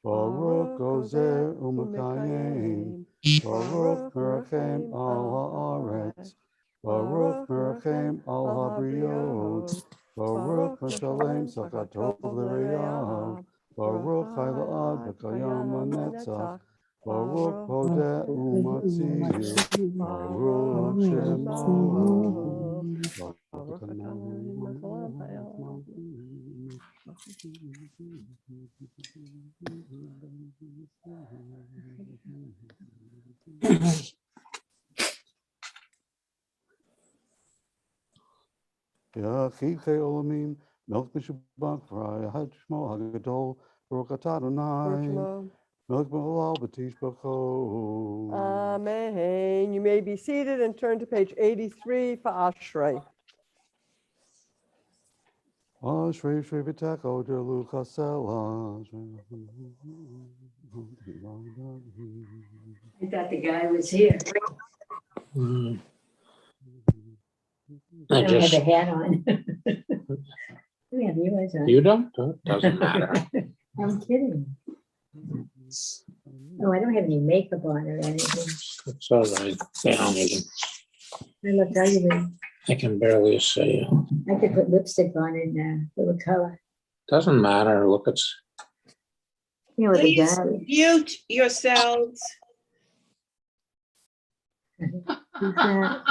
Baruch Gozer Umakayim, Baruch Merachem al Haaretz, Baruch Merachem al Habriot, Baruch Meshalem Sakatov L'Reyav, Baruch Haila'ad B'Kayam Lanetzach, Baruch Hodeh Umatzil, Baruch Shemo, Baruch Yachidchei Olamim, Melch Mishabak, Had Shmo Hagadol, Baruch Atah Adonai, Melch B'Halal B'Tish B'Chol. Amen. You may be seated and turn to page 83 for Ashrei. Ashrei Shrei V'Techo Derlu Chasela. I thought the guy was here. I don't have a hat on. We have yours on. You don't? Doesn't matter. I'm kidding. Oh, I don't have any makeup on or anything. It's all right. I look ugly. I can barely see you. I could put lipstick on it and a little color. Doesn't matter. Look, it's You know, the Please guy. mute yourselves. Who's that?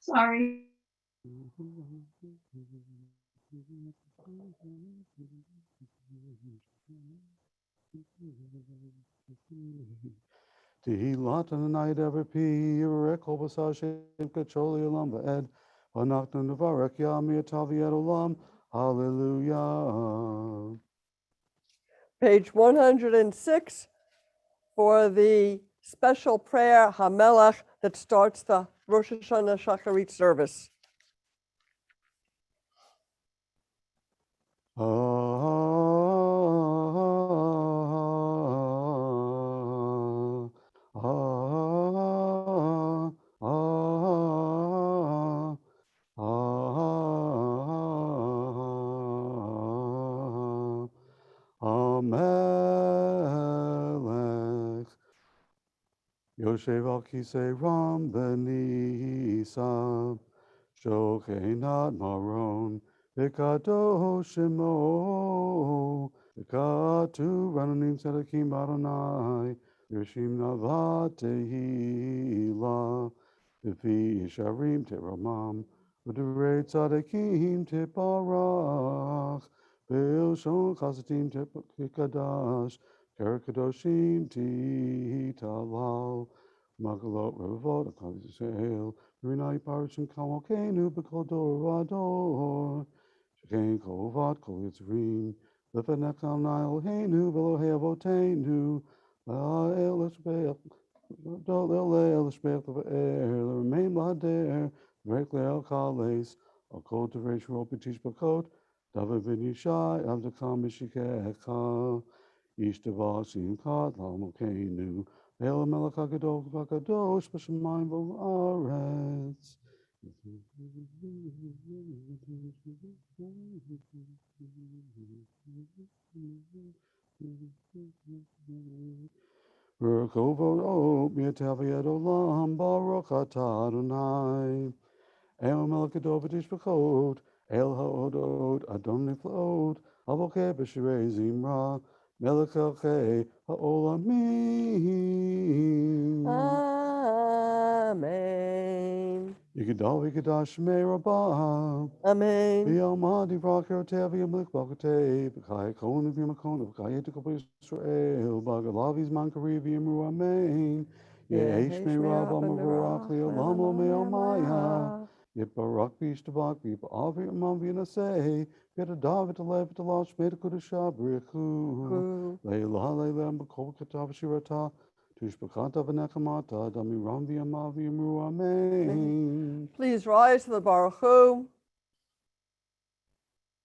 Sorry. Tehillat Adonai Ever Pi Yirek Kol Basar Shem Kacholi Olam Va'ed V'Anachnu Nevarek Yami Atav Yed Olam. Hallelujah. Page 106 for the special prayer Hamelach that starts the Rosh Hashanah Shacharit service. Amelech Yoshev al Kisei Ram Benisam Shochenat Maron V'kadosh Shemo V'katu Rananim Tzedachim Adonai Yoshim Navat Tehila V'fi Yisharim Teramam V'derei Tzadachim Teparach V'ilshon Chasatim Tekadash Kerakadoshim Titalal Magalot Revot Akal Yisrael Rinai Parishim Kamokenu B'Kol Dor Vador Shekain Kol Vat Kol Yitzrim Lefanech Al Nile Heinu Velohei Avotenu La'el L'Shbeach La'el L'Shbeach L'Ve'er L'Remain L'Hader V'Rek Le'el Kales Al Kol Tevesh Ro B'Tish B'Kot David Ben Yishai Avdakam B'Shikecha Yishtaval Simchat Lamokenu El Melech HaGadol V'Kadosh B'Shamayim V'Aretz. Baruch Ovodot Mi'atav Yed Olam Baruch Atah Adonai El Melech HaGadol V'Tish B'Chot El Ha'odot Adon Niflaot Avokeh B'Shirei Zimra Melech Elchei Ha'olamim. Amen. Yigdal Yigdash Shmei Rabbah Amen. V'yomad Yivrak Yotev Yamlik Bakotei B'chai Kol Nivim Akon B'chai Yitikol B'Yisrael B'agalav Yizman Kariv Yimru Amen Yehesh Me'Rav Amavorach Le'olam Me'omaya Yiparak B'Yishtabak V'Yipav V'Yamam V'Yinaseh V'Yadadav V'Talev V'Talav Shmei T'Kodesha B'Richu Le'ila Le'ilem B'Kol Katav Shirata Tushbakata V'Nechamata Damiram V'Yamav V'Yimru Amen. Please rise to the Baruch Hu.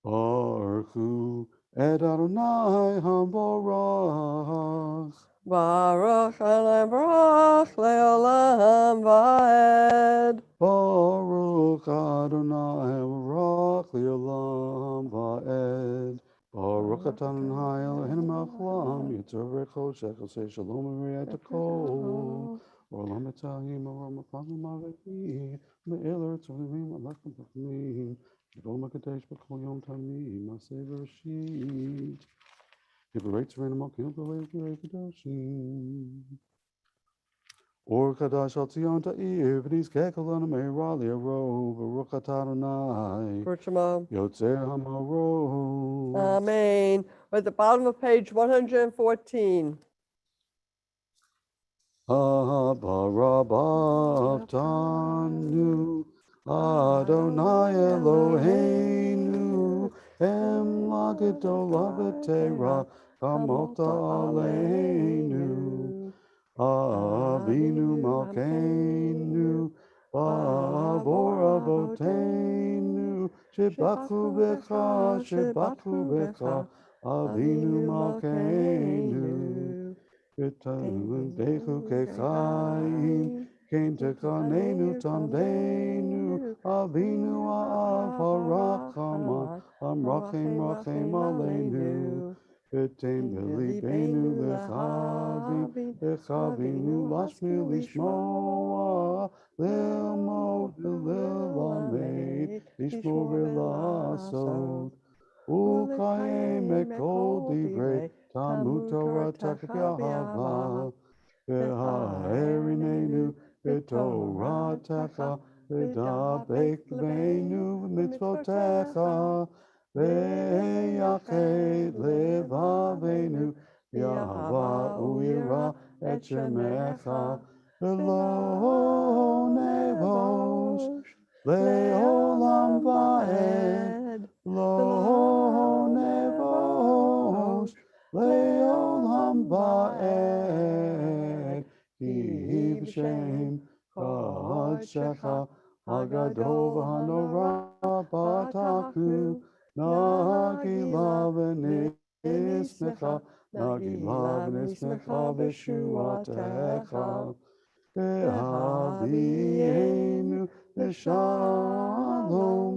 Baruch Hu et Adonai HaBorach. Baruch Barach Leolam Vaed. Baruch Adonai Barach Leolam Vaed. Baruch atah Adonai Eloheinu melech haolam, yitzhak v'echol shekel say shalom v'riyat Olam etzahim olam epagim avedi me'eler tzavim alachem b'chmim Gdol makadesh b'kol yom tamim maseh v'rashit Yivarei tzavim amokim v'lei v'rei kadoshim Or kadash al tzion ta'ir v'nis kekel me'ira li'aro Baruch atah Adonai Shema. Yotzer ha'maro Amen. We're at the bottom of page 114. Barabavtanu Adonai Eloheinu Em Lagedol Avatera Kamota Aleinu Avinu Malkeinu Bavor Avotenu Shebachu Becha Avinu Malkeinu Dechu Kechaim Came to Kanenu Tamdenu Avinu Av Harachama Amrachem Rachem Aleinu V'tem B'libenu Lechavinu Lashmi Lishmoa Lilmod Lilamed Lishmor V'lasod Ukayim Ekol Divrei Talmud Torah Takayahava V'ha'erinenu V'toratecha V'dabek Leinu V'mitzvotecha V'yached Levavenu Yahava U'yira Et Shemecha V'lo nevosh Le'olam va'ed Lo nevosh Le'olam va'ed Ki b'shem Kadshecha Hagadol v'hanora B'ataku Nagila v'nismecha Nagila v'nismecha V'shuatecha V'havienu V'shalom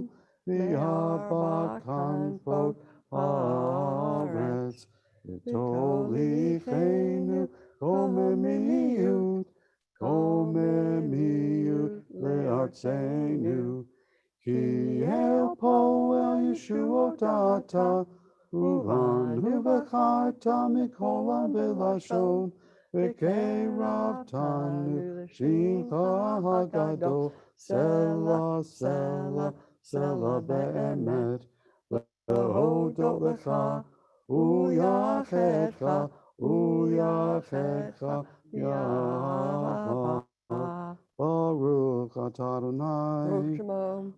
V'yabakan Vot Haaretz V'tolichenu Komemiyut Le'artzenu Ki el poel Yeshuotata Ulanu v'charta mikolam v'lashon V'keravtanu Shimcha hagadol Sela, Sela, Sela be'emet Le'odot lecha U'yachedcha U'yachedcha Yahava Baruch atah Adonai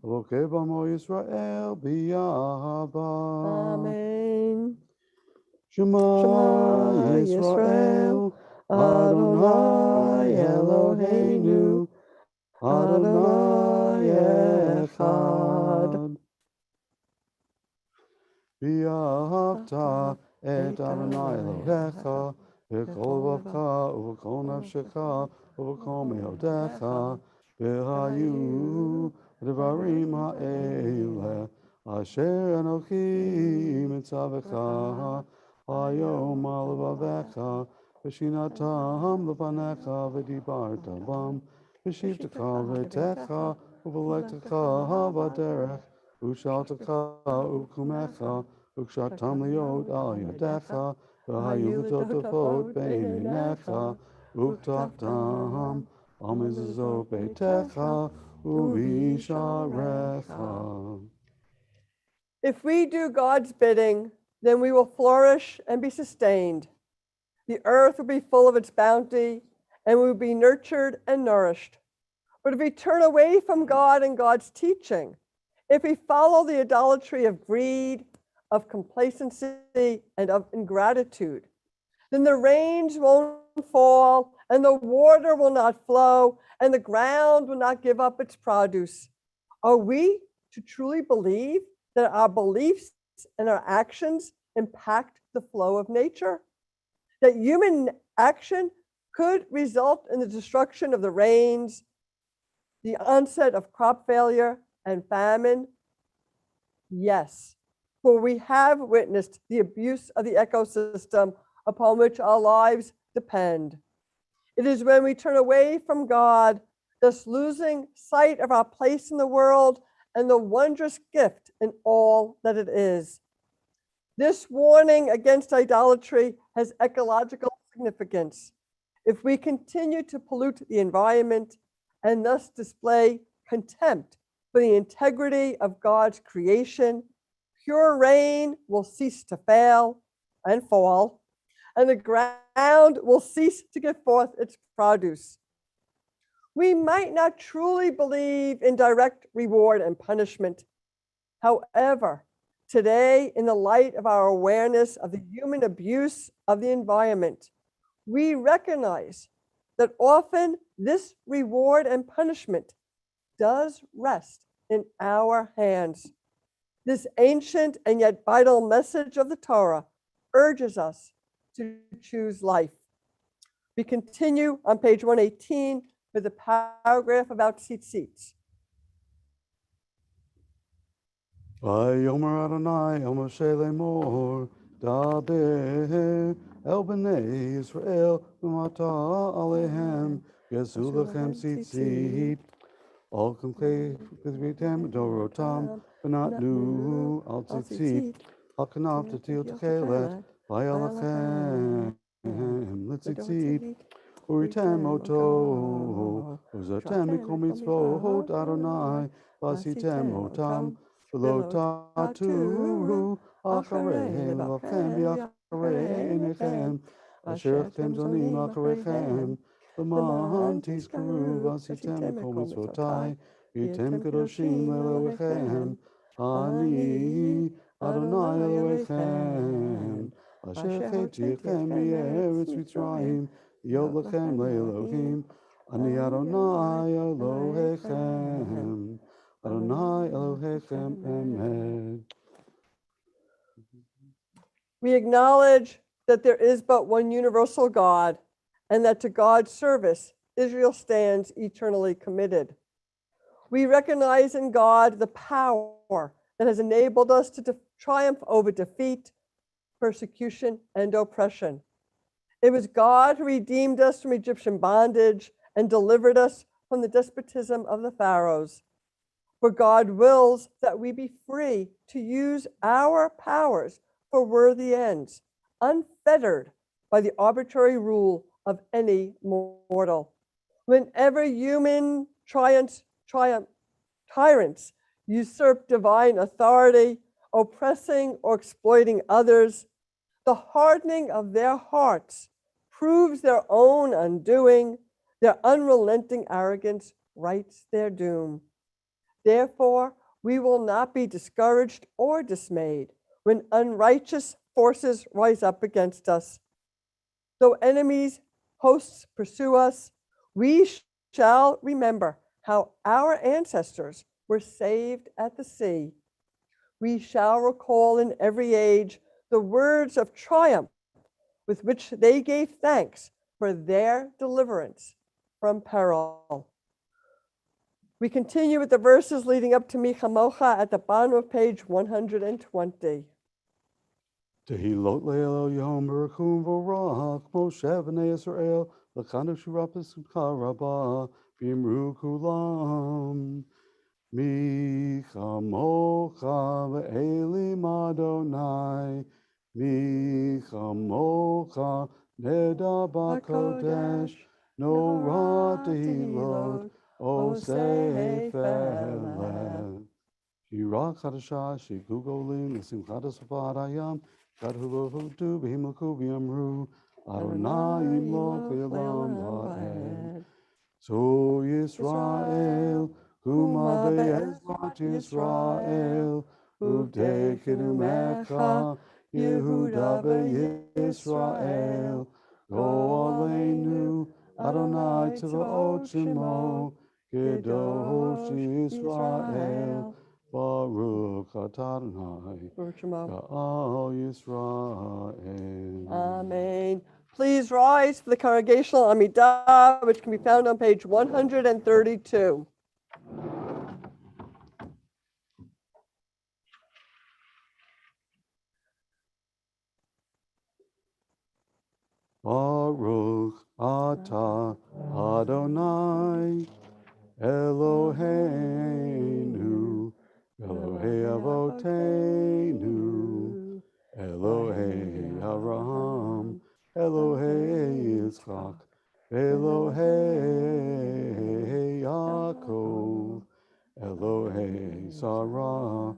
Elokei b'amo Yisrael b'yahava Amen. Shema Yisrael Adonai Eloheinu Adonai Echad V'ahavta et Adonai Elohecha V'kol vavcha uv'kol nafshecha uv'kol me'odecha V'hayu Devarim ha'ele Asher Anochi mitzavecha Hayom al levavecha V'shinatam levanecha V'dibarta bam V'shivtecha v'techa Uv'lechtecha v'derech Ushaltecha uv'kumecha Ukshatam liot al yadecha V'hayu v'totofot beinecha Uktaftam al mezuzot beitecha Uvisharecha. If we do God's bidding, then we will flourish and be sustained. The earth will be full of its bounty, and we will be nurtured and nourished. But if we turn away from God and God's teaching, if we follow the idolatry of greed, of complacency, and of ingratitude, then the rains won't fall, and the water will not flow, and the ground will not give up its produce. Are we to truly believe that our beliefs and our actions impact the flow of nature? That human action could result in the destruction of the rains, the onset of crop failure and famine? Yes, for we have witnessed the abuse of the ecosystem upon which our lives depend. It is when we turn away from God, thus losing sight of our place in the world and the wondrous gift in all that it is. This warning against idolatry has ecological significance. If we continue to pollute the environment and thus display contempt for the integrity of God's creation, pure rain will cease to fail and fall, and the ground will cease to give forth its produce. We might not truly believe in direct reward and punishment. However, today, in the light of our awareness of the human abuse of the environment, we recognize that often this reward and punishment does rest in our hands. This ancient and yet vital message of the Torah urges us to choose life. We continue on page 118 with a paragraph about tzitzits. Vayomer Adonai el Moshe lemor, daber el bnei Yisrael v'mata alehem, yesu lechem tzitzit, al kumkei v'vitem dorotam, v'natnu al tzitzit, al kanaf tatil techelet, vayalachem l'tzitzit, uritem oto, uzatem mikol mitzvot Adonai, vasitem otam, V'lo tatu acharei lachem v'acharei einechem, asher achem zonim achareichem, v'man tizkaru v'asitem kol mitzvotai, v'yitem kadoshim le'elohechem, ani Adonai Elohechem, asher chetziechem mi'eretz Mitzrayim, v'yot lachem le'elohim, ani Adonai Elohechem. Adonai Elohechem Emet. We acknowledge that there is but one universal God, and that to God's service, Israel stands eternally committed. We recognize in God the power that has enabled us to triumph over defeat, persecution, and oppression. It was God who redeemed us from Egyptian bondage and delivered us from the despotism of the pharaohs. For God wills that we be free to use our powers for worthy ends, unfettered by the arbitrary rule of any mortal. Whenever human tyrants usurp divine authority, oppressing or exploiting others, the hardening of their hearts proves their own undoing. Their unrelenting arrogance writes their doom. Therefore, we will not be discouraged or dismayed when unrighteous forces rise up against us. Though enemies' hosts pursue us, we shall remember how our ancestors were saved at the sea. We shall recall in every age the words of triumph with which they gave thanks for their deliverance from peril. We continue with the verses leading up to Mi Chamocha at the bottom of page 120. Tehilot le'el yom b'rakum v'rach Moshe v'nei Yisrael l'chanu shurapis rabba v'yimru kulam Mi Chamocha v'elim Adonai Mi Chamocha neda b'kodesh Norah tehilot O Sefer Shira Chadasha Shiku Golim L'Simchat Safar Hayam Kadhu Hutu B'Himlaku V'Yamru Adonai Yimloch Le'olam Va'ed So Yisrael Huma Be'ezrat Yisrael Uvdei Kidumecha Yehuda Be'Yisrael Go Aleinu Adonai Tzvaot Shemo Kedosh Yisrael Baruch Adonai Ka'al Yisrael. Amen. Please rise for the congregational Amidah, which can be found on page 132. Baruch atah Adonai Eloheinu Elohei Avoteinu Elohei Avraham Elohei Yitzchak Elohei Yaakov Elohei Sarah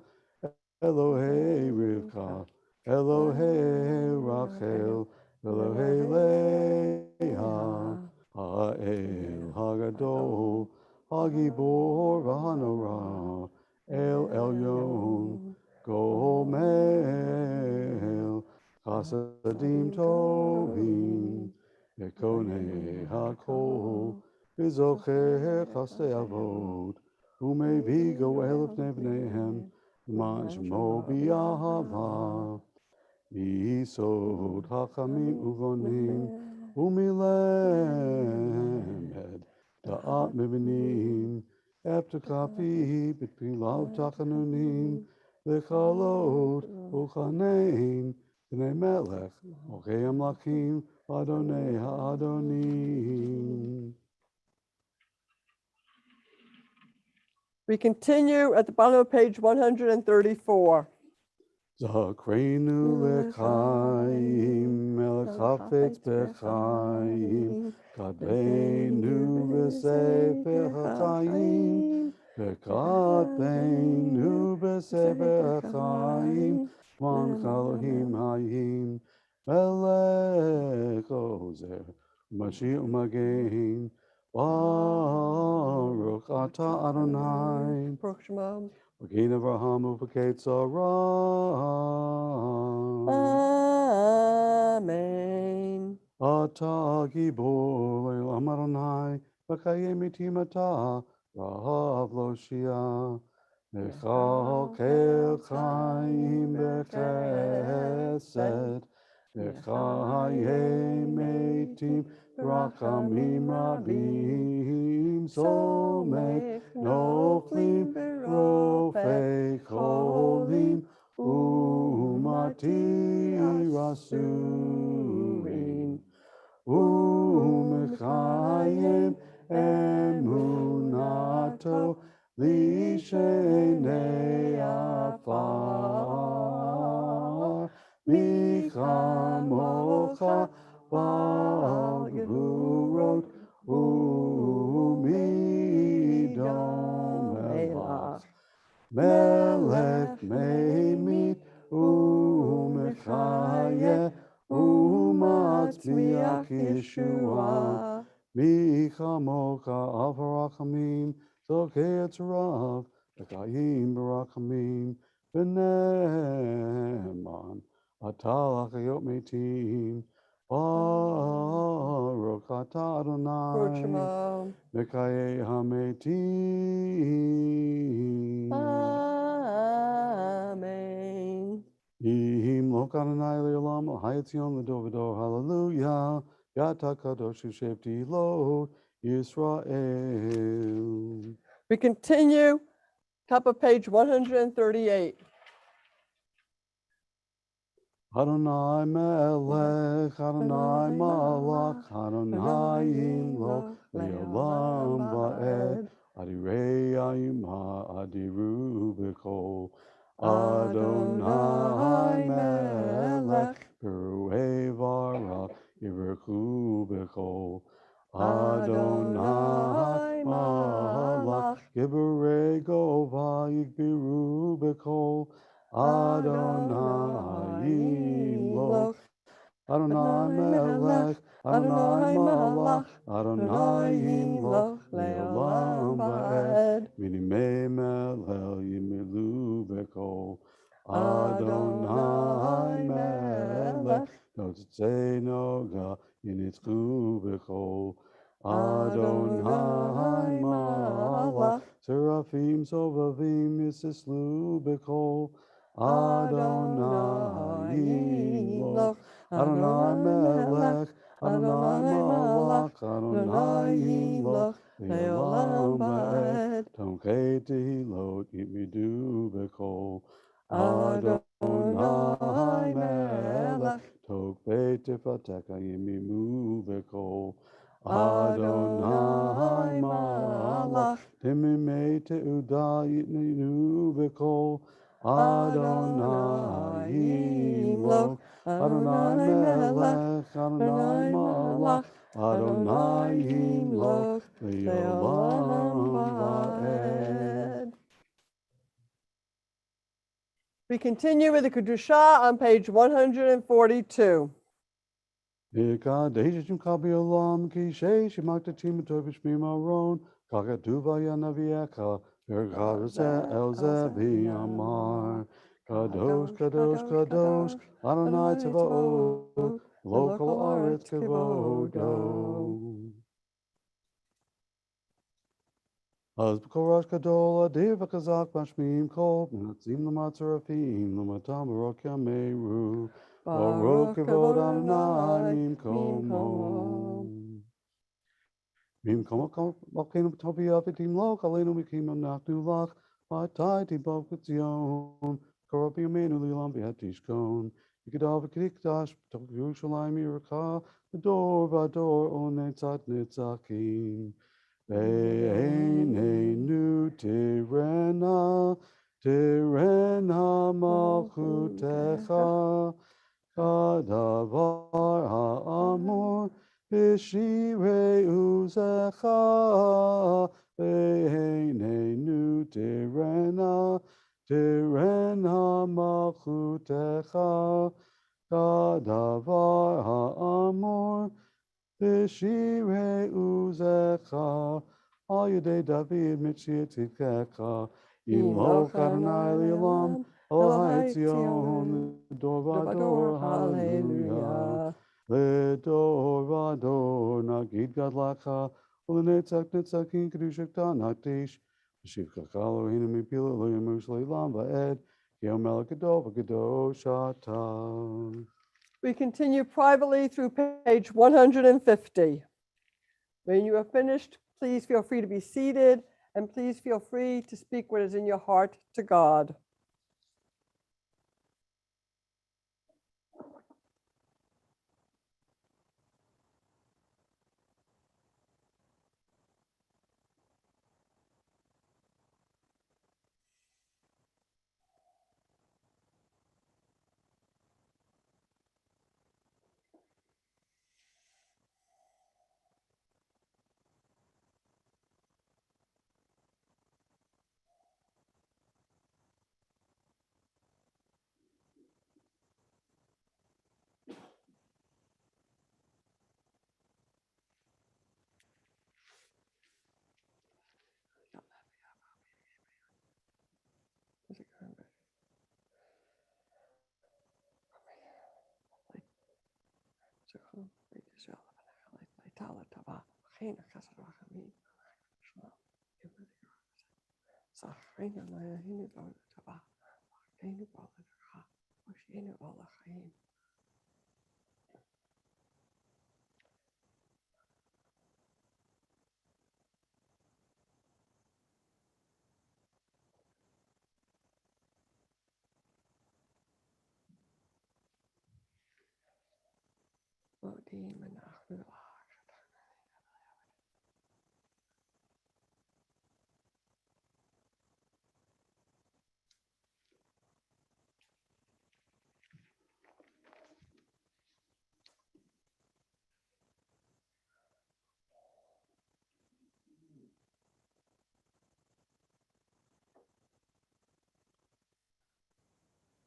Elohei Rivka Elohei Rachel Elohei Leah Ha'el Hagadol Hagibor V'Hanora El Elyon Gomel Chasadim Tovim Ekonei Hakol V'Zocher Chasdei Avot Umei Goel Bneihem L'man Shemo B'Yahava Yisod Hachamim Uvonim Umilemed Da'at Mivinim Eptakafi B'Pilav Tachanunim Lechalot Uchanein B'nei Melech Okei Amlakim Adonai Ha'adonim. We continue at the bottom of page 134. Zakreinu lechaim melech hafetz b'chaim kadbeinu b'sefer hachayim v'kadbeinu b'sefer hachayim man chalohim hayim melech ozer u'mashiach u'magen Baruch atah Adonai Baruch Shema. Magen Avraham u'Vakei Tzaram. Amen. Atah gibor le'olam Adonai, v'chayei mitim atah, rahav lo shia. Mechakel chaim b'chesed, v'chayei mitim rachamim rabim, somech noflim rofei cholim, umatir asurim. Umechayim emunato lishenei afar michamocha bal gevurot umidon melach melech meimit umechayeh umatzmiach Yeshua michamocha avarachamim zokei etzrav v'chayim barachamim v'ne'eman atal achayot metim Baruch atah Baruch Adonai Shema. Mekayei hametim Amen. Yihim lo Adonai le'olam hayatzion l'dor v'dor hallelujah Yata kadosh u'shevti lo Yisrael. We continue, top of page 138. Adonai melech, Adonai malach, Adonai imloch, le'olam va'ed, Adirei ayima, adiru b'kol. Adonai melech, Peruei varach, Yiverchu b'kol. Adonai malach, Giberei gova, Yigbiru b'kol. Adonai imloch, Adonai melech, Adonai malach, Adonai imloch, le'olam va'ed, minimei melech yimilu b'kol. Adonai melech, no tzitzei noga, yinitzchu b'kol. Adonai malach, seraphim sovavim yisislu b'kol. Adonai imloch, Adonai melech, Adonai malach, Adonai imloch, le'olam va'ed, tomchei tehilot yitmidu b'kol. Adonai melech, Tok Betifateka Yimimu Beko. Adonai Malach. Timime Teuda Yitnu Beko. Adonai Yimloch. Adonai Melech. Adonai Malach. Adonai Yimloch. Leolam Vaed. We continue with the Kedushah on page 142. Deishim Kabi Olam Kishe Shimakta Tim Tovish Mimaron Kakatuva Yanaviaka Vergavasa Elzebi Amar Kadosh Kadosh Kadosh Adonai Tzavaot Local Aretz Kevodo Azbekorosh Kadol Adiva Kazak Bashmim Kol Menatzim Lamatzarafim Lamatam Baroka Meru Baruch Kavod Adonai Mim Komo Mim Komo Malkeinu Tovia Vitim Lo Kalenu Mikim Nachnu Lach Matai Tibov Kutzion Koropi Amenu Lilam Beatishkon Yikadav Kikdash Tok Yerushalayim Yiraka Vador Vador Onetzat Netzakim Ve'einenu Tirena Tirena Malchutecha Kadavar ha'amor b'shirei uzecha ve'einenu tirena malchutecha Kadavar ha'amor b'shirei uzecha Al yedei David mitziat tzidkecha Yimloch Adonai li'olam Elohai Tzion Dor vador, hallelujah. Ledor vador, nagid gadlacha, ulenetzach netzakin kedushakta nakdish. Shivchach Eloheinu mipil Elohim Yerushalayim va'ed, Yom Melech Gadol v'Kadosh ata. We continue privately through page 150. When you are finished, please feel free to be seated, and please feel free to speak what is in your heart to God.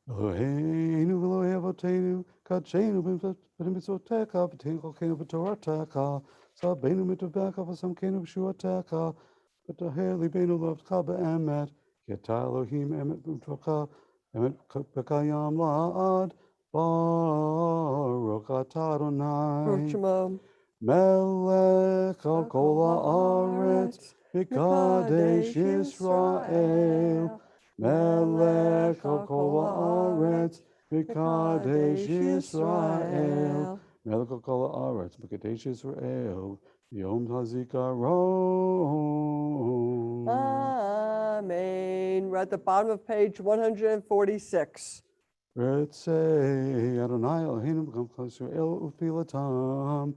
Eloheinu v'Elohei Avotenu, Kadshenu b'mitzvotecha, v'tein cholkeinu v'toratecha, Sabeinu mitovbecha v'samkeinu v'shuatecha, v'toher libeinu lovcha be'emet, Ki ata Elohim emet v'utocha, emet b'kayam la'ad, Baruch atah Adonai, Shema. Melech al kol ha'aretz, Mikadesh Yisrael, Melech al kol ha'aretz, Mikadesh Yisrael, Melech al kol ha'aretz, Mikadesh Yisrael, Yom HaZikaron. Amen. We're at the bottom of page 146. Retzei Adonai Eloheinu b'kam kol Yisrael u'filatam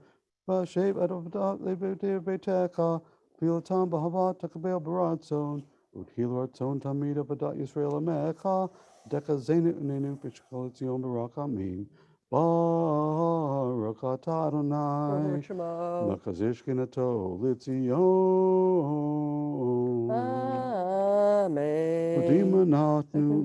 b'shev adovadat lebedir beitecha filatam b'havat takabel baratzon u'thil ratzon tamid avadat Yisrael amecha deka zenu unenu b'shkol tzion barak amin Baruch atah Adonai Makazish kinato litzion Amen. Udima natnu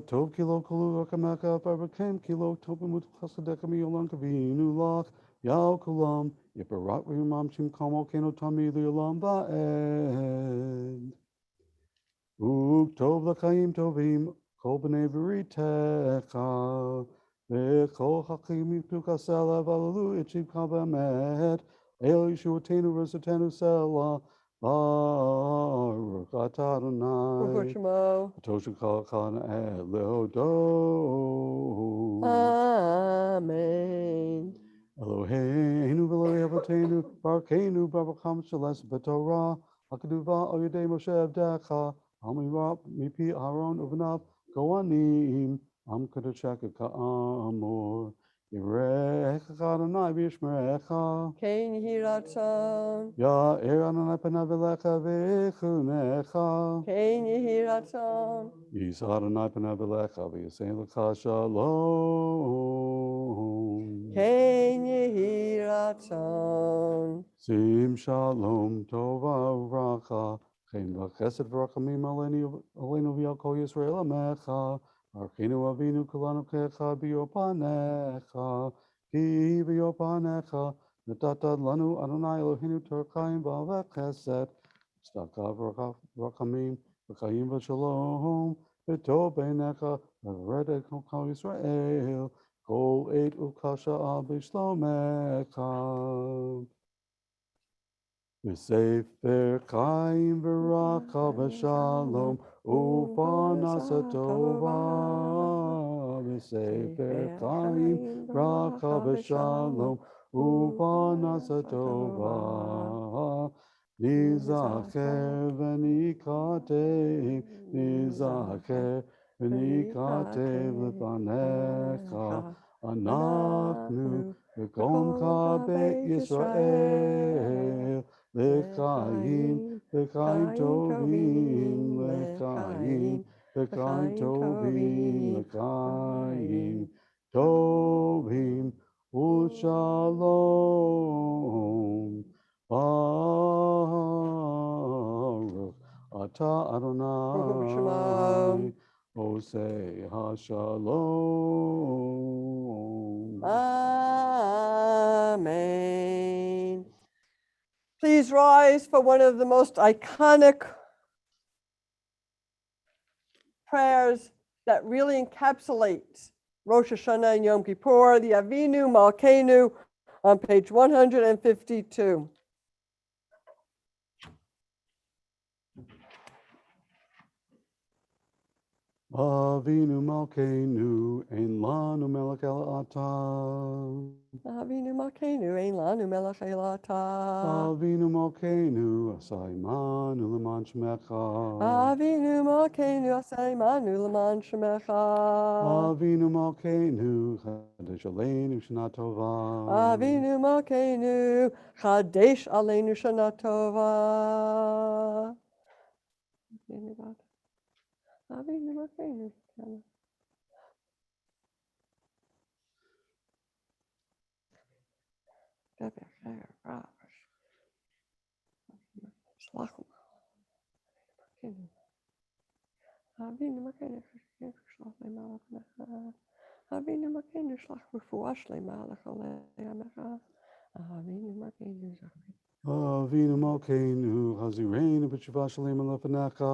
Tov kilo kulu rakamaka barbakem kilo topimut kasadekami yolan kavinu lach yao kulam yiparat vimam chim kamo keno tami lilam ba'ed Tov l'chaim tovim kol b'nei v'ritecha v'chol hakim yiptuka sela v'alalu itchivka b'amet el yishuotenu resotenu sela Baruch atah Adonai Toshin Kalakana Lehodo Amen. Eloheinu v'Eloi Avotenu Barakenu Barakam Shalas B'Torah Hakaduva Oyedei Moshe Avdecha Amirap Mipi Aaron Uvnav Kohanim Am Kadashaka Ka'amor Yirecha Adonai V'Yishmerecha Kein Yiratzon. Ya'er Adonai Panav Elecha V'Chunecha Kein Yiratzon. Yisa Adonai Panav Elecha V'Yisei Lecha Shalom Kein Yiratzon. Sim Shalom Tova Uracha Chen V'Chesed V'Rachamim Aleinu V'Yal Kol Yisrael Amecha Archinu Avinu Kulanu Kecha B'Yopanecha Ki B'Yopanecha Natata Lanu Adonai Eloheinu Torchaim V'Chesed Tzedakah V'Rachamim V'Chaim V'Shalom V'Tov B'Einecha V'Redek Kol Yisrael Kol Eit Ukasha B'Shlomecha V'sefer Chaim v'raka v'shalom u'parnasa tova. V'sefer Chaim v'raka v'shalom u'parnasa tova. Nizacher v'nikatev, nizacher v'nikatev lefanecha. Anachnu v'komcha beit Yisrael. L'chaim, l'chaim tovim, l'chaim, l'chaim tovim, l'chaim tovim, u'shalom. Baruch atah Adonai, osei hashalom. Amen. Please rise for one of the most iconic prayers that really encapsulates Rosh Hashanah and Yom Kippur, the Avinu Malkeinu on page 152. Avinu Malkeinu, ein lanu melech el atah. Avinu Malkeinu, ein lanu melech el atah. Avinu Malkeinu, asai manu leman shemecha. Avinu Malkeinu, asai manu leman shemecha. Avinu Malkeinu, chadesh aleinu shana tova. Avinu Malkeinu, chadesh aleinu shana tova. Avinu Malkeinu. Avinu Malkeinu, shlach refuah shlema lecha. Avinu Malkeinu, Avinu Malkeinu, chazireinu b'tshuvah shalem lefanecha.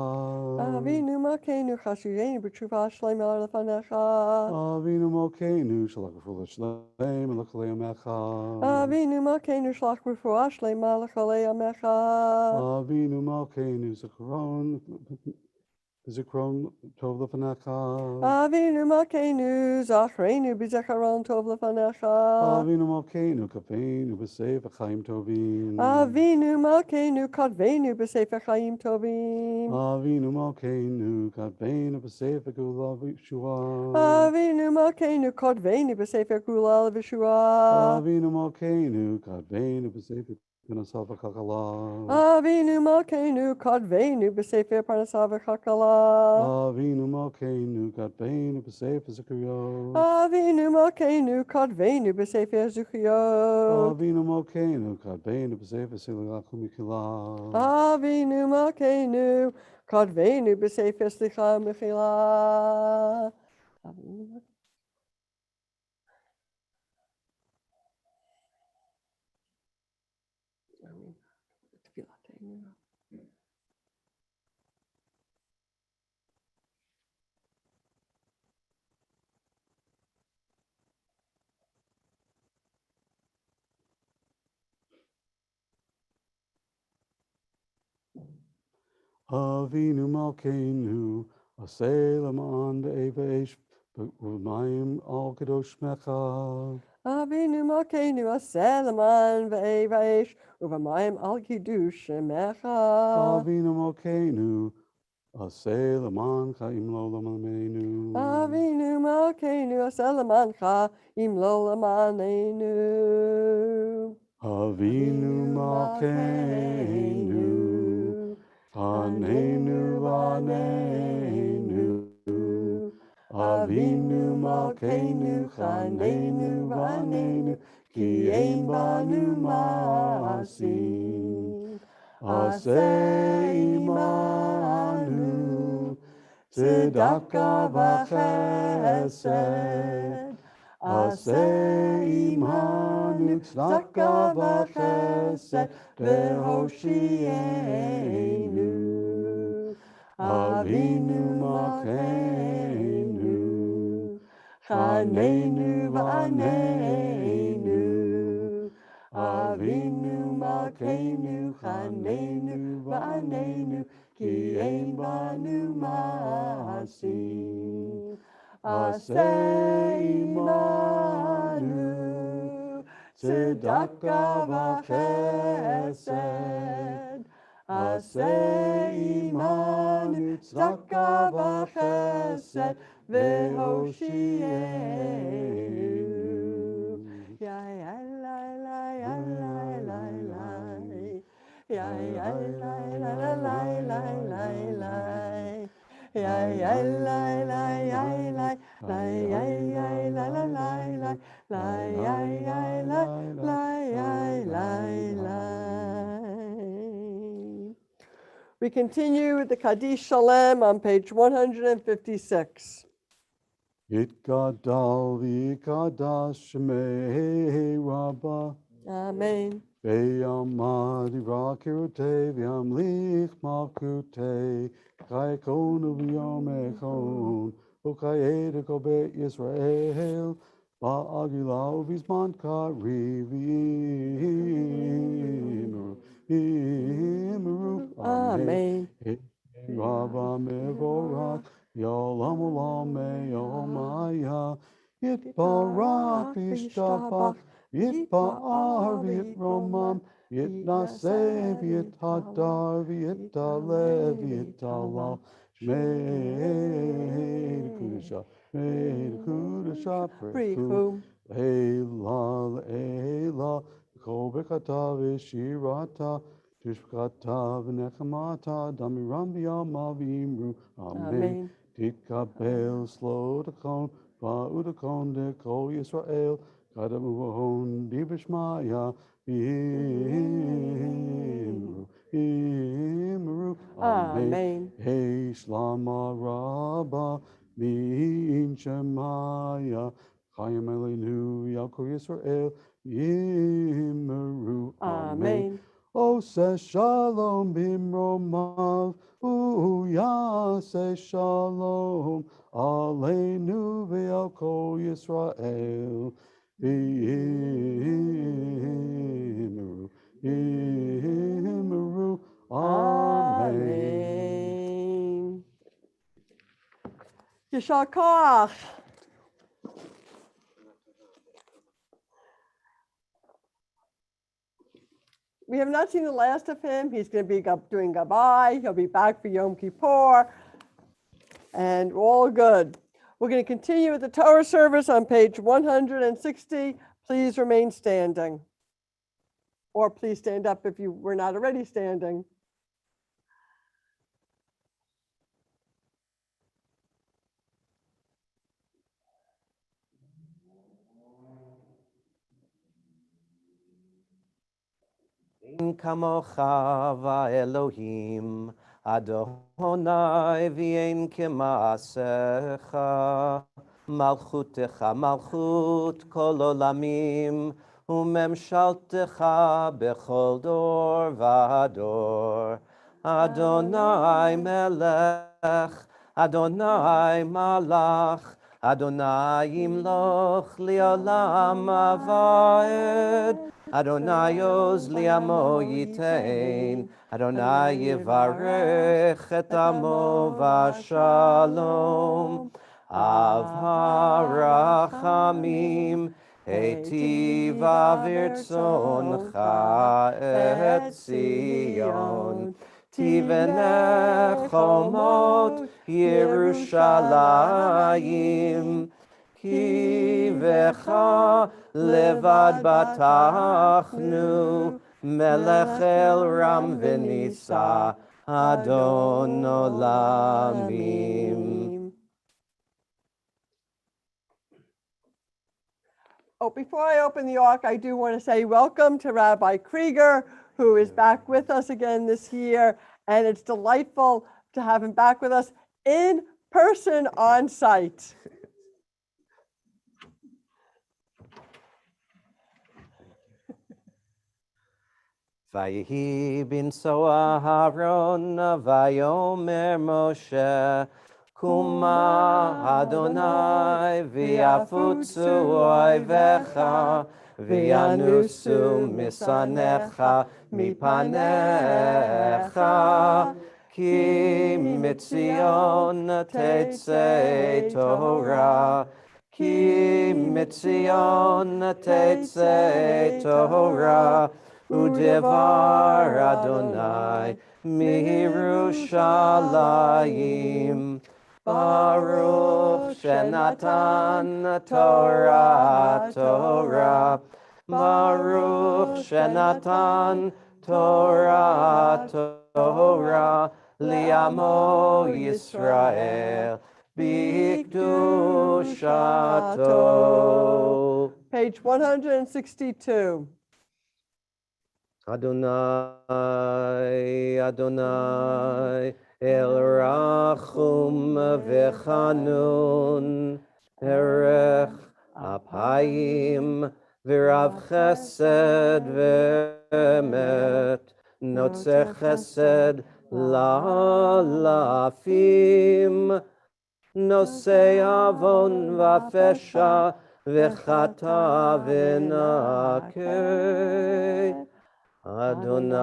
Avinu Malkeinu, chashireinu b'tshuvah shlema lefanecha. Avinu Malkeinu, shalach refuah shalem lechalei amecha. Avinu Malkeinu, shlach refuah shlema lechalei amecha. Avinu Malkeinu, zikaron Zikron tov lefanecha. Avinu Malkeinu, Zachreinu b'Zikaron Tov Lefanecha. Avinu Malkeinu Kafeinu B'Sefer Chaim Tovim. Avinu Malkeinu, Kadveinu b'Sefer Chaim Tovim. Avinu Malkeinu Kafeinu B'Sefer Gula V'Shua. Avinu Malkeinu, Kadveinu b'Sefer Gula V'Shua. Avinu Malkeinu Kafeinu B'Sefer Pinasav Kakala. Avinu Malkeinu, Kadveinu b'Sefer Parnasav V'Chakala. Avinu Malkeinu Kafeinu B'Sefer Zechariah. Avinu Malkeinu, Kadveinu b'Sefer Zuchiyot. Avinu Malkeinu Kafeinu B'Sefer Silachum Mikila. Avinu Malkeinu, Kadveinu b'Sefer Slicha Mechila. Avinu Malkeinu Aselam on Be'evesh B'Umayim Al Kadosh Mecha. Avinu Malkeinu, Aselaman Ve'evash, Uvamayim Al Kiddush Shemecha. Avinu Malkeinu Aselam on Chaim Lolam Aleinu. Avinu Malkeinu, Aselaman Chaim Lolamanenu. Avinu Malkeinu Hanenu Vanenu. Avinu Malkeinu Hanenu Vanenu Ki Ein Banu Masim Aseh Imanu Tzedaka v'chesed Aseh Imanu Tzedaka v'chesed V'hoshienu Avinu Malkeinu Chanenu v'anenu Avinu Malkeinu Chanenu v'anenu Ki Ein Banu Masim Aseh Imanu Tzedaka v'chesed Aseh Imanu Tzedaka v'chesed V'hoshienu. Ya ya la la ya la la la. Ya ya la la la la la la la. Ya ya la la ya la la ya ya la la la la la ya ya la la ya la la. We continue with the Kaddish Shalem on page 156. Yitgadal v'yikadash shmei Rabbah Amen. V'yamad yivrakirutei v'yamlich malkutei Chayekonu v'yomechon Ukayeda kobet Yisrael Ba'agila uvizman kariv v'yimru Amen. Rabba mevorak Yolam olam yomaya Yitbarak v'yishtabach Yitba'ar v'yitromam Yitnaseh v'yithadar v'yitaleh v'yitalal Shmei Kudusha Prichu Leila Leila Kol Bekata v'shirata Tishkata v'nechemata Damiram v'yama v'imru Amen Amen. Titkabel slow the cone Ba'udakon de Kol Yisrael Kadam uvahon Dibishmaya Imru Amen Amen. Hey Shlama Rabba Min Shemaya Chayim Elenu Yaakov Yisrael Imru Amen. Ose Shalom Bimromav Uyase Shalom Aleinu V'al Kol Yisrael Imru Amen. Amen. Yishar Koach. We have not seen the last of him. He's going to be doing Gabbai. He'll be back for Yom Kippur. And all good. We're going to continue with the Torah service on page 160. Please remain standing. Or please stand up if you were not already standing. Ein kamocha va'Elohim Adonai v'ein k'maasecha Malchutecha malchut kol olamim Umemshaltecha bechol dor v'ador Adonai melech Adonai malach Adonai imloch li'olam aved Adonai oz li'amo yitein, Adonai yivarech et amo v'shalom. Av harachamim, heitiv avirtzoncha et Zion. Tivenech chomot Yerushalayim, Kivecha levad batachnu, melech el ram v'nisa, Adon olamim. Oh, before I open the ark, I do want to say welcome to Rabbi Krieger, who is back with us again this year. And it's delightful to have him back with us in person on site. Vayehi bin soa Haron vayomer Moshe Kuma Adonai v'yafutzu oivecha v'yanusu misanecha mipanecha ki mitzion tetzei Torah ki mitzion tetzei Torah Udevar Adonai Mirushalayim Baruch Shenatan Torah Torah Baruch Shenatan Torah Torah Li'amo Yisrael B'Kdushato. Page 162. Adonai, Adonai, El Rachum v'Chanun, Erech Apayim, V'Rav Chesed v'Emet, Notzer Chesed la'alafim, Nosei Avon v'Fesha, V'Chata v'Nakeh. Adonai,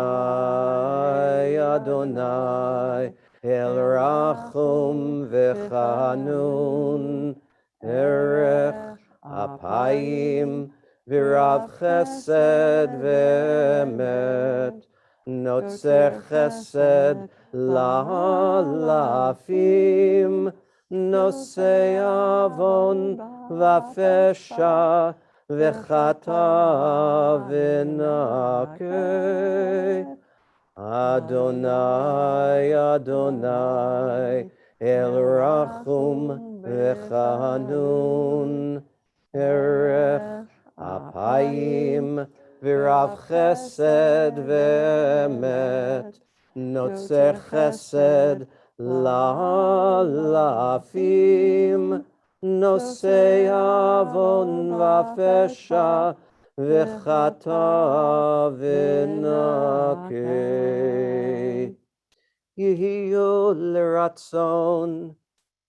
Adonai, El Rachum v'Chanun, Erech Apayim, V'Rav Chesed v'Emet, Notzer Chesed la'alafim, Nosei Avon v'Fesha, V'chata v'nakeh. Adonai, Adonai, El Rachum v'Chanun, Erech Apayim, V'Rav Chesed v'Emet, Notzer Chesed la'alafim, Nosei Avon v'Fesha, V'chata v'nakeh. Yehiyu l'ratzon,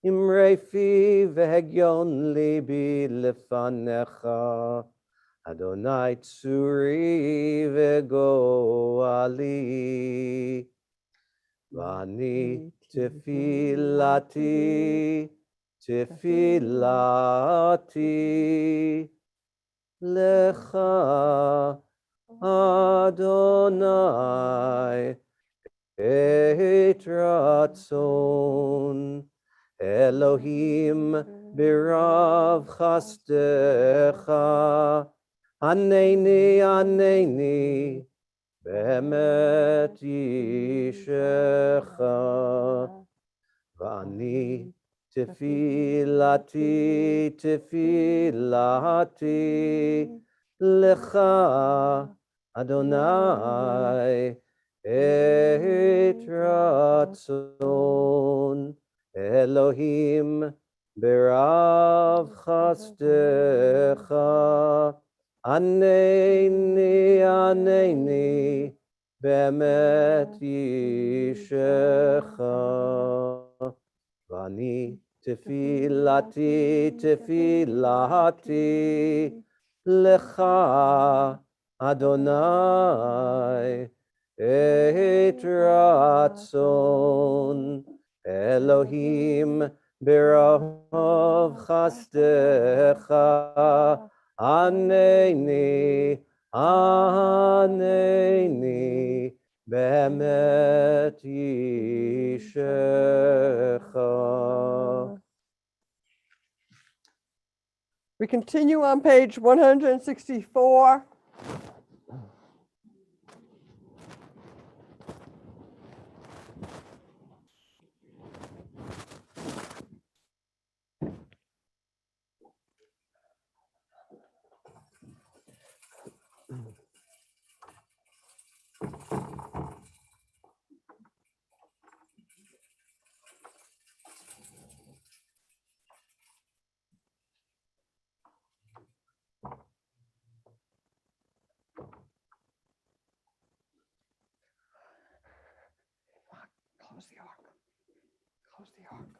imrei fi v'hegyon libi lefanecha, Adonai tzuri v'goali. V'ani tefilati, tefilati lecha Adonai et ratzon Elohim birav chasdecha Aneni bemet yishecha Vani tefilati lecha Adonai et ratzon Elohim berav chasdecha Aneni bemet yishecha Vani tefilati lecha Adonai et ratzon Elohim berav chasdecha Aneni bemet yishecha. We continue on page 164. Close the ark. Close the ark.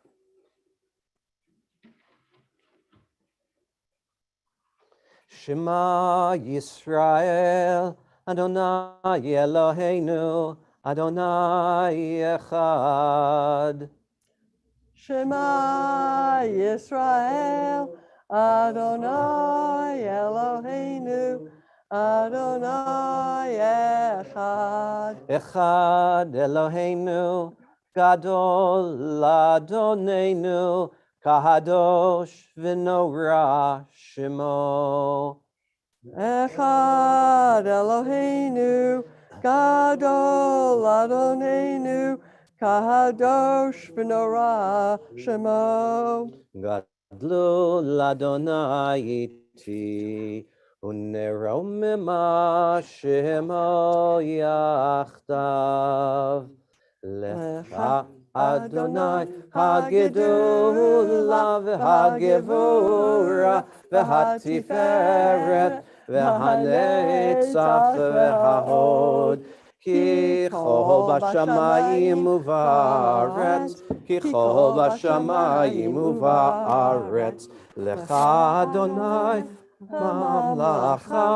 Shema Yisrael, Adonai Eloheinu, Adonai Echad. Shema Yisrael, Adonai Eloheinu, Adonai Echad. Echad Eloheinu, Gadol Adonenu, Kahadosh v'Norah Shemo. Echad Eloheinu, Gadol Adonenu, Kahadosh v'Norah Shemo. Gadlu Adonai iti, uneromima Shemo yachtav. Lecha Adonai hagedula v'hagevura v'hatiferet v'hanetzach v'hahod ki chol b'shamayim uvaretz ki chol b'shamayim uvaretz lecha Adonai mamlacha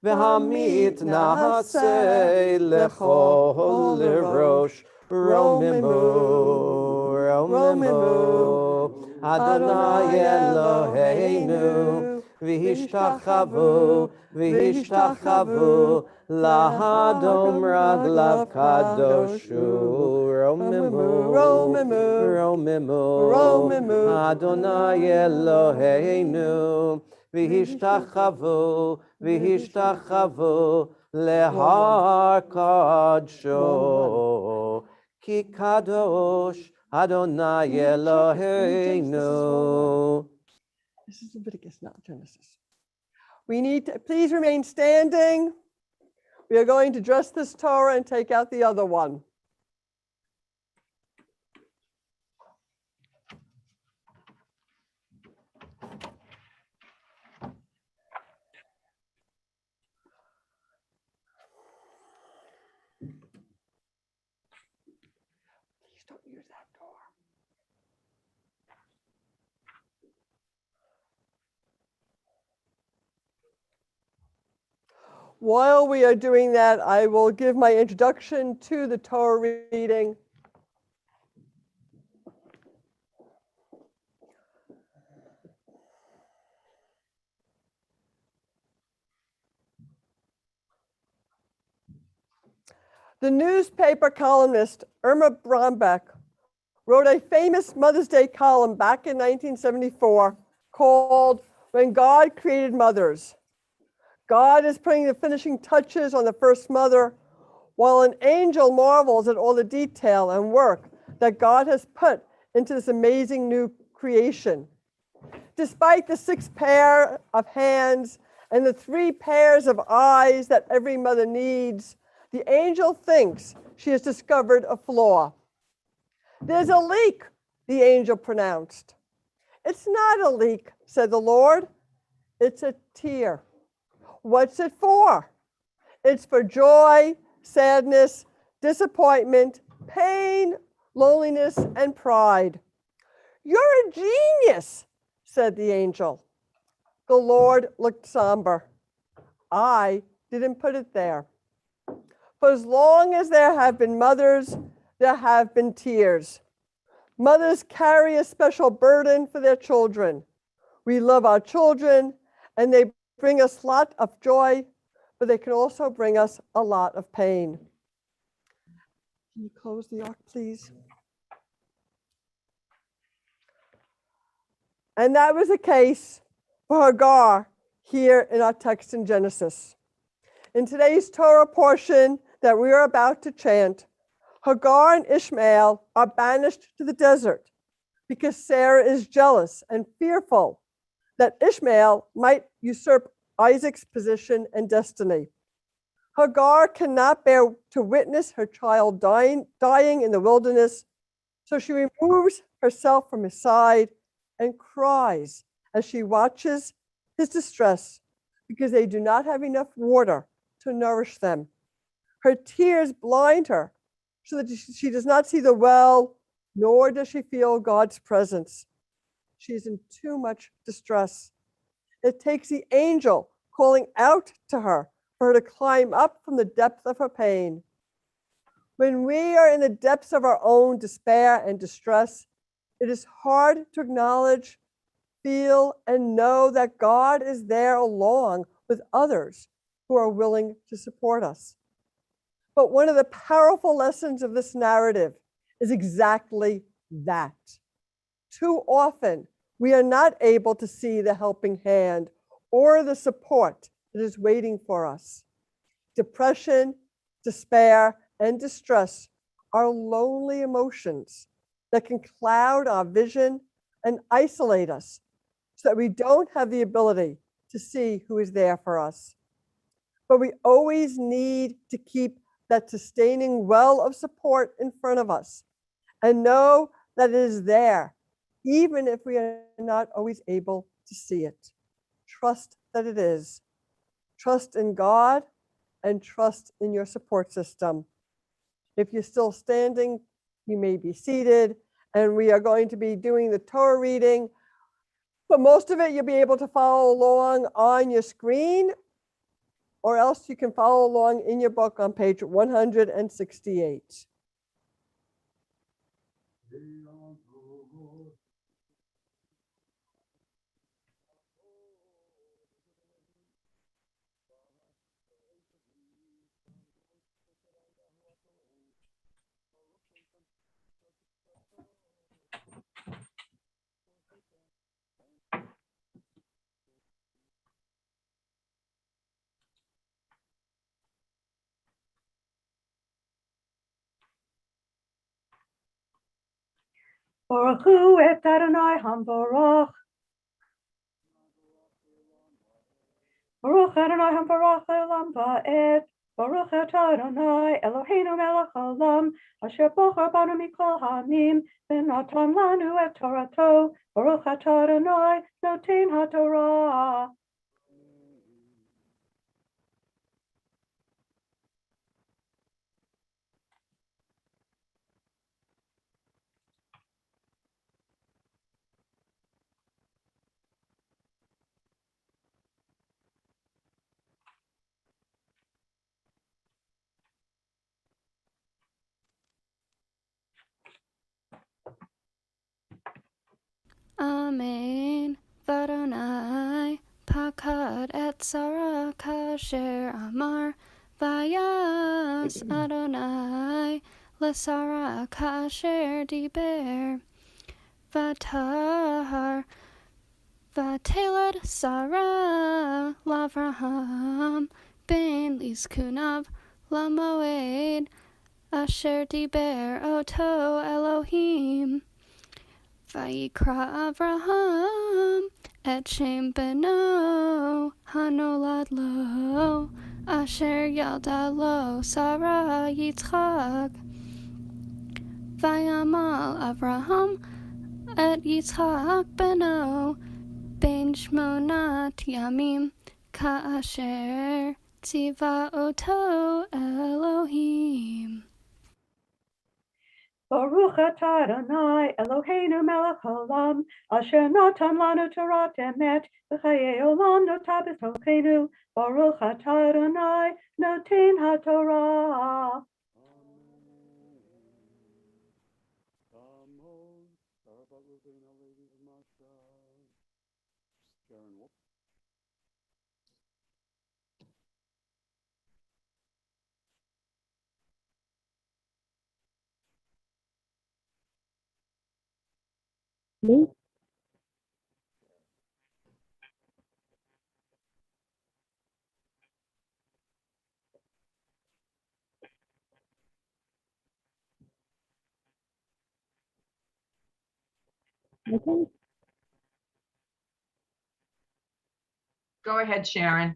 v'hamit nahasei lechol rosh Romimu, Adonai Eloheinu, v'hishtachavu, lahadom raglav kadoshu, Romimu, Adonai Eloheinu, v'hishtachavu, lehar kadsho. Ki kadosh Adonai Eloheinu. This is Leviticus, not Genesis. We need to, please remain standing. We are going to dress this Torah and take out the other one. Please don't use that door. While we are doing that, I will give my introduction to the Torah reading. The newspaper columnist Irma Brombeck wrote a famous Mother's Day column back in 1974 called When God Created Mothers. God is putting the finishing touches on the first mother, while an angel marvels at all the detail and work that God has put into this amazing new creation. Despite the 6 pair of hands and the 3 pairs of eyes that every mother needs, the angel thinks she has discovered a flaw. There's a leak, the angel pronounced. It's not a leak, said the Lord. It's a tear. What's it for? It's for joy, sadness, disappointment, pain, loneliness, and pride. You're a genius, said the angel. The Lord looked somber. I didn't put it there. For as long as there have been mothers, there have been tears. Mothers carry a special burden for their children. We love our children, and they bring us a lot of joy, but they can also bring us a lot of pain. Can you close the ark, please? And that was the case for Hagar here in our text in Genesis. In today's Torah portion that we are about to chant, Hagar and Ishmael are banished to the desert because Sarah is jealous and fearful that Ishmael might usurp Isaac's position and destiny. Hagar cannot bear to witness her child dying in the wilderness, so she removes herself from his side and cries as she watches his distress because they do not have enough water to nourish them. Her tears blind her so that she does not see the well, nor does she feel God's presence. She is in too much distress. It takes the angel calling out to her for her to climb up from the depth of her pain. When we are in the depths of our own despair and distress, it is hard to acknowledge, feel, and know that God is there along with others who are willing to support us. But one of the powerful lessons of this narrative is exactly that. Too often, we are not able to see the helping hand or the support that is waiting for us. Depression, despair, and distress are lonely emotions that can cloud our vision and isolate us so that we don't have the ability to see who is there for us. But we always need to keep that sustaining well of support in front of us and know that it is there, even if we are not always able to see it. Trust that it is. Trust in God and trust in your support system. If you're still standing, you may be seated, and we are going to be doing the Torah reading. But most of it, you'll be able to follow along on your screen, or else you can follow along in your book on page 168. Baruch hu et Adonai hambarach. Baruch Adonai hambarach le'olam va'ed. Baruch et Adonai Eloheinu melech haolam, asher bochar banu mikol ha'amim, v'natan lanu et Torato. Baruch et Adonai noten ha'torah. Amen. Vadonai pakad et Sarah kasher amar Vayas Adonai L'Sarah Kasher Diber Vatar Vatelad Sarah Lavraham Ben Lizkunav Lamoed Asher Diber Oto Elohim Vayikra Avraham Et Shem Beno Hanolad Lo Asher Yalda Lo Sarah Yitzchak Vayamal Avraham Et Yitzchak Beno Ben Shmonat Yamim Ka'asher Tziva Oto Elohim. Baruch atah Adonai Eloheinu melech haolam, asher natan lanu Torah emet, v'chayei olam notah b'tocheinu. Baruch atah Adonai noten haTorah. Go ahead, Sharon.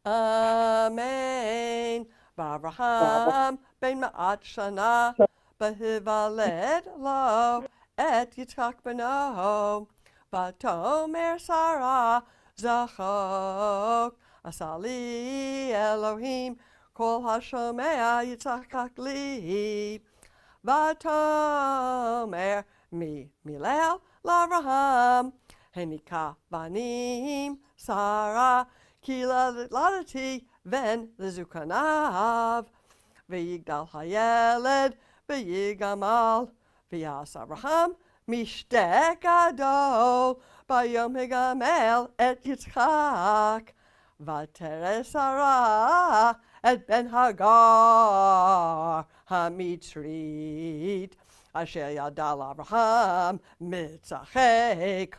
Amen. Avraham ben Ma'at Shana, Behivaled lo et Yitzchak beno, Vatomer Sarah Zachok, Asali Elohim, Kol Hashomea Yitzchak li, Vatomer Milel Lavraham, Henika Vanim Sarah, Ki ladati ven lezukanav, v'yigdal hayeled, v'yigamal, v'yas Avraham, mishtek ado, bayom higamel et Yitzchak, v'teres Sarah et ben Hagar, hamitzrit, asher yadal Avraham, mitzachek,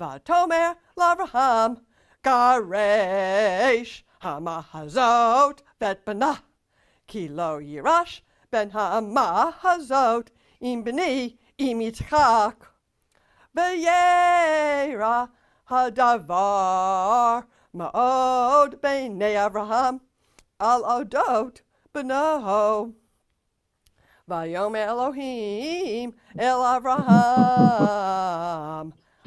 v'tomer l'Avraham, Garesh hamahazot vet bana, ki lo yirash ben hamahazot im b'ni im Yitzchak, v'yera hadavar ma'od b'nei Avraham al odot b'no. Vayomer Elohim el Avraham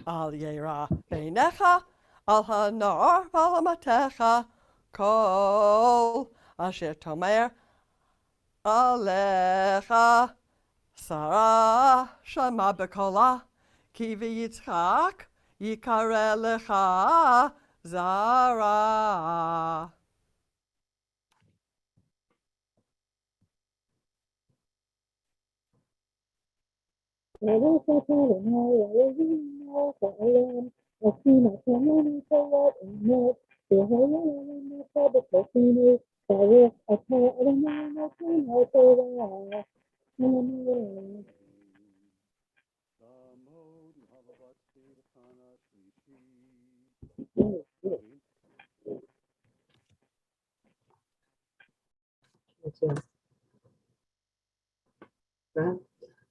al yera b'necha al hanor v'alamatecha kol asher tomer alecha Sarah shama b'kola ki v'yitzchak yikare lecha zara.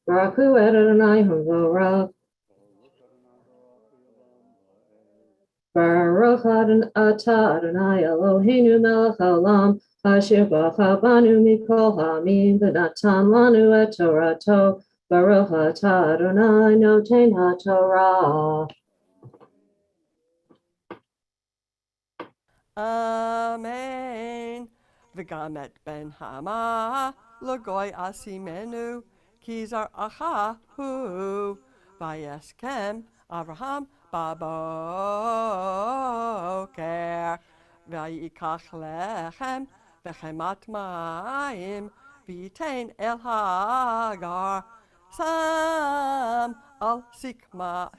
Baruch Hu Adonai Havav Baruch atah Adonai Eloheinu melech haolam, asher bracha banu mikol ha'amim, v'natan lanu et Torato. Baruch atah Adonai noten haTorah. Amen. V'gam et ben hama l'goy asimenu, ki zar'acha hu, vayeskem Avraham baboker, vayikach lechem v'chemat mayim, v'yitein el hagar, sam al shikma,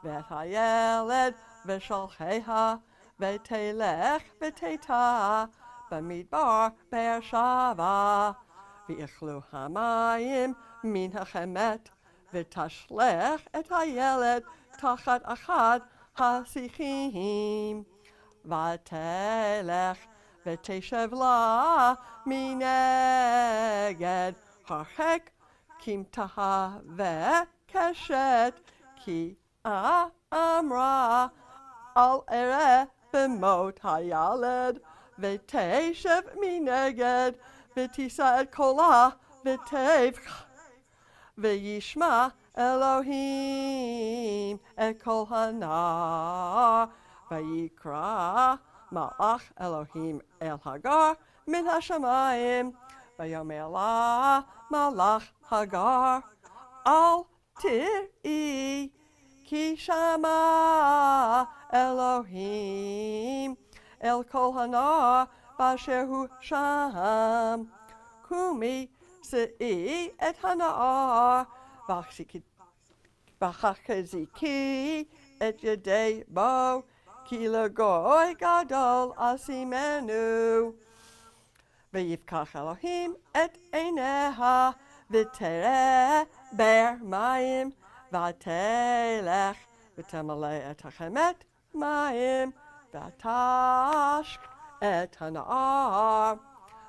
v'et hayeled v'sholcheha, v'telech v'teita, b'midbar be'ershava, v'ichlu hamayim min hachemet, v'tashlech et hayeled tachat achad hasichim, v'telech v'teshev la mineged harhek kimtaha v'keshet ki amra al ere b'mot hayaled v'teshev mineged v'tisa et kola v'tev v'yishma Elohim et kol hanar v'yikra malach Elohim el Hagar min hashamayim v'yomer la malach Hagar al tir'i ki shama Elohim el kol hanar basher hu sham kumi se'i et hanar v'chacheziki et yedei bo ki l'goy gadol asimenu v'yivkach Elohim et eineha v'tereh ber mayim v'telech v'temalei et hachemet mayim v'tashk et hanar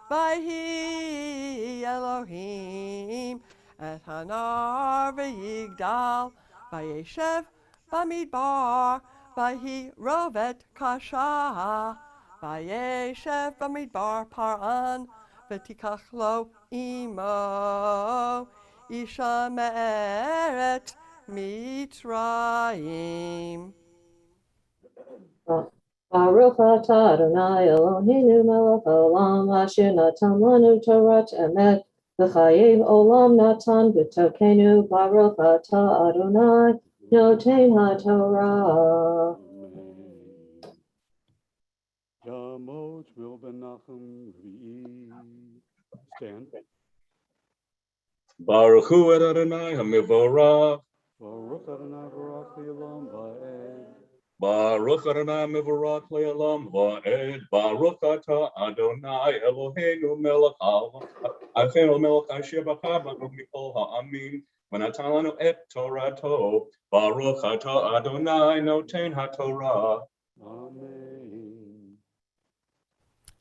v'hi Elohim et hanar v'yigdal v'yeshev b'midbar v'hi rovet kasha v'yeshev b'midbar paran v'tikach lo imo isha me'eret Mitzrayim. Baruch atah Adonai Eloheinu melech haolam, asher natan lanu Torat emet, v'chayev olam natan v'tokenu. Baruch atah Adonai noten haTorah. Yamot Shmuel ben Nachum Revi'i. Stand. Baruch hu et Adonai hamivorach. Baruch Adonai Baruch Le'olam Va'ed. Baruch Adonai mivorach le'olam va'ed. Baruch atah Adonai Eloheinu melech haolam, Eloheinu melech asher bracha banu mikol ha'amim, v'natan lanu et Torato. Baruch atah Adonai noten haTorah. Amen.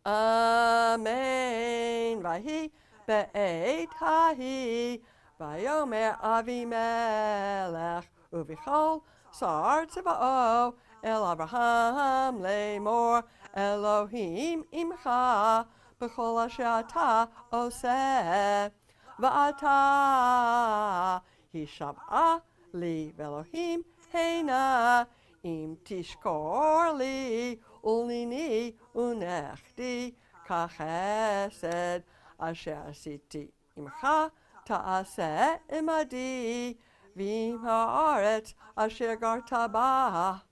Amen. V'hi be'et hahi v'yomer Avimelech uvichol sar tziva'o el Avraham lemor Elohim imcha b'chol asher ata oseh v'ata hishav'a li v'Elohim heina im tishkor li ulnini unechdi kachesed asher asiti imcha ta'aseh imadi v'im haaretz asher garta ba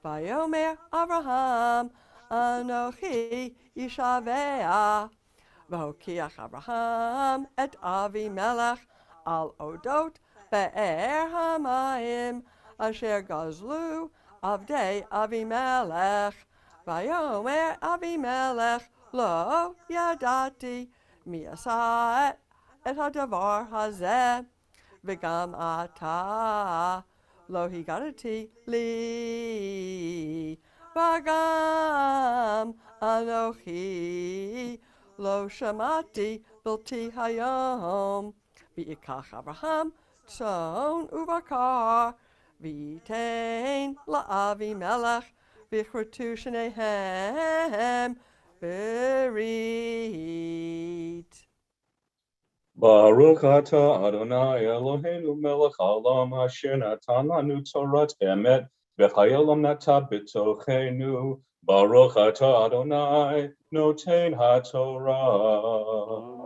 vayomer Avraham anochi yishavea v'hokiach Avraham et Avimelech al odot be'er hamayim asher gazlu avdei Avimelech vayomer Avimelech lo yadati mi asa et hadavar hazeh v'gam ata lo higadati li v'gam anochi lo shamati bilti hayom v'yikach Avraham tzon uvakar V'itein la'avi melech v'chretu shnehem berit. Baruch atah Adonai Eloheinu melech haolam asher natan lanu Torat emet v'chayolam nata b'tochenu. Baruch atah Adonai noten haTorah.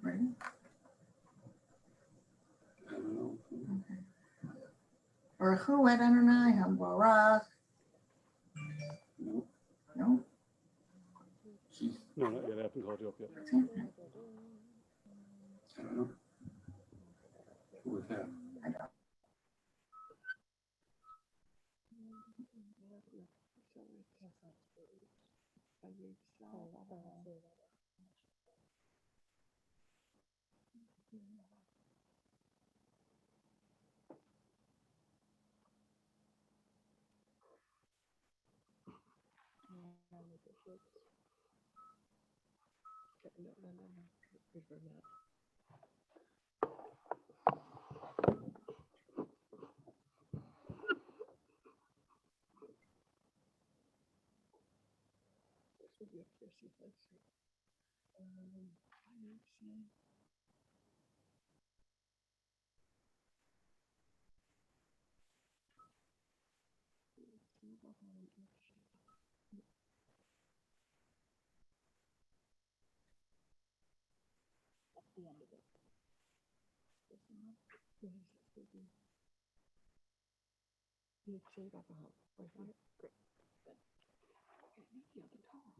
Amen. Baruch Hu Adonai Hambarach. No, No. no, not yet. I haven't called you up yet. I don't know. Who was that? I don't.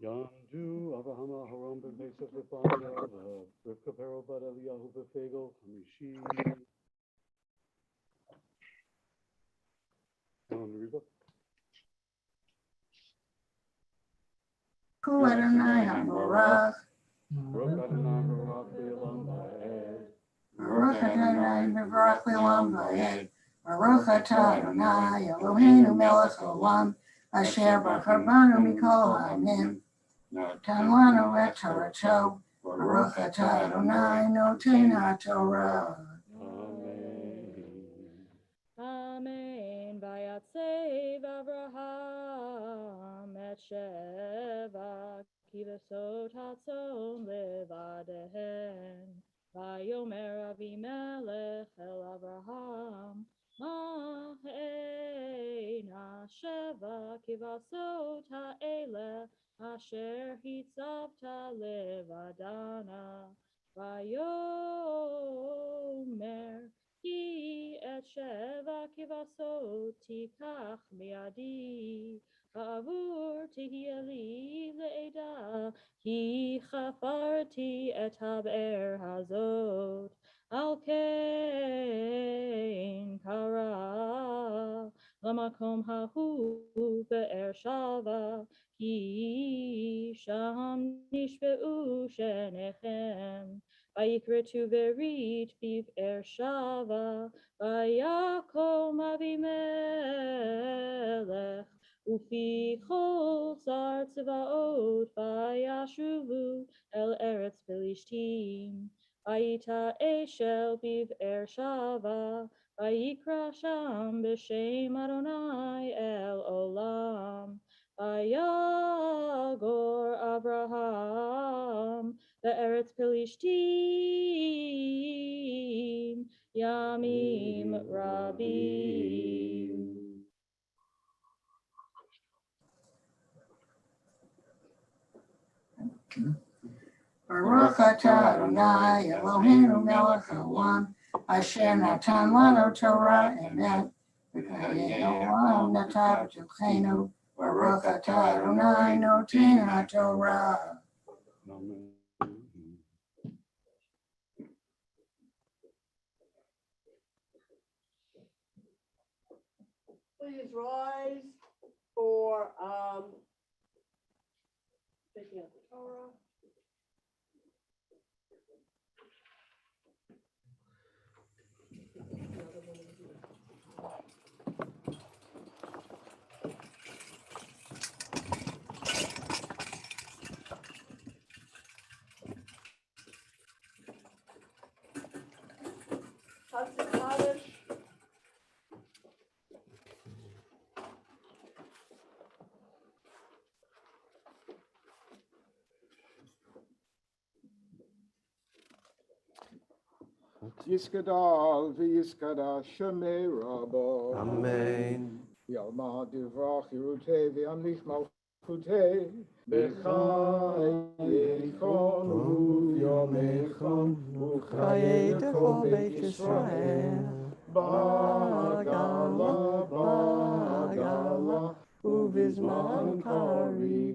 Yandu Avraham Aharon ben Pesach Befanda Rivka Pero Bad Eliyahu Befegel Hamishi. Reba. Hu Adonai Hambarach. Baruch Adonai Baruch Le'olam Va'ed. Baruch Adonai Mevarach Le'olam Va'ed. Baruch atah Adonai Eloheinu melech haolam asher b'charbanu mikol ha'amim. Natan lanu et Torato. Baruch atah Adonai noten haTorah. Amen. Vayatsev Avraham et Sheva kivesot hatzon levadehen. Vayomer Avimelech el Avraham Ma'ena Sheva kivasot ha'eleh asher hitzavta levadana. Vayomer Ki et sheva kivasot tikach miadi avur tihieli le'eda ki chafarti et haber hazot al ken kara lamakom hahu be'er shava ki sham nishbeu shenechem Vayikretu verit biv shava, vayakom Avimelech, ufi chol sar tzvaot, vayashuvu el eretz Pelishtim. Vayita eshel biv shava, vayikra sham b'shem Adonai el olam. Vayagor Avraham, the Eretz Pelishtim, Yamim Rabim. Baruch atah Adonai Eloheinu melech haolam asher natan lanu Torah emet v'chayei olam nata b'tochenu. Baruch atah Adonai noten haTorah. Amen. Please rise for taking out the Torah. Yiskadal v'yiskada shemei rabo. Amen. Yalma divrach yirutei v'yamlich malchutei. B'chai yechon yomechon Chaye Dechol Beit Yisrael. Bagala, bagala, uvizman kari,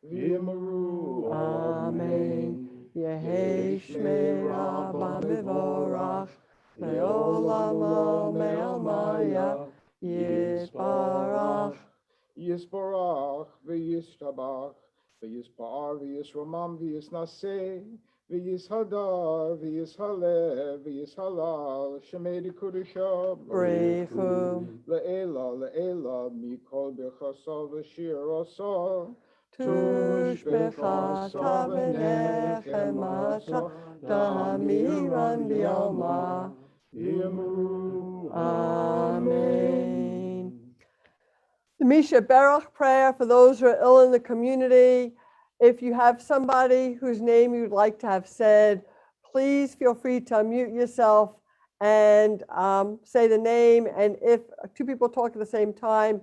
v'yamaru. Amen. Yehi Shmei Rabba Mivorach, Le'olam Me'almaya, Yisbarach. Yisbarach, v'yishtabach, v'yispar, v'yisramam, v'yisnaseh, v'yishadar, v'yishalev, v'yishalal, shemedi kudusha, Brechu. Le'ela, mikol b'chasal v'shir asal, Tush bechata v'nechemata, Damiran Bialma. Yamaru. Amen. The Misha Berach prayer for those who are ill in the community. If you have somebody whose name you'd like to have said, please feel free to unmute yourself and say the name. And if two people talk at the same time,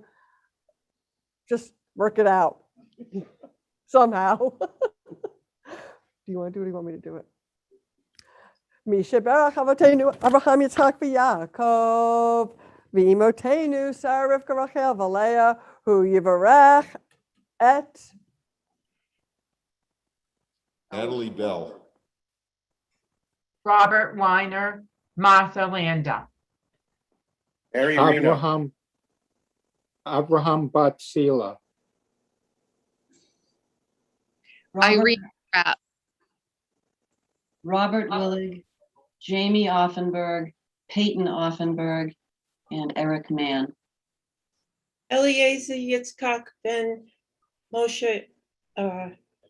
just work it out somehow. Do you want to do it or do you want me to do it? Misha Berach Avotenu Abraham Yitzchak v'Yaakov v'imotenu Sarah Rivka Rachel v'Leah hu yivarech et Natalie Bell. Robert Weiner, Martha Landa. Mary Reno. Abraham Batsila. Irene Pratt. Robert Willig, Jamie Offenberg, Peyton Offenberg, and Eric Mann. Eliezer Yitzchak ben Moshe,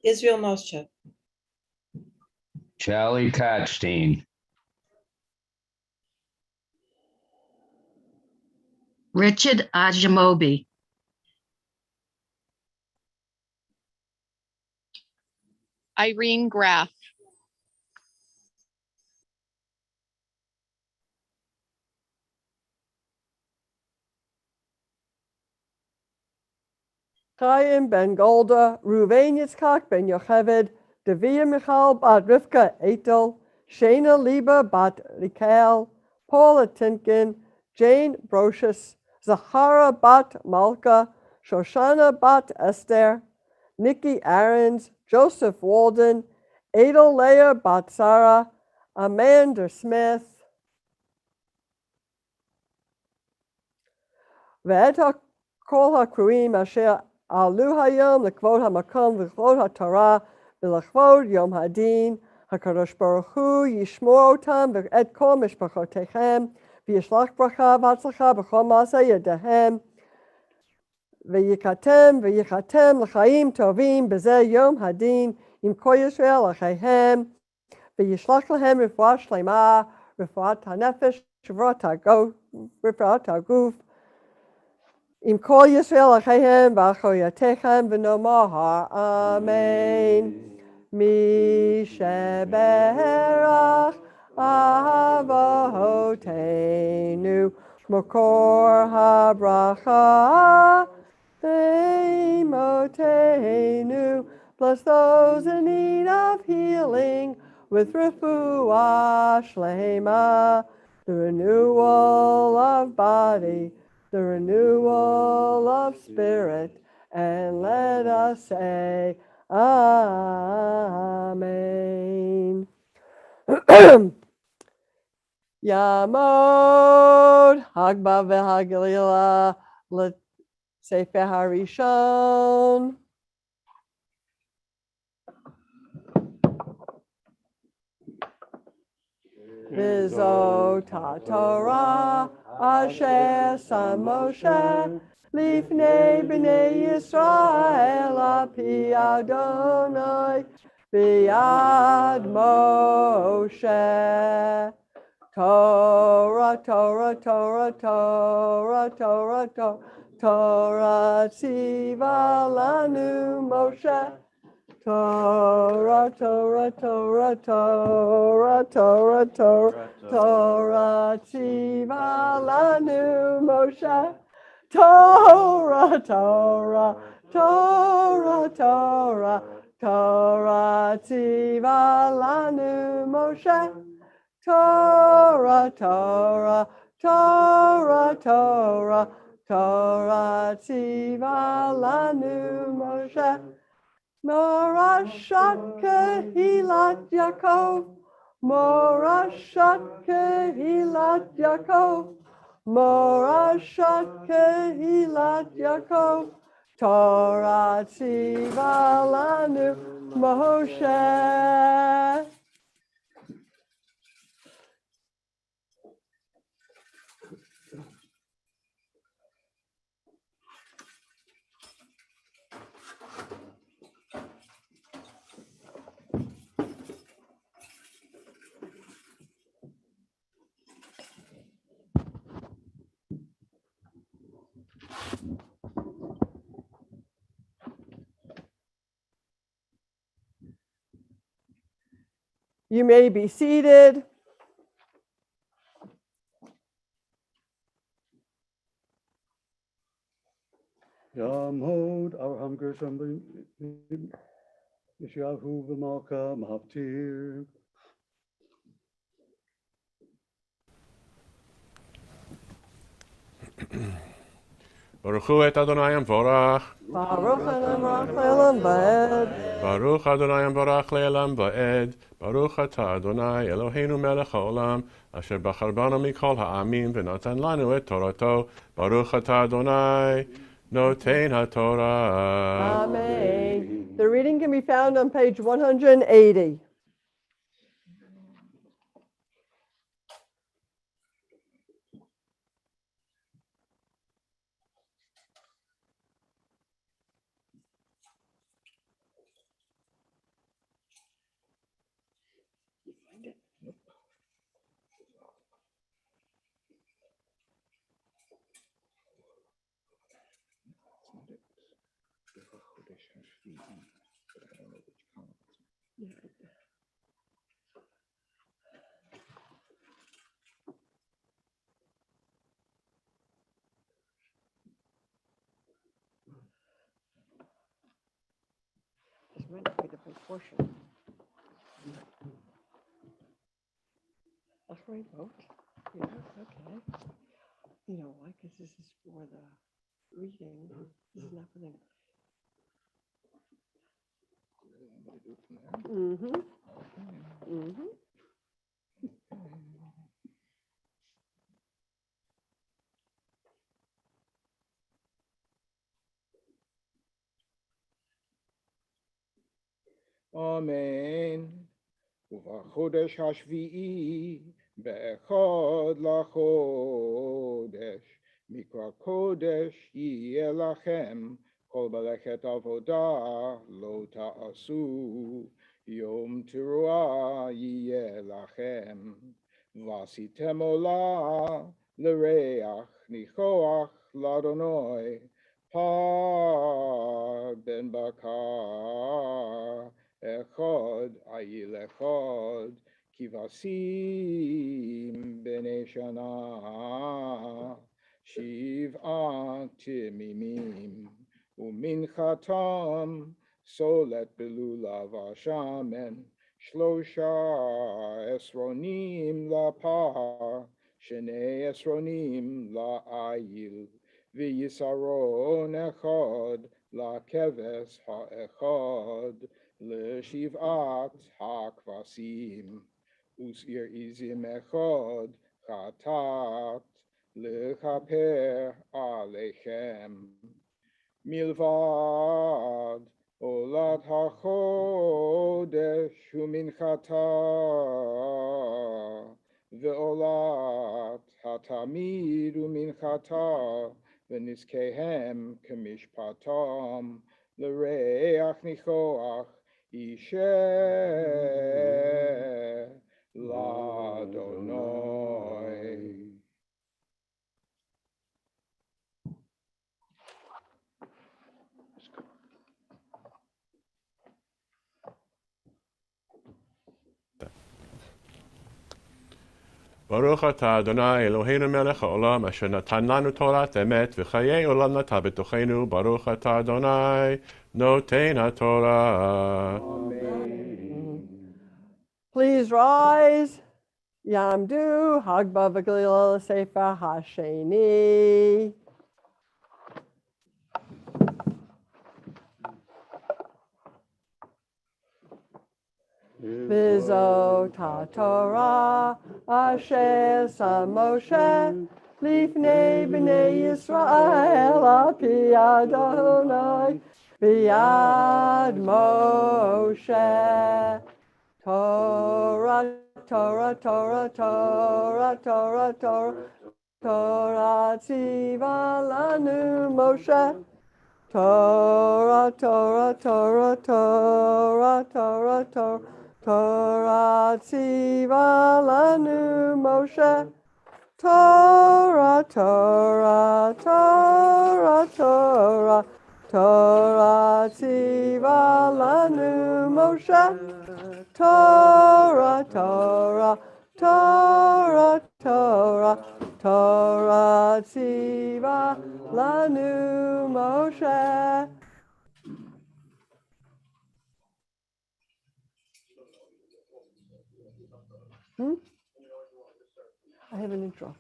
Israel Moshe. Charlie Kotstein. Richard Ajamobi. Irene Graff. Chaim ben Golda, Ruvain Yitzchak ben Yocheved, Davia Michal bat Rivka Etel, Shana Liba bat Rikael, Paula Tinkin, Jane Brocious, Zahara bat Malka, Shoshana bat Esther, Nikki Aarons, Joseph Walden, Adel Leah bat Sarah, Amanda Smith, Ve'et kol hakruim asher alu hayom lekvod hamakom v'lekvod haTorah v'lekvod yom hadin hakadosh baruch hu yishmor otam v'et kol mishpachotechem v'yishlach bracha v'atzlacha b'chol ma'aseh yedehem v'yichatem l'chaim tovim b'zeh yom hadin im kol Yisrael acheihem v'yishlach lahem refuah shlema refuat hanefesh refuat haguf Im kol Yisrael acheihem v'achoyatechem v'nomar Amen. Mi sheberach avotenu mokor habracha ve'imotenu. Bless those in need of healing with refuah shlema, the renewal of body, the renewal of spirit, and let us say Amen. Yamod Hagba v'Hagalila Sefer Harishon. V'zot HaTorah asher sam Moshe lifnei b'nei Yisrael api Adonai b'yad Moshe. Torah, Torah, Torah, Torah, Torah, Torah, Torah tziva lanu Moshe. Torah, Torah, Torah, Torah, Torah, Torah, Torah, Tziva lanu Moshe. Torah, Torah, Torah, Torah, Torah, Tziva lanu Moshe. Torah, Torah, Torah, Torah, Torah, Tziva lanu Moshe. Morashat Kehilat Yaakov, Morashat Kehilat Yaakov, Morashat Kehilat Yaakov, Torah Tziva lanu Moshe. You may be seated. Yamod Avraham Gershom Yeshayahu v'Malka Mahaftir. Baruch hu et Adonai Amvorach. Baruch Adonai le'olam va'ed. Baruch Adonai Amvorach le'olam va'ed. Baruch atah Adonai Eloheinu melech haolam, asher bachar banu mikol ha'amim v'natan lanu et Torato. Baruch atah Adonai noten haTorah. Amen. The reading can be found on page 180. This might not be the proportion. That's right, vote. Yeah, okay. You know why? Because this is for the reading. This is not for the. Mm-hmm. Mm-hmm. Amen. ובחודש השביעי, באחד לחודש, מקרא קודש יהיה לכם, כל מלאכת עבודה לא תעשו, יום תרועה יהיה לכם, ועשיתם עולה לריח ניחוח לאדוני, פר בן בקר, אחד עיל אחד, כבשים בני שנה, שבעה תמימים, ומנחתם סולת בלולב השמן, 13 עשרונים לפר, 2 עשרונים לעיל, ויסרון אחד לכבש האחד, לשבעת הכבשים, ושעיר עזים אחד חטאת, לכפר עליכם. מלבד עולת החודש ומנחתה, ועולת התמיד ומנחתה, ונזקיהם כמשפטם, לריח ניחוח אישה לאדוני. ברוך אתה אדוני אלוהינו מלך העולם אשר נתן לנו תורת אמת וחיי עולם נטע בתוכנו ברוך אתה אדוני נותן התורה. Please rise. Yamdu Hagba V'Galil Sefer Hasheni. V'zo Torah Asher Sam Moshe Lifnei B'nei Yisrael Api Adonai B'yad Moshe. Torah, Torah, Torah, Torah, Torah, Torah, Torah tziva lanu Moshe. Torah, Torah, Torah, Torah, Torah, Torah, Torah tziva lanu Moshe. Torah, Torah, Torah, Torah, Torah tziva lanu Moshe. Torah, Torah, Torah, Torah, Torah tziva lanu Moshe. I have an intro.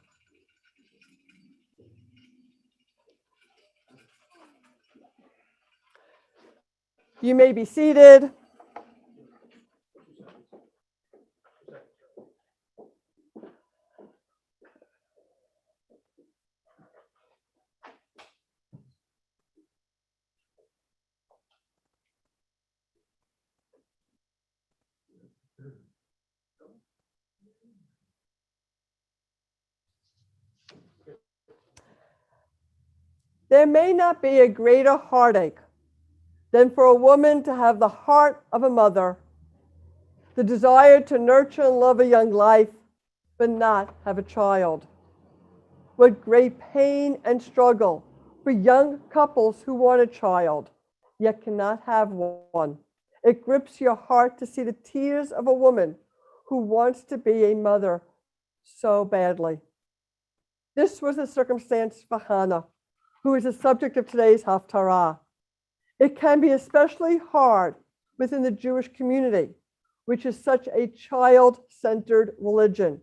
You may be seated. There may not be a greater heartache than for a woman to have the heart of a mother, the desire to nurture and love a young life, but not have a child. What great pain and struggle for young couples who want a child, yet cannot have one. It grips your heart to see the tears of a woman who wants to be a mother so badly. This was the circumstance for Hannah, who is the subject of today's Haftarah. It can be especially hard within the Jewish community, which is such a child-centered religion.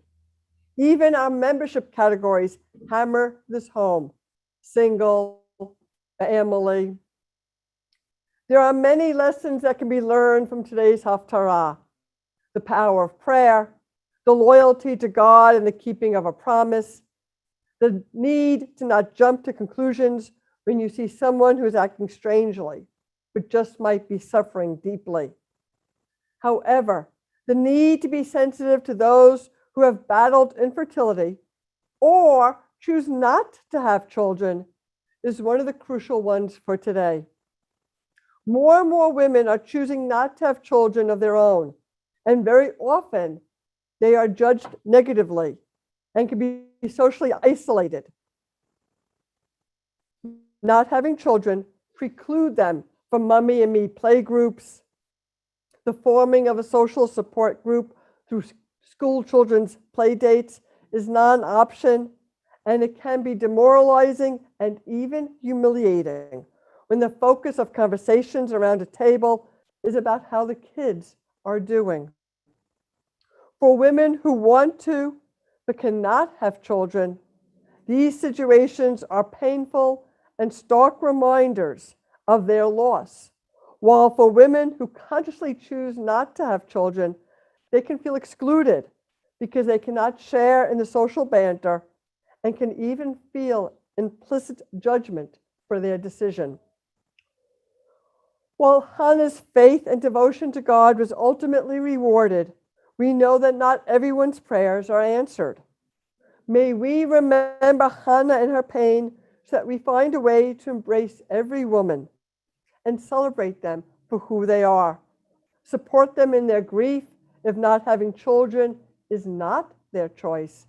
Even our membership categories hammer this home: single, family. There are many lessons that can be learned from today's Haftarah: the power of prayer, the loyalty to God and the keeping of a promise, the need to not jump to conclusions when you see someone who is acting strangely, but just might be suffering deeply. However, the need to be sensitive to those who have battled infertility or choose not to have children is one of the crucial ones for today. More and more women are choosing not to have children of their own, and very often they are judged negatively and can be socially isolated. Not having children preclude them from mommy and me play groups, the forming of a social support group through school children's play dates is not an option, and it can be demoralizing and even humiliating when the focus of conversations around a table is about how the kids are doing. For women who want to but cannot have children, these situations are painful and stark reminders of their loss. While for women who consciously choose not to have children, they can feel excluded because they cannot share in the social banter and can even feel implicit judgment for their decision. While Hannah's faith and devotion to God was ultimately rewarded, we know that not everyone's prayers are answered. May we remember Hannah and her pain so that we find a way to embrace every woman and celebrate them for who they are. Support them in their grief if not having children is not their choice,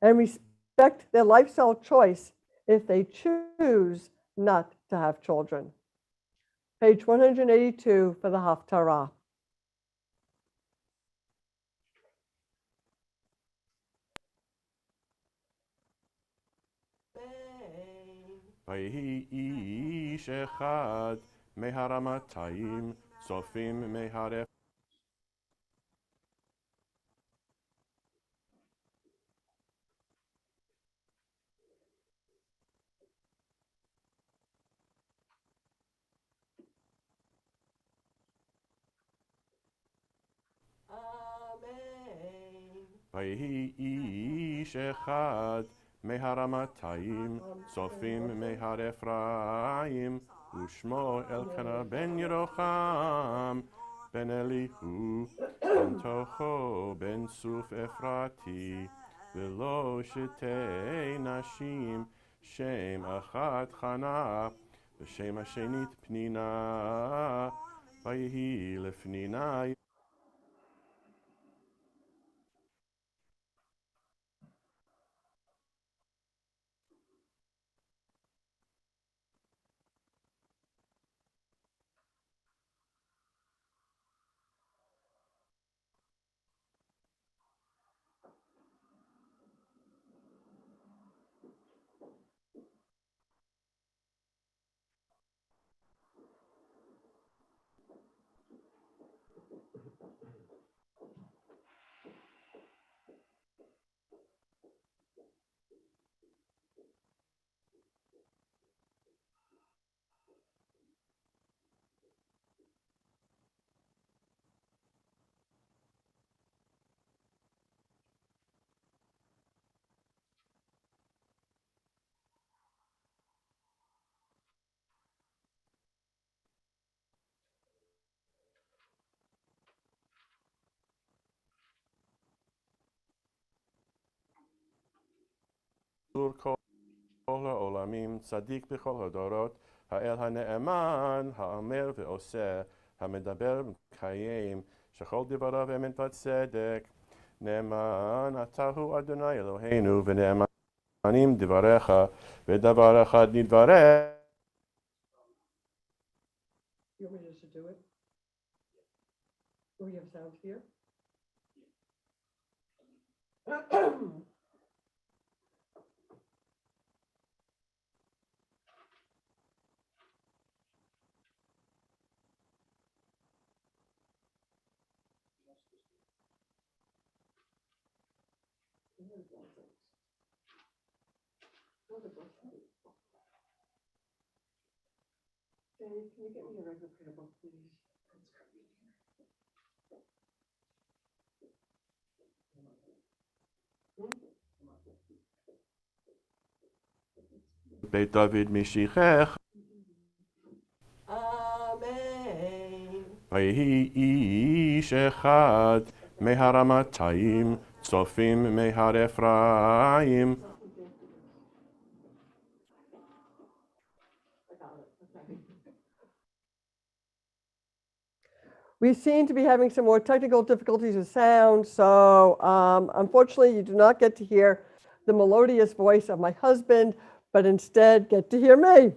and respect their lifestyle choice if they choose not to have children. Page 182 for the Haftarah. ' ויהי איש אחד מהרמתיים צופים מהרפ ויהי איש אחד מהרמתיים צופים מהר אפרים ושמו אלקנה בן ירוחם בן אליהו בן תוכו בן סוף אפרתי ולא שתי נשים שם אחת חנה ושם השנית פנינה ויהי לפנינה כל העולמים, צדיק בכל הדורות, האל הנאמן, האומר ועושה, המדבר ומקיים, שכל דבריו אמת וצדק. נאמן אתה הוא אדוני אלוהינו, ונאמנים דבריך, ודבר אחד נדברך. You want me just to do it? Do we have sound here? Dave, can you get me a regular prayer book, please? בית דוד משיחך. אמן. ויהי איש אחד מהרמתיים צופים מהר אפרים We seem to be having some more technical difficulties with sound, so unfortunately you do not get to hear the melodious voice of my husband, but instead get to hear me.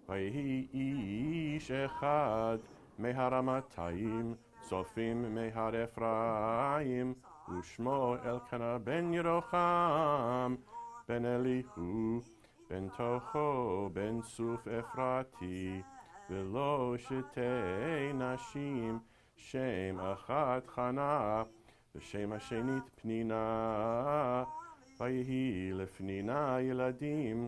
ויהי איש אחד מהרמתיים צופים מהר אפרים ושמו אלקנה בן ירוחם בן אליהו בן תוכו בן סוף אפרתי ולא שתי נשים שם אחת חנה ושם השנית פנינה ויהי לפנינה ילדים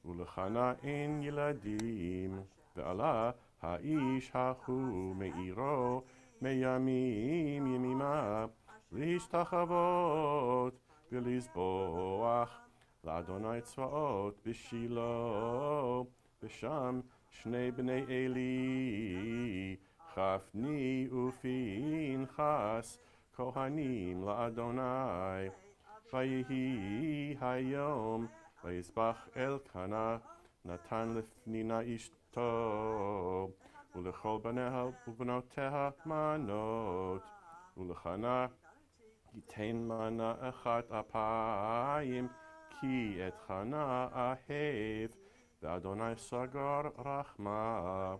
ולחנה אין ילדים ועלה האיש ההוא מעירו מימים ימימה להשתחוות ולזבוח לאדוני צבאות בשילה ושם שני בני עלי חפני ופנחס כהנים לאדוני ויהי היום ויזבח אלקנה נתן לפנינה אשתו ולכל בניה ובנותיה מנות ולחנה ייתן מנה אחת אפיים, כי את חנה אהב, ואדוני סגר רחמה.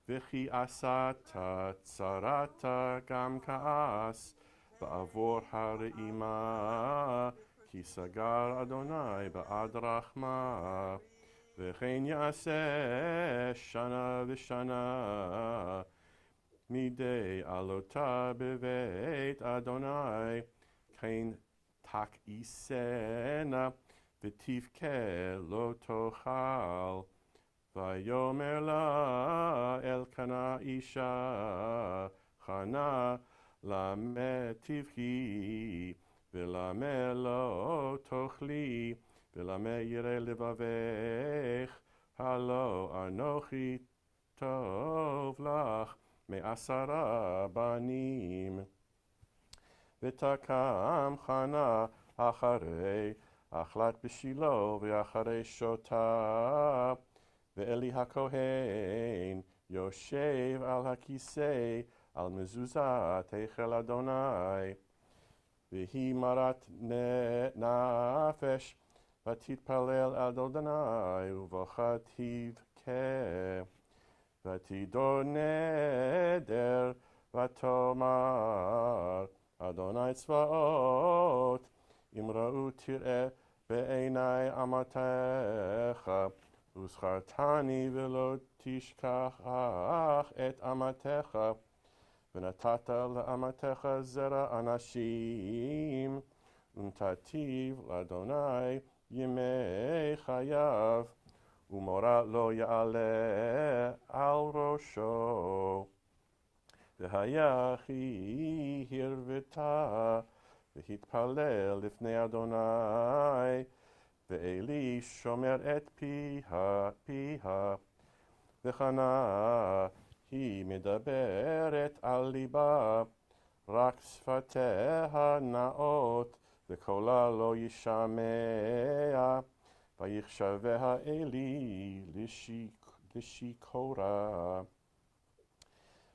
וכי עשת צרת גם כעס, בעבור הרעימה, כי סגר אדוני בעד רחמה. וכן יעשה שנה ושנה, מדי עלותה בבית אדוני, כן תכעיסנה, ותבכה לא תאכל. ויאמר לה אלקנה אישה, חנה למה תבכי, ולמה לא תאכלי, ולמה ירא לבבך, הלא אנוכי טוב לך מ10 בנים. ותקם חנה אחרי אכלת בשילה, ואחרי שותה, ואלי הכהן יושב על הכיסא, על מזוזת היכל אדוני. והיא מרת נפש, ותתפלל עד אדוני, ובכה תבכה. ותדור נדר, ותאמר, אדוני צבאות, אם ראו תראה בעיני אמתך, וזכרתני ולא תשכח את אמתך, ונתת לאמתך זרע אנשים, ונתתיו לאדוני ימי חייו, ומורא לא יעלה על ראשו. והיה כי הרוותה, והתפלל לפני אדוני, ואלי שומר את פיה, וחנה היא מדברת על ליבה, רק שפתיה נאות, וקולה לא ישמע, ויחשביה אלי לשיכורה.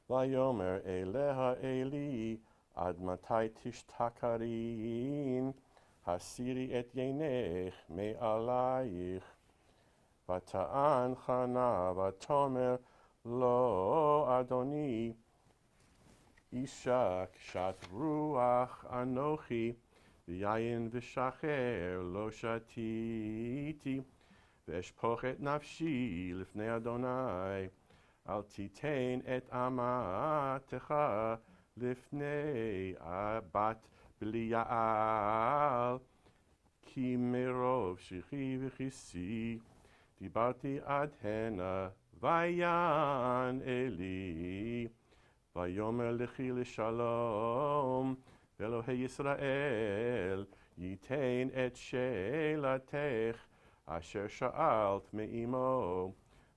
ויאמר אליה אלי, עד מתי תשתכרין? הסירי את עינך מעלייך. ותען חנה ותאמר לו, אדוני, אישה קשת רוח אנוכי, ויין ושחר לא שתיתי, ואשפוך את נפשי לפני אדוני. אל תיתן את אמתך לפני בת בליעל, כי מרוב שכי וכיסי דיברתי עד הנה, ויען אלי. ויאמר לכי לשלום, ואלוהי ישראל ייתן את שאלתך אשר שאלת מאמו.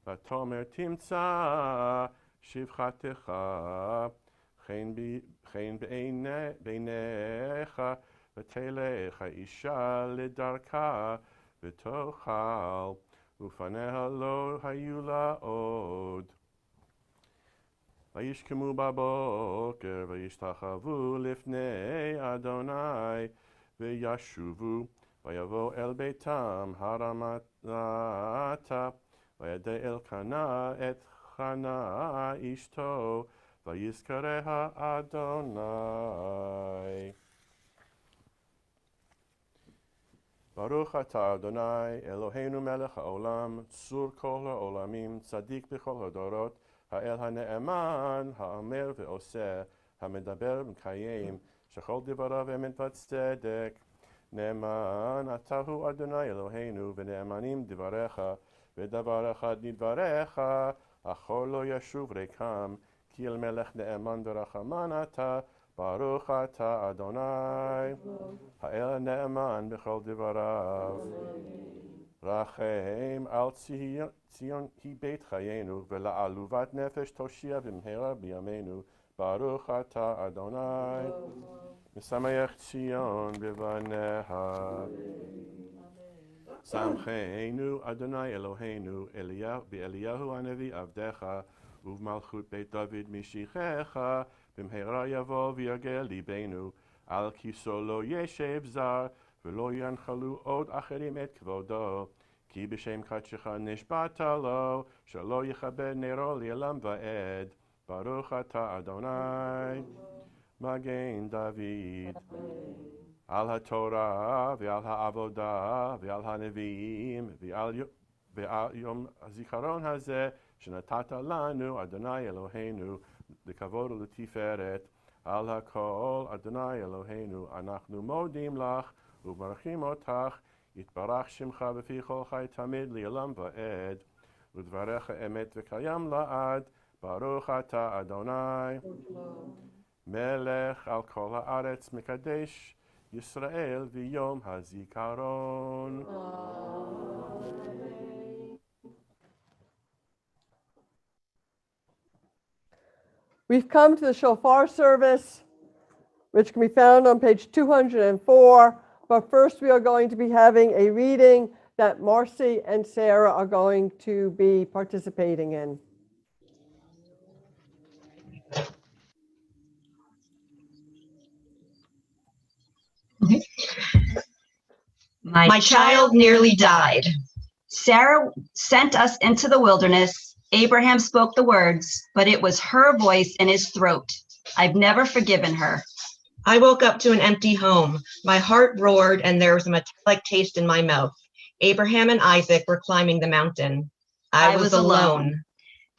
ותאמר תמצא שפחתך, חן בעיניך, ותלך האישה לדרכה, ותאכל, ופניה לא היו לה עוד. וישכמו בבוקר, וישתחוו לפני אדוני, וישובו, ויבואו אל ביתם הרמתה, וידע אלקנה את חנה אשתו, ויזכריה אדוני. ברוך אתה אדוני אלוהינו מלך העולם, צור כל העולמים, צדיק בכל הדורות, האל הנאמן, האומר ועושה, המדבר ומקיים, שכל דבריו אמת וצדק. נאמן אתה הוא אדוני אלוהינו, ונאמנים דבריך, ודבר אחד מדבריך, אחור לא ישוב ריקם, כי אל מלך נאמן ורחמן אתה, ברוך אתה אדוני, האל הנאמן בכל דבריו. רחם על ציון היא בית חיינו, ולעלובת נפש תושיע במהרה בימינו, ברוך אתה אדוני, משמח ציון בבניה. שמחנו אדוני אלוהינו באליהו הנביא עבדך, ובמלכות בית דוד משיחך, במהרה יבוא ויגל ליבנו, על כיסו לא ישב זר, ולא ינחלו עוד אחרים את כבודו. כי בשם קדשך נשבעת לו, שלא יכבה נרו לעולם ועד. ברוך אתה אדוני, מגן דוד. על התורה ועל העבודה ועל הנביאים ועל יום הזיכרון הזה שנתת לנו, אדוני אלוהינו, לכבוד ולתפארת. על הכל, אדוני אלוהינו, אנחנו מודים לך ומברכים אותך. יתברך שמך בפי כל חי תמיד לעולם ועד. ודבריך אמת וקיים לעד. ברוך אתה אדוני, מלך על כל הארץ, מקדש ישראל ויום הזיכרון. We've come to the shofar service, which can be found on page 204. But first, we are going to be having a reading that Marcy and Sarah are going to be participating in. My child nearly died. Sarah sent us into the wilderness. Abraham spoke the words, but it was her voice in his throat. I've never forgiven her. I woke up to an empty home. My heart roared and there was a metallic taste in my mouth. Abraham and Isaac were climbing the mountain. I was alone.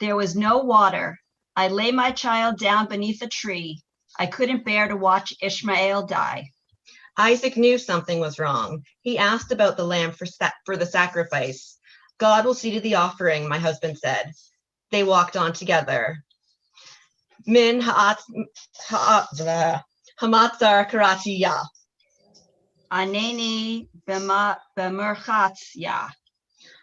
There was no water. I lay my child down beneath a tree. I couldn't bear to watch Ishmael die. Isaac knew something was wrong. He asked about the lamb for the sacrifice. God will see to the offering, my husband said. They walked on together. Min hamatzar karati ya. Aneni b'merchatz ya.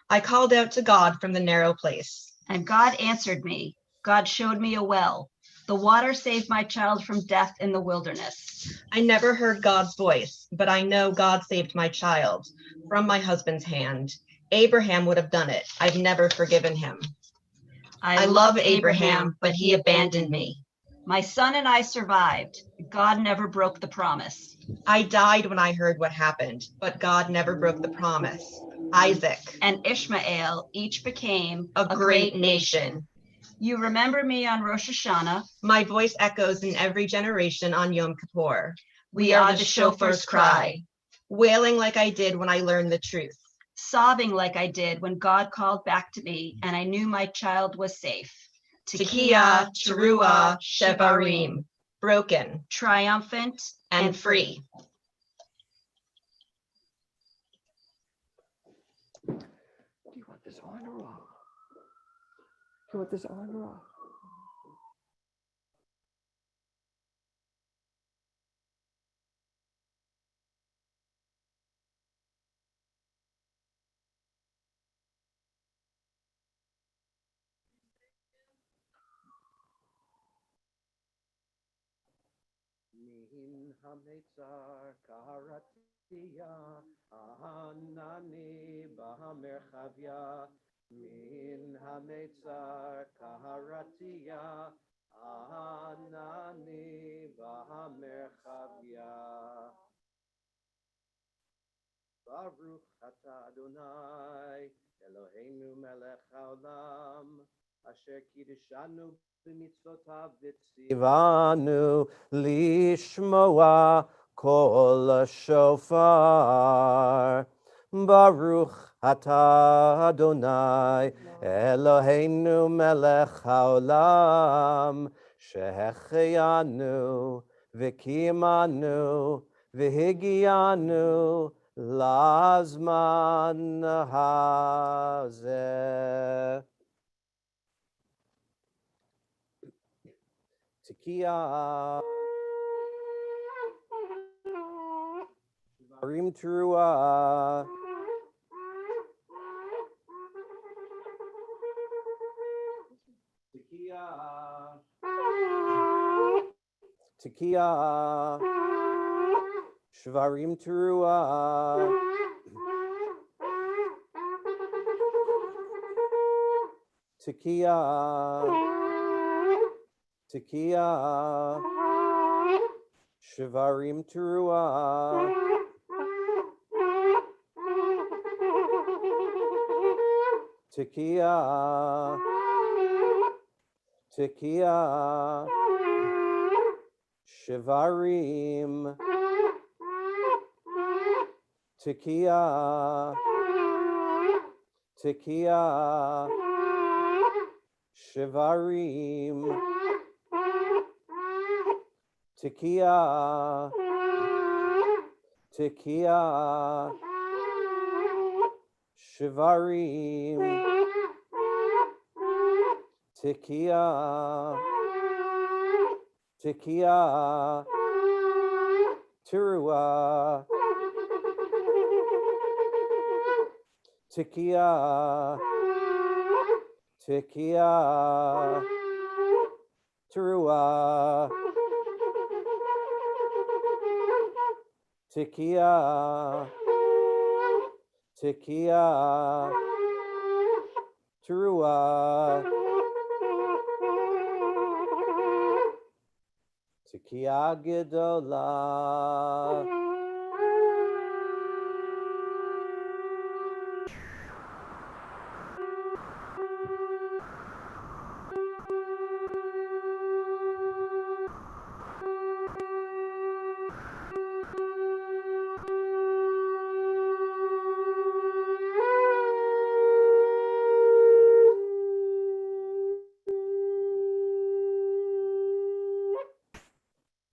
I called out to God from the narrow place. And God answered me. God showed me a well. The water saved my child from death in the wilderness. I never heard God's voice, but I know God saved my child from my husband's hand. Abraham would have done it. I've never forgiven him. I love Abraham, but he abandoned me. My son and I survived. God never broke the promise. I died when I heard what happened, but God never broke the promise. Isaac and Ishmael each became a great nation. You remember me on Rosh Hashanah. My voice echoes in every generation on Yom Kippur. We are the shofar's cry. Wailing like I did when I learned the truth. Sobbing like I did when God called back to me and I knew my child was safe. Tekiah, Teruah, Shevarim. Broken, triumphant, and free. Do you want this on or off? Do you want this on or off? Min hametzar kaharatia, ahanani bahamerchavia. Min hametzar kaharatia, ahanani bahamerchavia. Baruch atah Adonai, Eloheinu melech haolam, asher kiddishanu b'mitzvotav v'tzivanu lishmoa kol shofar. Baruch atah Adonai, Eloheinu melech haolam, shehecheyanu v'kimanu v'higianu lazman hazeh. Tekiah, Shvarim Teruah, Tekiah, Shvarim Teruah, Tekiah, Shivarim Teruah. Tekiah. Tekiah. Shivarim. Tekiah. Tekiah. Shivarim. Tekiah. Tekiah. Shivarim. Tekiah. Tekiah. Teruah. Tekiah. Tekiah. Teruah. Tekiah. Tekiah. Teruah. Tekiah Gedolah.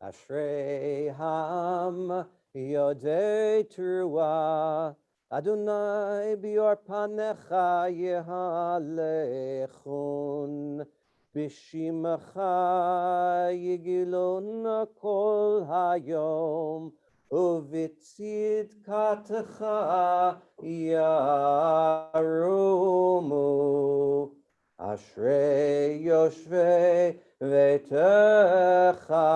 Ashrei Ham Yodei Teruah. Adonai bior panecha yehalechun. Bishimacha yigilon kol hayom. Uvitzidkatecha yarumu. Ashrei Yoshvei Vetecha.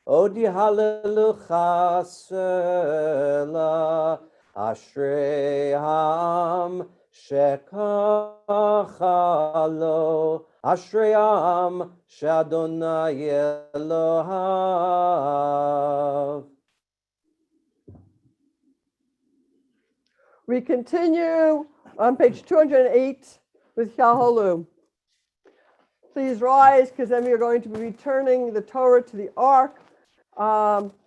Odi halelucha sela. Ashrei Ham shekachalo. Ashrei Ham she'Adonai Elohav. We continue on page 208 with Yahalum. Please rise, because then we are going to be returning the Torah to the Ark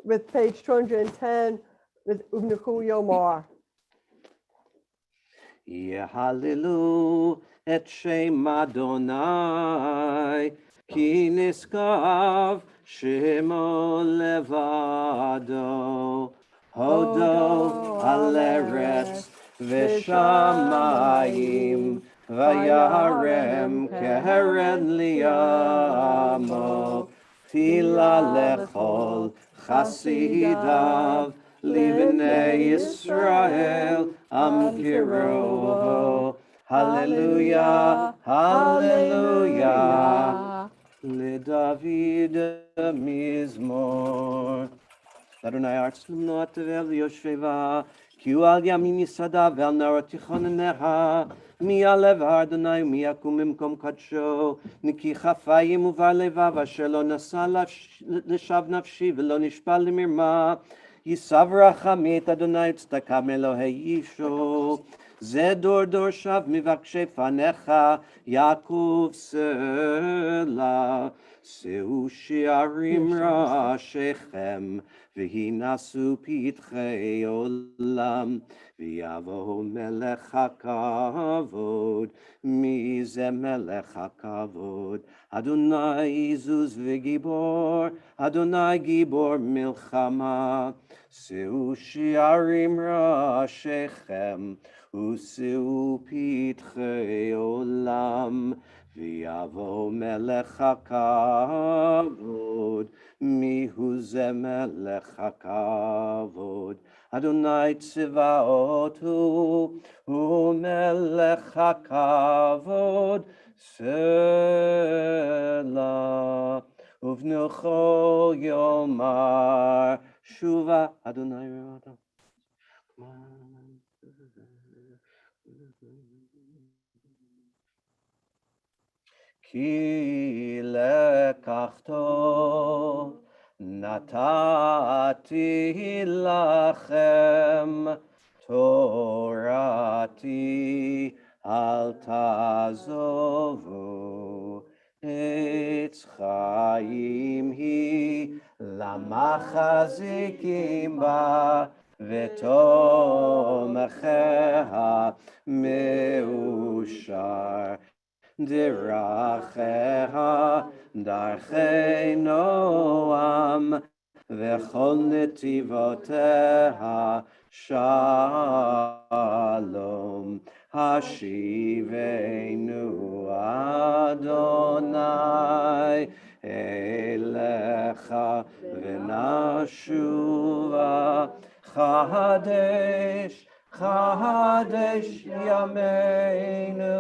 with page 210 with Uvnechu Yomar. Yehalilu et Shem Adonai, ki niskav shemo levado, hodo al eretz v'shamayim, vayarem keren liyamo, tila lechol chasidav, Libnei Yisrael am kirovo. Hallelujah, hallelujah. LeDavid mizmor. Adonai arts lumnot vel yosheva. Ki al yamim yisada vel narot tichoneneha. Mi alev Adonai mi yakum imkom kadsho. Niki chafayim uvar levav asher lo nasa leshav nafshi velo nishpal lemirma. Yisav rachamit Adonai tzedakam Elohei Yisho. Zedor dor shav mivakshe fanecha Yaakov sela. Seu shiarim rashechem v'hinasu pitchei olam v'yavo melech hakavod mize melech hakavod Adonai Zuz v'gibor Adonai gibor milchama Seu shiarim rashechem Useu pitchei olam V'yavo melech hakavod mihu ze melech hakavod Adonai tzvaot hu melech hakavod Selah uvnucho yomar shuva Adonai Rado. Ki lekachto Natati lachem Torati al tazovu Etz chaim hi lamachazikim ba v'tomecheha meushar diracheha darchei noam v'chol netivoteha shalom hashivenu Adonai elecha v'nashuva chadesh chadesh yameinu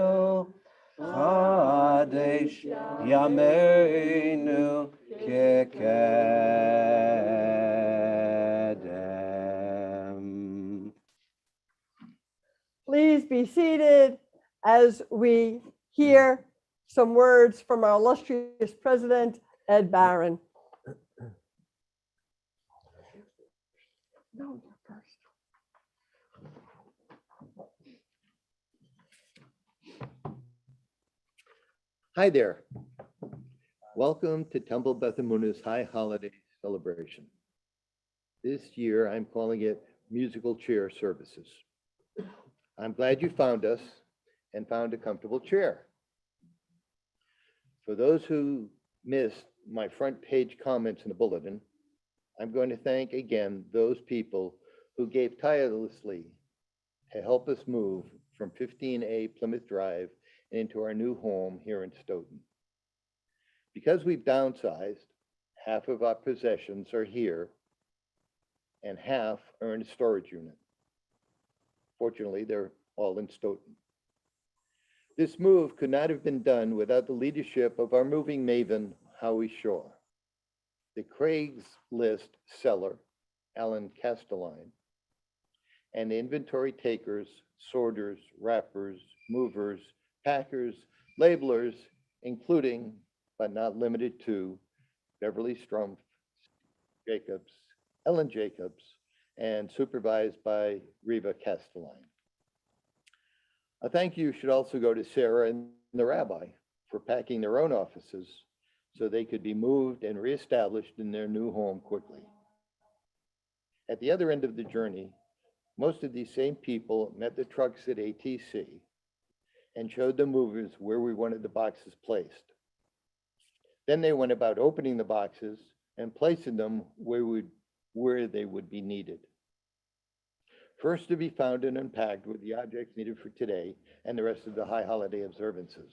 Chadesh Yameinu Kekedem. Please be seated as we hear some words from our illustrious president, Ed Barron. No, you're first. Hi there. Welcome to Temple Beth Emunah's High Holiday Celebration. This year, I'm calling it Musical Chair Services. I'm glad you found us and found a comfortable chair. For those who missed my front page comments in the bulletin, I'm going to thank again those people who gave tirelessly to help us move from 15A Plymouth Drive into our new home here in Stoughton. Because we've downsized, half of our possessions are here and half are in a storage unit. Fortunately, they're all in Stoughton. This move could not have been done without the leadership of our moving maven, Howie Shaw, the Craigslist seller, Alan Castelline, and the inventory takers, sorters, wrappers, movers, packers, labelers, including, but not limited to, Beverly Strumpf, Jacobs, Ellen Jacobs, and supervised by Reva Castelline. A thank you should also go to Sarah and the rabbi for packing their own offices so they could be moved and reestablished in their new home quickly. At the other end of the journey, most of these same people met the trucks at ATC and showed the movers where we wanted the boxes placed. Then they went about opening the boxes and placing them where they would be needed. First to be found and unpacked were the objects needed for today and the rest of the high holiday observances.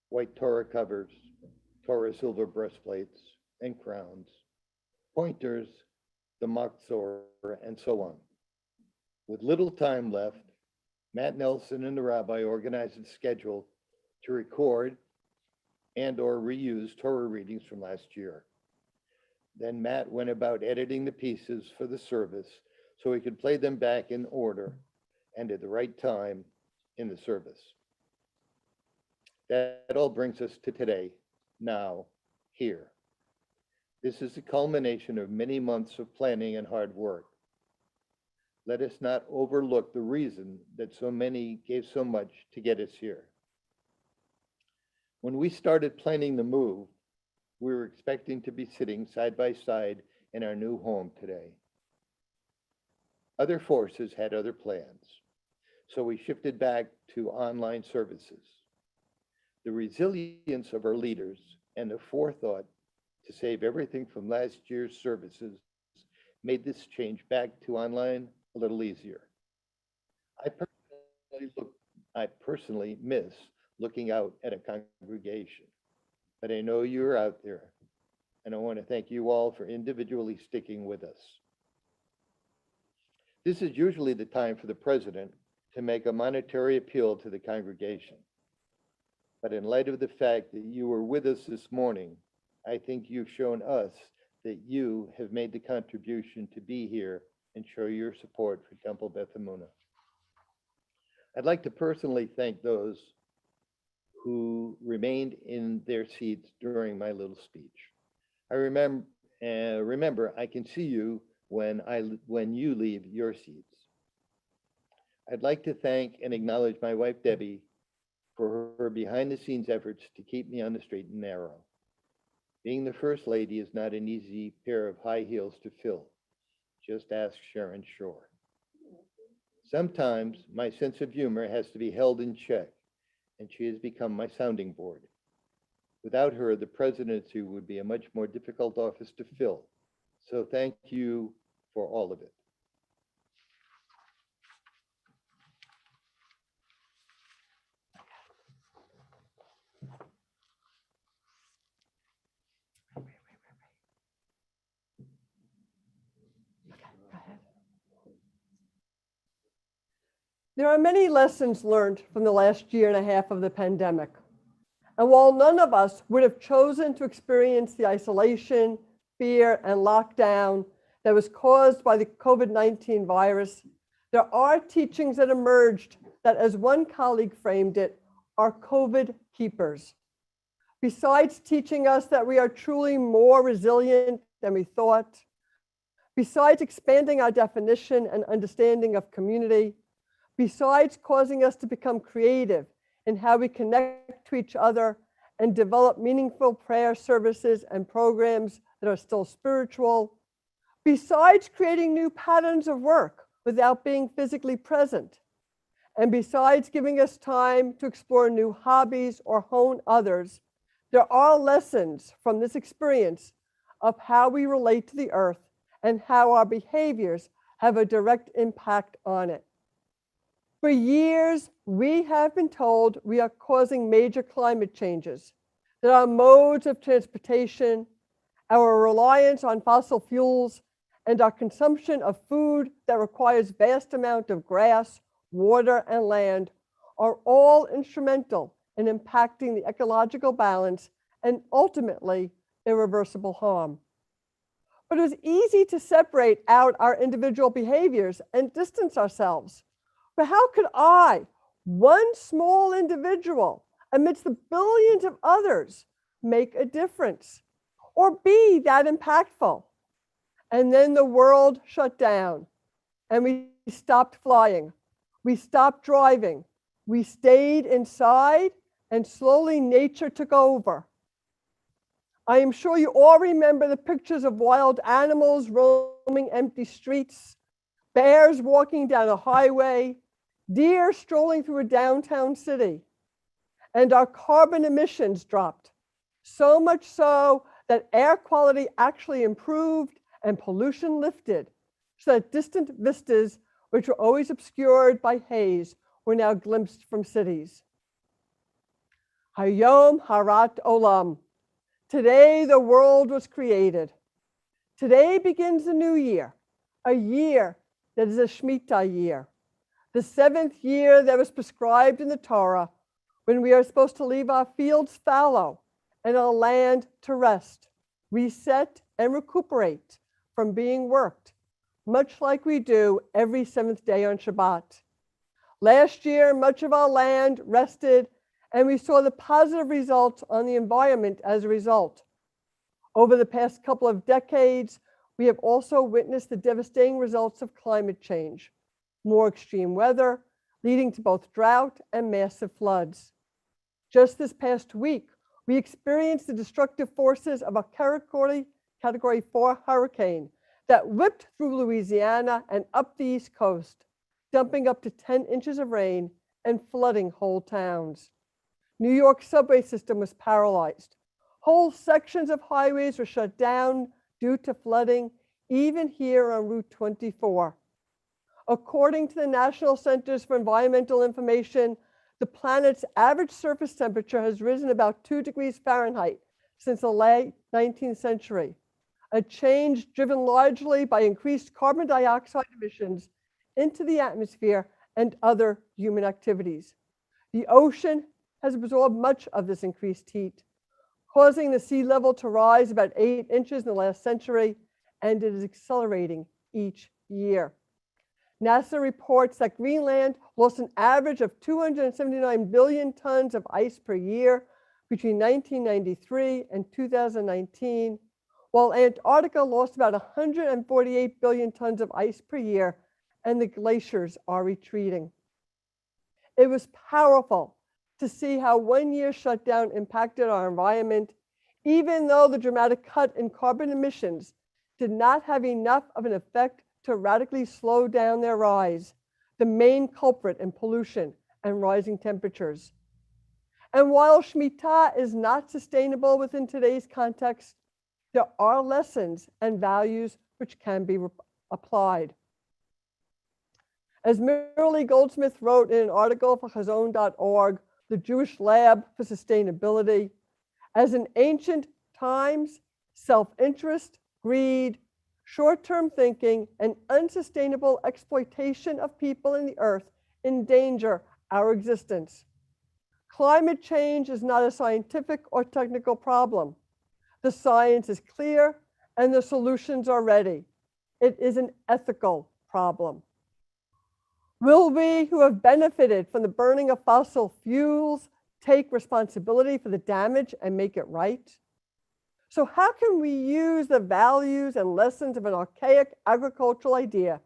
White Torah covers, Torah silver breastplates and crowns, pointers, the machzor, and so on. With little time left, Matt Nelson and the rabbi organized a schedule to record and or reuse Torah readings from last year. Then Matt went about editing the pieces for the service so he could play them back in order and at the right time in the service. That all brings us to today, now, here. This is the culmination of many months of planning and hard work. Let us not overlook the reason that so many gave so much to get us here. When we started planning the move, we were expecting to be sitting side by side in our new home today. Other forces had other plans, so we shifted back to online services. The resilience of our leaders and the forethought to save everything from last year's services made this change back to online a little easier. I personally miss looking out at a congregation, but I know you're out there, and I want to thank you all for individually sticking with us. This is usually the time for the president to make a monetary appeal to the congregation. But in light of the fact that you were with us this morning, I think you've shown us that you have made the contribution to be here and show your support for Temple Beth Emunah. I'd like to personally thank those who remained in their seats during my little speech. I And remember, I can see you when you leave your seats. I'd like to thank and acknowledge my wife, Debbie, for her behind-the-scenes efforts to keep me on the straight and narrow. Being the First Lady is not an easy pair of high heels to fill. Just ask Sharon Shore. Sometimes my sense of humor has to be held in check, and she has become my sounding board. Without her, the presidency would be a much more difficult office to fill. So thank you for all of it. There are many lessons learned from the last year and a half of the pandemic. And while none of us would have chosen to experience the isolation, fear, and lockdown that was caused by the COVID-19 virus, there are teachings that emerged that, as one colleague framed it, are COVID keepers. Besides teaching us that we are truly more resilient than we thought, besides expanding our definition and understanding of community, besides causing us to become creative in how we connect to each other and develop meaningful prayer services and programs that are still spiritual, besides creating new patterns of work without being physically present, and besides giving us time to explore new hobbies or hone others, there are lessons from this experience of how we relate to the earth and how our behaviors have a direct impact on it. For years, we have been told we are causing major climate changes, that our modes of transportation, our reliance on fossil fuels, and our consumption of food that requires vast amount of grass, water, and land are all instrumental in impacting the ecological balance and ultimately irreversible harm. But it was easy to separate out our individual behaviors and distance ourselves. But how could I, one small individual, amidst the billions of others, make a difference or be that impactful? And then the world shut down and we stopped flying. We stopped driving. We stayed inside and slowly nature took over. I am sure you all remember the pictures of wild animals roaming empty streets, bears walking down a highway, deer strolling through a downtown city. And our carbon emissions dropped, so much so that air quality actually improved and pollution lifted, so that distant vistas, which were always obscured by haze, were now glimpsed from cities. Hayom Harat Olam. Today the world was created. Today begins the new year, a year that is a Shemitah year, the 7th year that was prescribed in the Torah, when we are supposed to leave our fields fallow and our land to rest, reset, and recuperate from being worked, much like we do every 7th day on Shabbat. Last year, much of our land rested, and we saw the positive results on the environment as a result. Over the past couple of decades, we have also witnessed the devastating results of climate change, more extreme weather, leading to both drought and massive floods. Just this past week, we experienced the destructive forces of a Category 4 hurricane that whipped through Louisiana and up the East Coast, dumping up to 10 inches of rain and flooding whole towns. New York's subway system was paralyzed. Whole sections of highways were shut down due to flooding, even here on Route 24. According to the National Centers for Environmental Information, the planet's average surface temperature has risen about 2 degrees Fahrenheit since the late 19th century, a change driven largely by increased carbon dioxide emissions into the atmosphere and other human activities. The ocean has absorbed much of this increased heat, causing the sea level to rise about 8 inches in the last century, and it is accelerating each year. NASA reports that Greenland lost an average of 279 billion tons of ice per year between 1993 and 2019, while Antarctica lost about 148 billion tons of ice per year, and the glaciers are retreating. It was powerful to see how 1 year shutdown impacted our environment, even though the dramatic cut in carbon emissions did not have enough of an effect to radically slow down their rise, the main culprit in pollution and rising temperatures. And while Shemitah is not sustainable within today's context, there are lessons and values which can be applied. As Miralee Goldsmith wrote in an article for Chazon.org, the Jewish Lab for Sustainability, as in ancient times, self-interest, greed, short-term thinking, and unsustainable exploitation of people in the earth endanger our existence. Climate change is not a scientific or technical problem. The science is clear and the solutions are ready. It is an ethical problem. Will we, who have benefited from the burning of fossil fuels, take responsibility for the damage and make it right? So how can we use the values and lessons of an archaic agricultural idea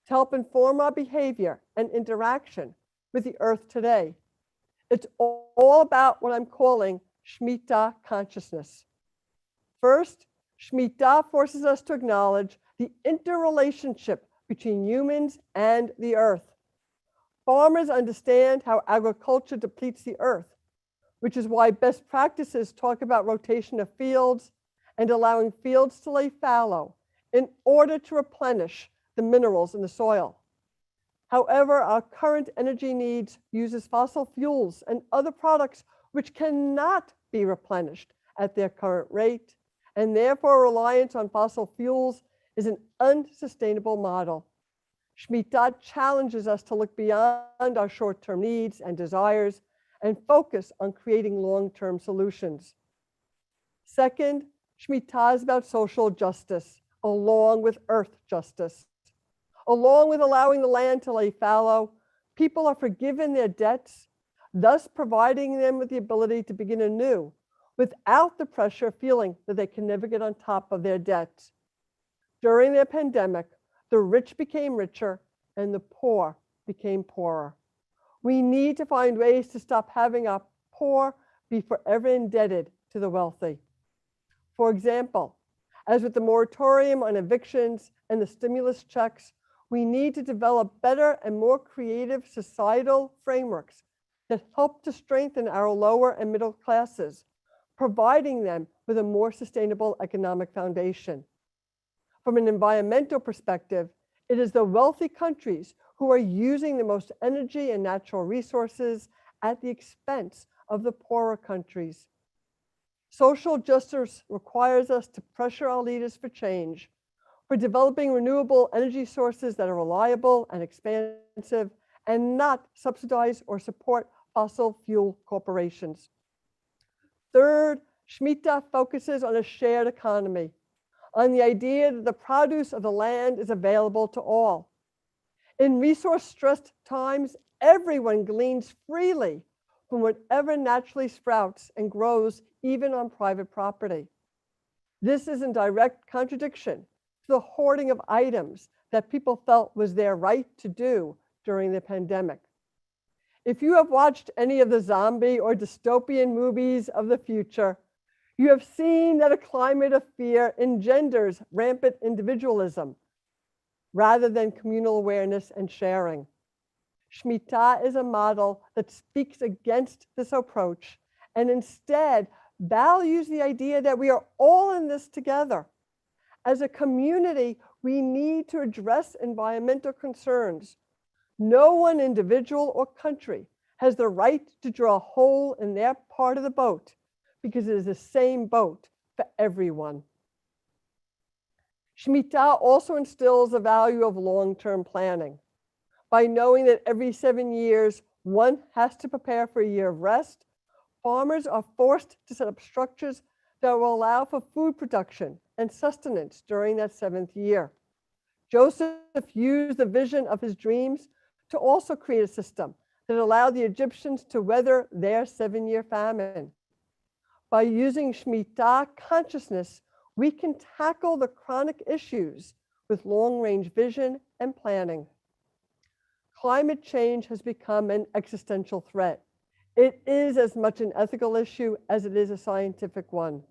to help inform our behavior and interaction with the earth today? It's all about what I'm calling Shemitah consciousness. First, Shemitah forces us to acknowledge the interrelationship between humans and the earth. Farmers understand how agriculture depletes the earth, which is why best practices talk about rotation of fields and allowing fields to lay fallow in order to replenish the minerals in the soil. However, our current energy needs uses fossil fuels and other products which cannot be replenished at their current rate, and therefore reliance on fossil fuels is an unsustainable model. Shemitah challenges us to look beyond our short-term needs and desires and focus on creating long-term solutions. Second, Shemitah is about social justice, along with earth justice. Along with allowing the land to lay fallow, people are forgiven their debts, thus providing them with the ability to begin anew without the pressure of feeling that they can never get on top of their debts. During the pandemic, the rich became richer and the poor became poorer. We need to find ways to stop having our poor be forever indebted to the wealthy. For example, as with the moratorium on evictions and the stimulus checks, we need to develop better and more creative societal frameworks that help to strengthen our lower and middle classes, providing them with a more sustainable economic foundation. From an environmental perspective, it is the wealthy countries who are using the most energy and natural resources at the expense of the poorer countries. Social justice requires us to pressure our leaders for change, for developing renewable energy sources that are reliable and expansive, and not subsidize or support fossil fuel corporations. Third, Shemitah focuses on a shared economy, on the idea that the produce of the land is available to all. In resource-stressed times, everyone gleans freely from whatever naturally sprouts and grows, even on private property. This is in direct contradiction to the hoarding of items that people felt was their right to do during the pandemic. If you have watched any of the zombie or dystopian movies of the future, you have seen that a climate of fear engenders rampant individualism rather than communal awareness and sharing. Shemitah is a model that speaks against this approach and instead values the idea that we are all in this together. As a community, we need to address environmental concerns. No one individual or country has the right to draw a hole in their part of the boat because it is the same boat for everyone. Shemitah also instills the value of long-term planning. By knowing that every 7 years, one has to prepare for a year of rest, farmers are forced to set up structures that will allow for food production and sustenance during that 7th year. Joseph used the vision of his dreams to also create a system that allowed the Egyptians to weather their 7-year famine. By using Shemitah consciousness, we can tackle the chronic issues with long-range vision and planning. Climate change has become an existential threat. It is as much an ethical issue as it is a scientific one.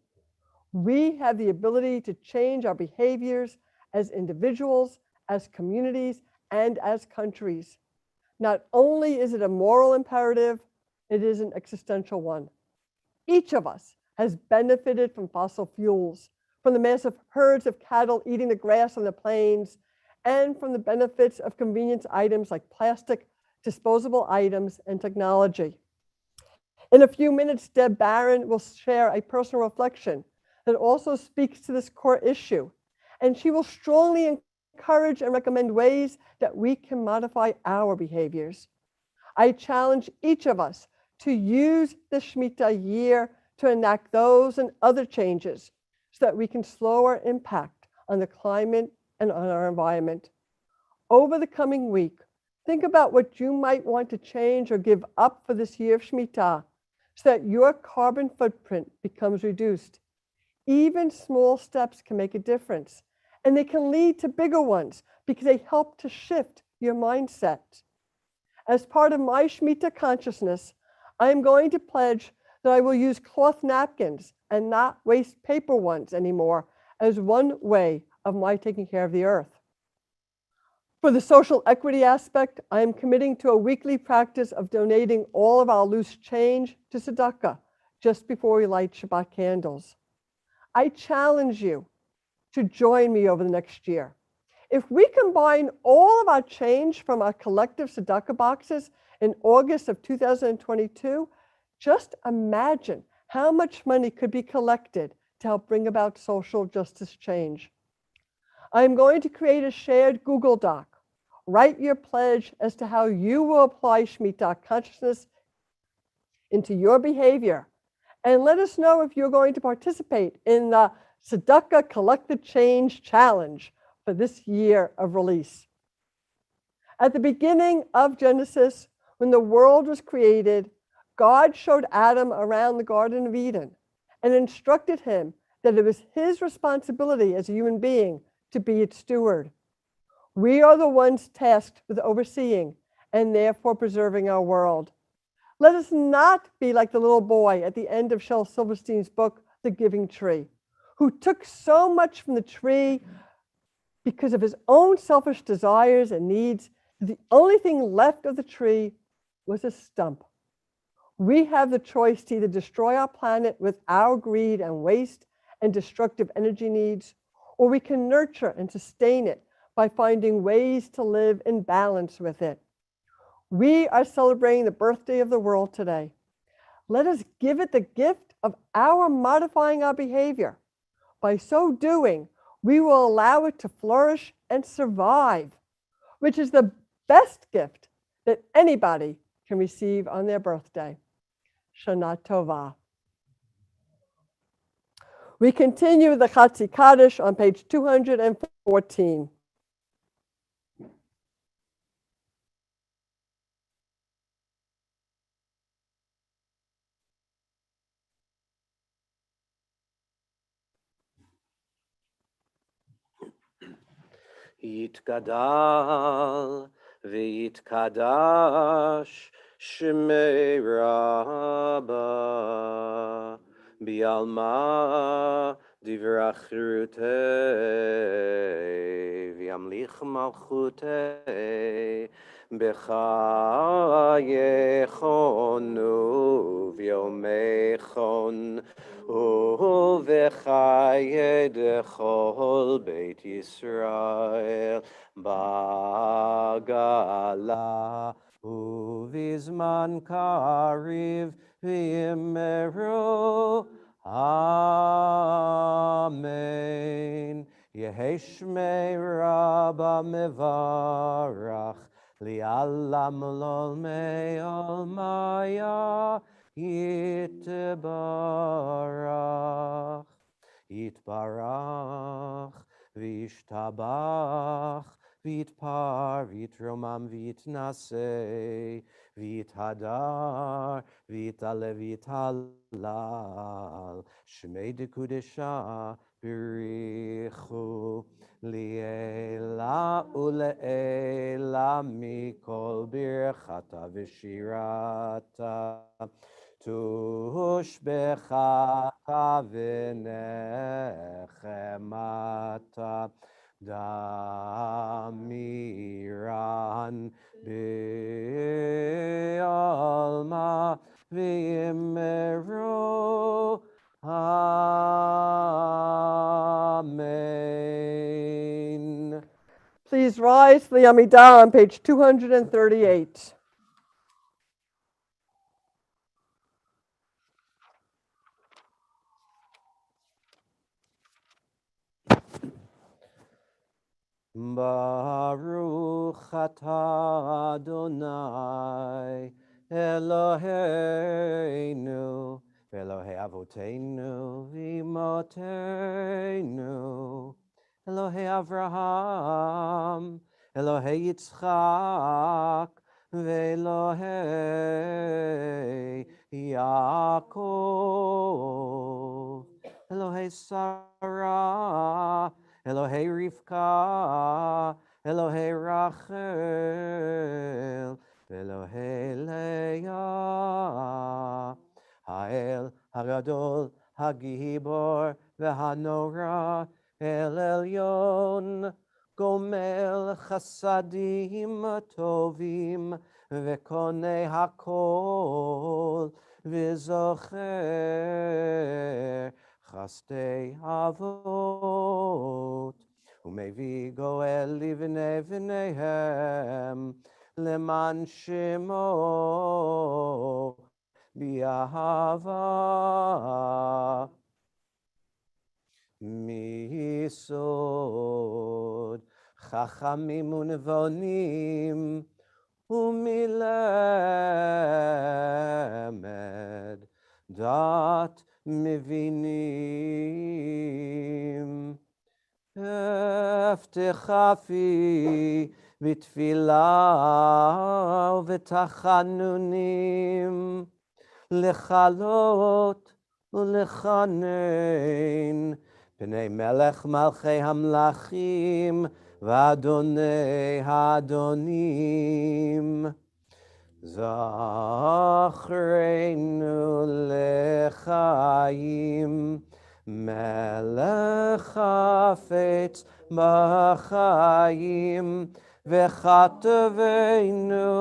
We have the ability to change our behaviors as individuals, as communities, and as countries. Not only is it a moral imperative, it is an existential one. Each of us has benefited from fossil fuels, from the massive herds of cattle eating the grass on the plains, and from the benefits of convenience items like plastic, disposable items, and technology. In a few minutes, Deb Barron will share a personal reflection that also speaks to this core issue, and she will strongly encourage and recommend ways that we can modify our behaviors. I challenge each of us to use the Shemitah year to enact those and other changes so that we can slow our impact on the climate and on our environment. Over the coming week, think about what you might want to change or give up for this year of Shemitah so that your carbon footprint becomes reduced. Even small steps can make a difference, and they can lead to bigger ones because they help to shift your mindset. As part of my Shemitah consciousness, I am going to pledge that I will use cloth napkins and not waste paper ones anymore as one way of my taking care of the earth. For the social equity aspect, I am committing to a weekly practice of donating all of our loose change to tzedakah just before we light Shabbat candles. I challenge you to join me over the next year. If we combine all of our change from our collective tzedakah boxes in August of 2022, just imagine how much money could be collected to help bring about social justice change. I am going to create a shared Google Doc. Write your pledge as to how you will apply Shemitah consciousness into your behavior, and let us know if you're going to participate in the Tzedakah Collective Change Challenge for this year of release. At the beginning of Genesis, when the world was created, God showed Adam around the Garden of Eden and instructed him that it was his responsibility as a human being to be its steward. We are the ones tasked with overseeing and therefore preserving our world. Let us not be like the little boy at the end of Shel Silverstein's book, The Giving Tree, who took so much from the tree because of his own selfish desires and needs. The only thing left of the tree was a stump. We have the choice to either destroy our planet with our greed and waste and destructive energy needs, or we can nurture and sustain it by finding ways to live in balance with it. We are celebrating the birthday of the world today. Let us give it the gift of our modifying our behavior. By so doing, we will allow it to flourish and survive, which is the best gift that anybody can receive on their birthday. Shana Tova. We continue the Chatzi Kaddish on page 214. Yitgadal v'yitkadash Shmei Rabba Bialma Divrach Rutei V'yamlich Malchutei B'chayechonu V'yomechon Uvechaye dechol Beit Yisrael Bagala Uvizman Kariv V'yimeru Amen. Yehi Shmei Rabba Mevarach Li'alam Lol Me'ol Maya Yitbarach, Yitbarach, Vishtabach, Vitpar, Vitromam, Vitnase, ויתהדר, ויתעלה ויתהלל, שמי דקודשה בריחו, לעילה ולעילה מכל ברכתה ושירתה, תושבחה ונחמתה, דמירן בעלמה ויאמרו Amen. Please rise for the Amidah on page 238. Baruch atah Adonai Eloheinu, Elohei Avoteinu v'Imotenu, Elohei Avraham, Elohei Yitzchak, v'Elohei Yaakov, Elohei Sarah, Elohei Rivka, Elohei Rachel, Elohei Leah, Ha'el Hagadol, Hagibor, Vehanora, El Elyon, Gomel Chasadim Tovim, Vekone Hakol, Vizocher, Chastei Avot, Umevi Goel Livnei V'neihem, Leman Shemo Bi'ahava, Misod Chachamim Unevonim, Umilemed Dat Mevinim, Eftechafi Vitfilah V'tachanunim, Lechalot Ulechanein, Pnei Melech Malchei Hamlachim, V'Adonei Hadonim, Zachreinu Lechaim, Melech Hafetz B'chaim, V'chatavenu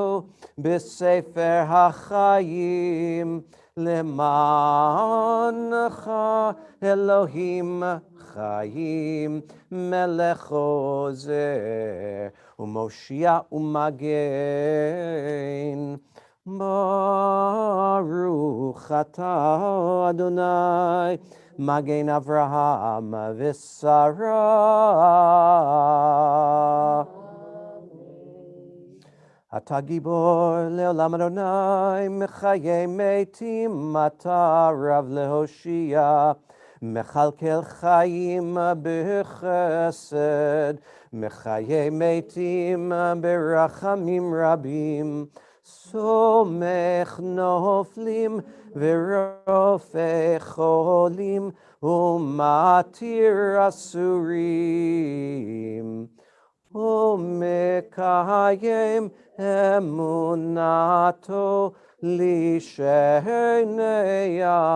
b'Sefer HaChaim, Lemancha Elohim Chaim, Melech Ozer, Umoshia Umagen, Baruch atah Adonai, Magen Avraham v'Sarah. Ata gibor leolam Adonai, mechayei metim, ata rav lehoshia, mechalkel chayim b'chesed, mechayei metim berachamim rabim, somech noflim v'rofei cholim, umatir asurim. Umekayem emunato lishenei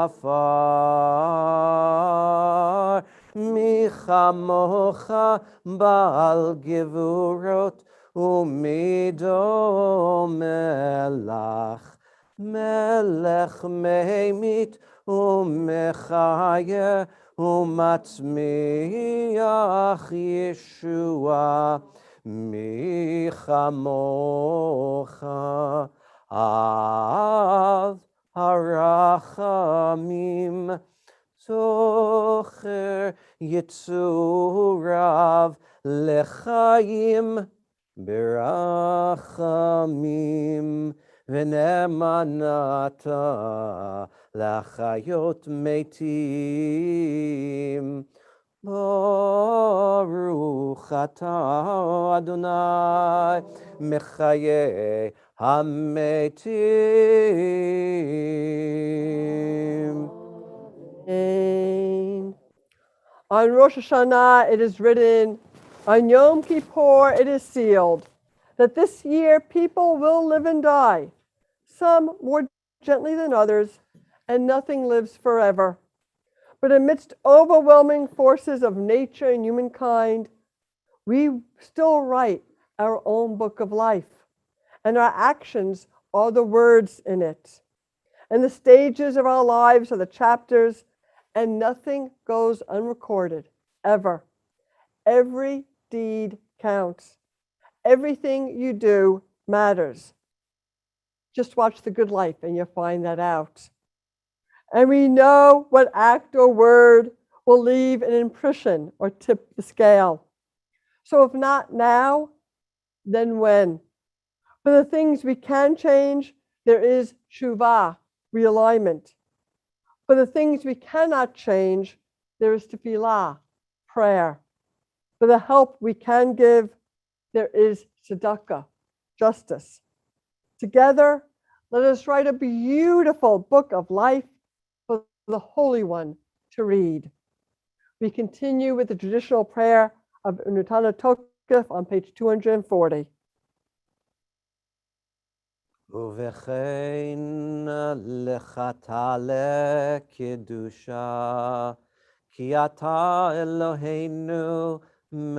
afar, michamocha bal gevurot umido melach, melech meimit umechaya umatzmiach Yeshua, michamocha av harachamim, zocher yitzurav lechaim berachamim, v'nemanata lachayot metim. Baruch atah Adonai, mechayei hametim. Amen. On Rosh Hashanah it is written, on Yom Kippur it is sealed, that this year people will live and die, some more gently than others, and nothing lives forever. But amidst overwhelming forces of nature and humankind, we still write our own book of life, and our actions are the words in it. And the stages of our lives are the chapters, and nothing goes unrecorded, ever. Every deed counts. Everything you do matters. Just watch The Good Life and you'll find that out. And we know what act or word will leave an impression or tip the scale. So if not now, then when? For the things we can change, there is teshuvah, realignment. For the things we cannot change, there is tefillah, prayer. For the help we can give, there is tzedakah, justice. Together, let us write a beautiful book of life for the Holy One to read. We continue with the traditional prayer of Unutana Tokef on page 240. ובכן לך תעלה קדושה, כי אתה אלוהינו מלך.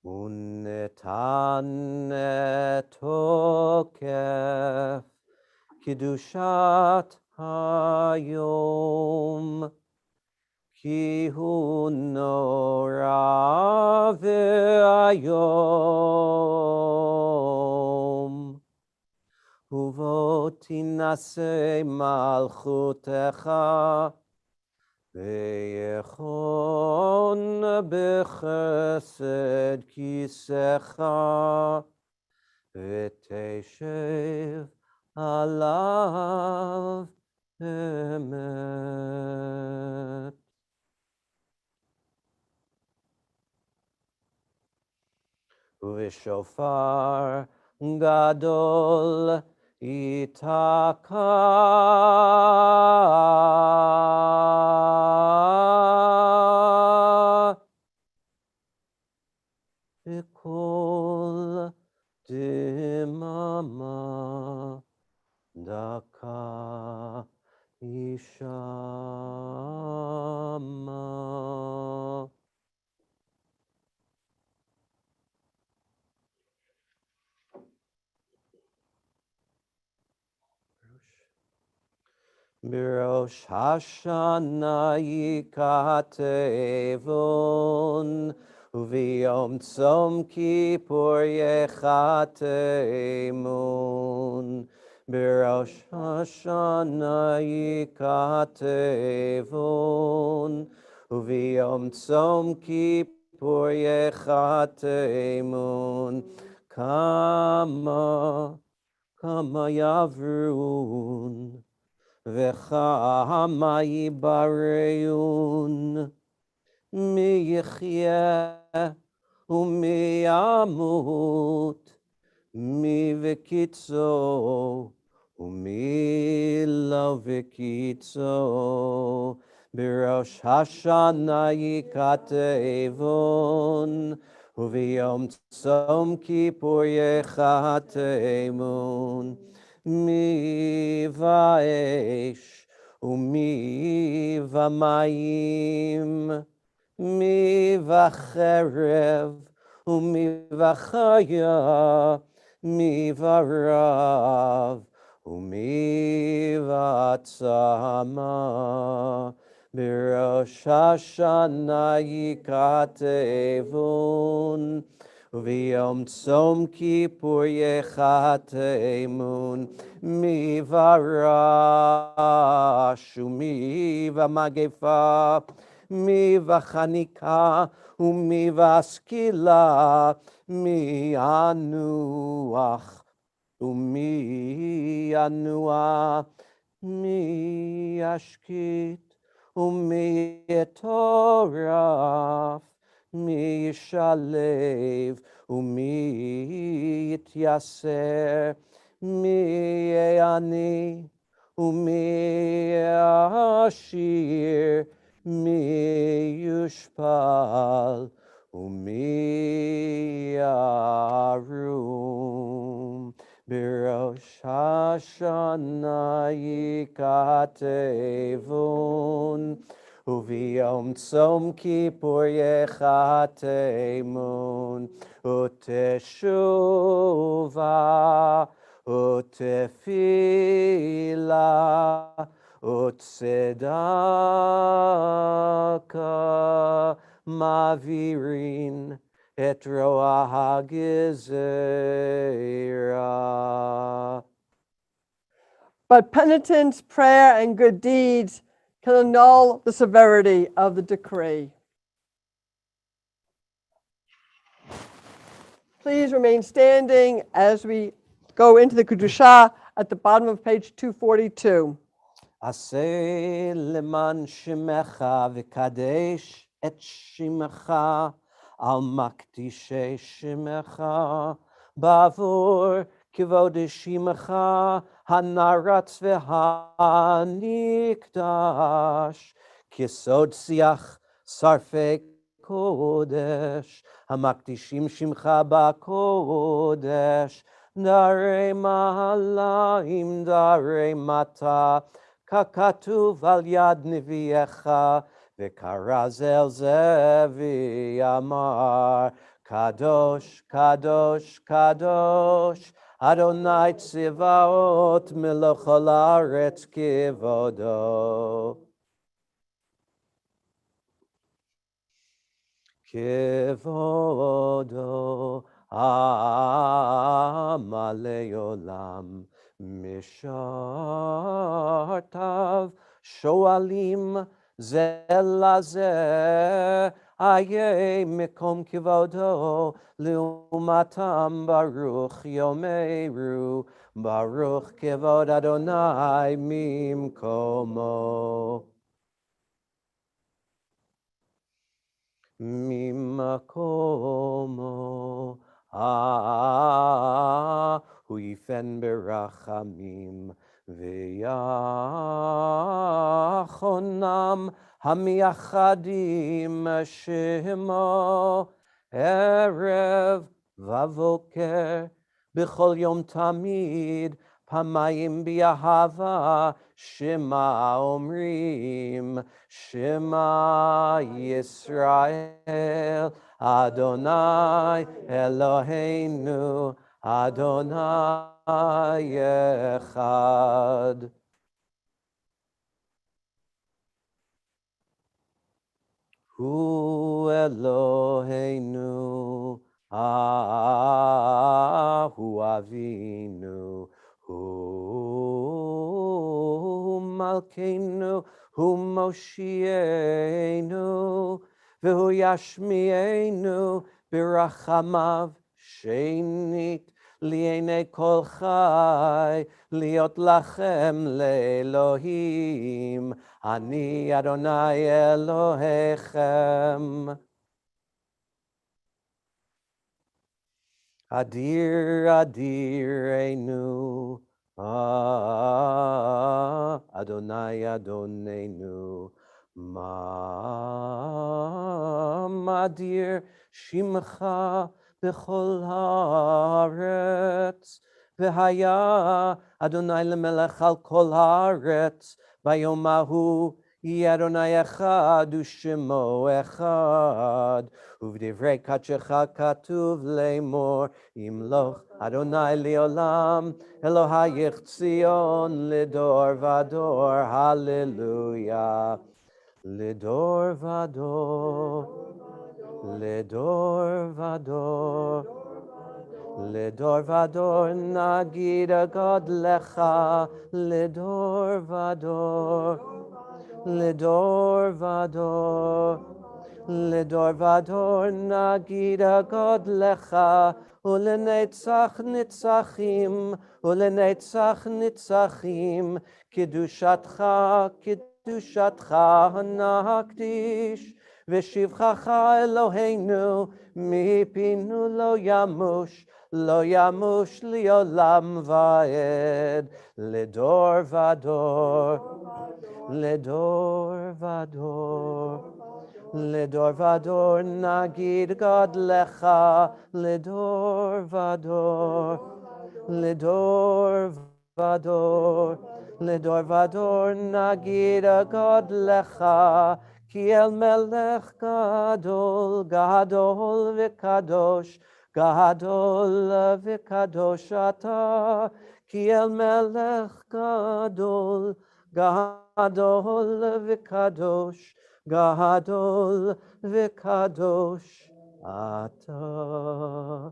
ונתן תוקף קדושת היום, כי הוא נורא ואיום. ובו תינשא מלכותך, ויכון בחסד כיסאך, ותשב עליו אמת. ושופר גדול ייתקע, בקול דממה דקה יישמע. בראש השנה ייכתבון, וביום צום כיפור ייכתבון. בראש השנה ייכתבון, וביום צום כיפור ייכתבון. כמה יעברון, וכמה יברון, מי יחיה ומי ימות, מי וקיצו ומי לא וקיצו. בראש השנה ייכתבון, וביום צום כיפור ייכתבון. מי ואש ומי ומים, מי וחרב ומי וחיה, מי ורב ומי ועצמה. בראש השנה ייכתבון, וביום צום כיפור ייכתבון. מי ורש ומי ומגפה, מי וחניקה ומי וסקילה, מי ינוח ומי ינוע, מי ישקיט ומי יטורף, מי ישלב ומי יתייסר, מי יהיה עני ומי יהיה עשיר, מי יושפל ומי ירום. בראש השנה ייכתבון, וביום צום כיפור יחתמון, ותשובה ותפילה וצדקה מעבירין את רוע הגזירה. But penitence, prayer, and good deeds can annul the severity of the decree. Please remain standing as we go into the Kedusha at the bottom of page 242. עשה למען שמך וקדש את שמך על מקדישי שמך, בעבור כבוד שמך הנרץ והנקדש, כסוד שיח שרפי קודש, המקדישים שמך בקודש, דרי מעליים דרי מטה, ככתוב על יד נביאך, וכרז אל זה ויאמר, קדוש, קדוש, קדוש, אדוני צבאות מלך כל הארץ כבודו. כבודו מלא עולם, משרתיו שואלים זה לזה, איה מקום כבודו לעומתם, ברוך יאמרו, ברוך כבוד אדוני ממקומו. ממקומו הוא יפן ברחמים ויחונם המייחדים שמו ערב ובוקר בכל יום תמיד, פעמיים באהבה שמע אומרים, שמע ישראל אדוני אלוהינו אדוני אחד. הוא אלוהינו, הוא אבינו, הוא מלכנו, הוא מושיענו, והוא ישמיענו ברחמיו שנית לעיני כל חי, להיות לכם לאלוהים, אני אדוני אלוהיכם. אדיר אדירנו, אדוני אדוננו, מה אדיר שמך בכל הארץ, והיה אדוני למלך על כל הארץ, ביום ההוא יהיה אדוני אחד ושמו אחד, ובדברי קדשך כתוב לאמור, ימלוך אדוני לעולם, אלוהיך ציון לדור ודור, הללויה. לדור ודור, לדור ודור, לדור ודור נגיד גודלך, לדור ודור, לדור ודור, לדור ודור נגיד גודלך, ולנצח נצחים, ולנצח נצחים, קדושתך, קדושתך נקדיש, ושבחך אלוהינו מפינו לא ימוש לעולם ועד, לדור ודור, לדור ודור. לדור ודור נגיד גדלך, לדור ודור, לדור ודור, לדור ודור נגיד גדלך, כי אל מלך גדול, גדול וקדוש, גדול וקדוש אתה, כי אל מלך גדול, גדול וקדוש, גדול וקדוש אתה.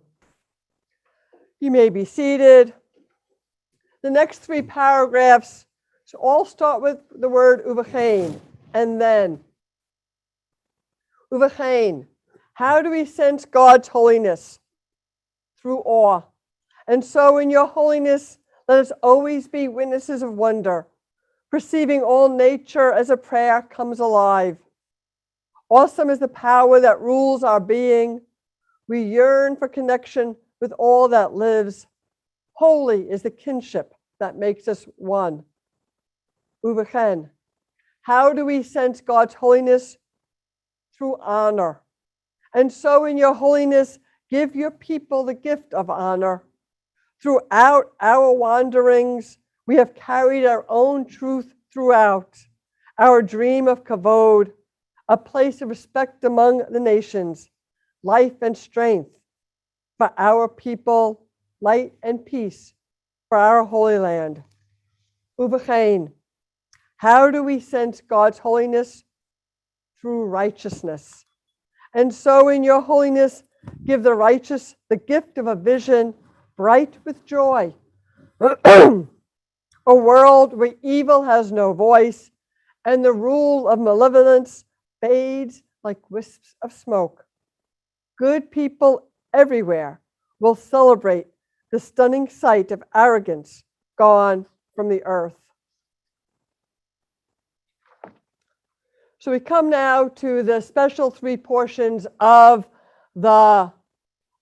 You may be seated. The next three paragraphs all start with the word uvachein, and then. Uvachein, how do we sense God's holiness? Through awe. And so in your holiness, let us always be witnesses of wonder, perceiving all nature as a prayer comes alive. Awesome is the power that rules our being. We yearn for connection with all that lives. Holy is the kinship that makes us one. Uvachen, how do we sense God's holiness? Through honor. And so in your holiness, give your people the gift of honor. Throughout our wanderings, we have carried our own truth throughout. Our dream of kavod, a place of respect among the nations, life and strength for our people, light and peace for our holy land. Uvachein, how do we sense God's holiness? Through righteousness. And so in your holiness, give the righteous the gift of a vision bright with joy. A world where evil has no voice and the rule of malevolence fades like wisps of smoke. Good people everywhere will celebrate the stunning sight of arrogance gone from the earth. So we come now to the special three portions of the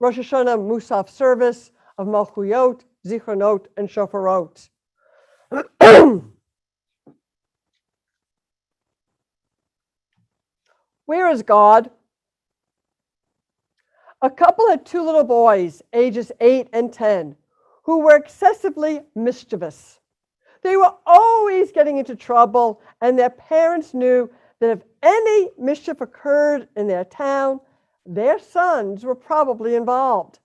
Rosh Hashanah Musaf service of Malchuyot, Zichronot, and Shofarot. Where is God? A couple had two little boys, ages 8 and 10, who were excessively mischievous. They were always getting into trouble, and their parents knew that if any mischief occurred in their town, their sons were probably involved.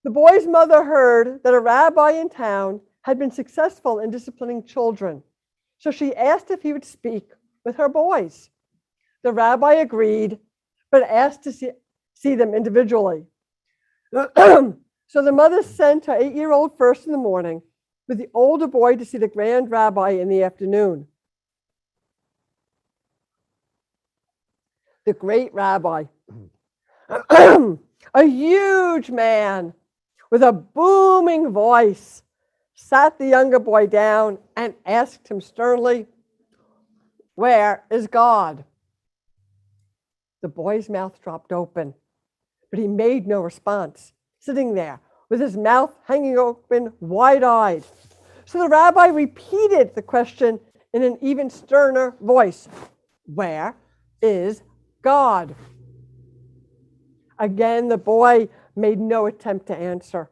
The boy's mother heard that a rabbi in town had been successful in disciplining children, so she asked if he would speak with her boys. The rabbi agreed, but asked to see them individually. So the mother sent her 8-year-old first in the morning, with the older boy to see the grand rabbi in the afternoon. The great rabbi, a huge man with a booming voice, sat the younger boy down and asked him sternly, "Where is God?" The boy's mouth dropped open, but he made no response, sitting there with his mouth hanging open, wide-eyed. So the rabbi repeated the question in an even sterner voice, "Where is God?" Again, the boy made no attempt to answer.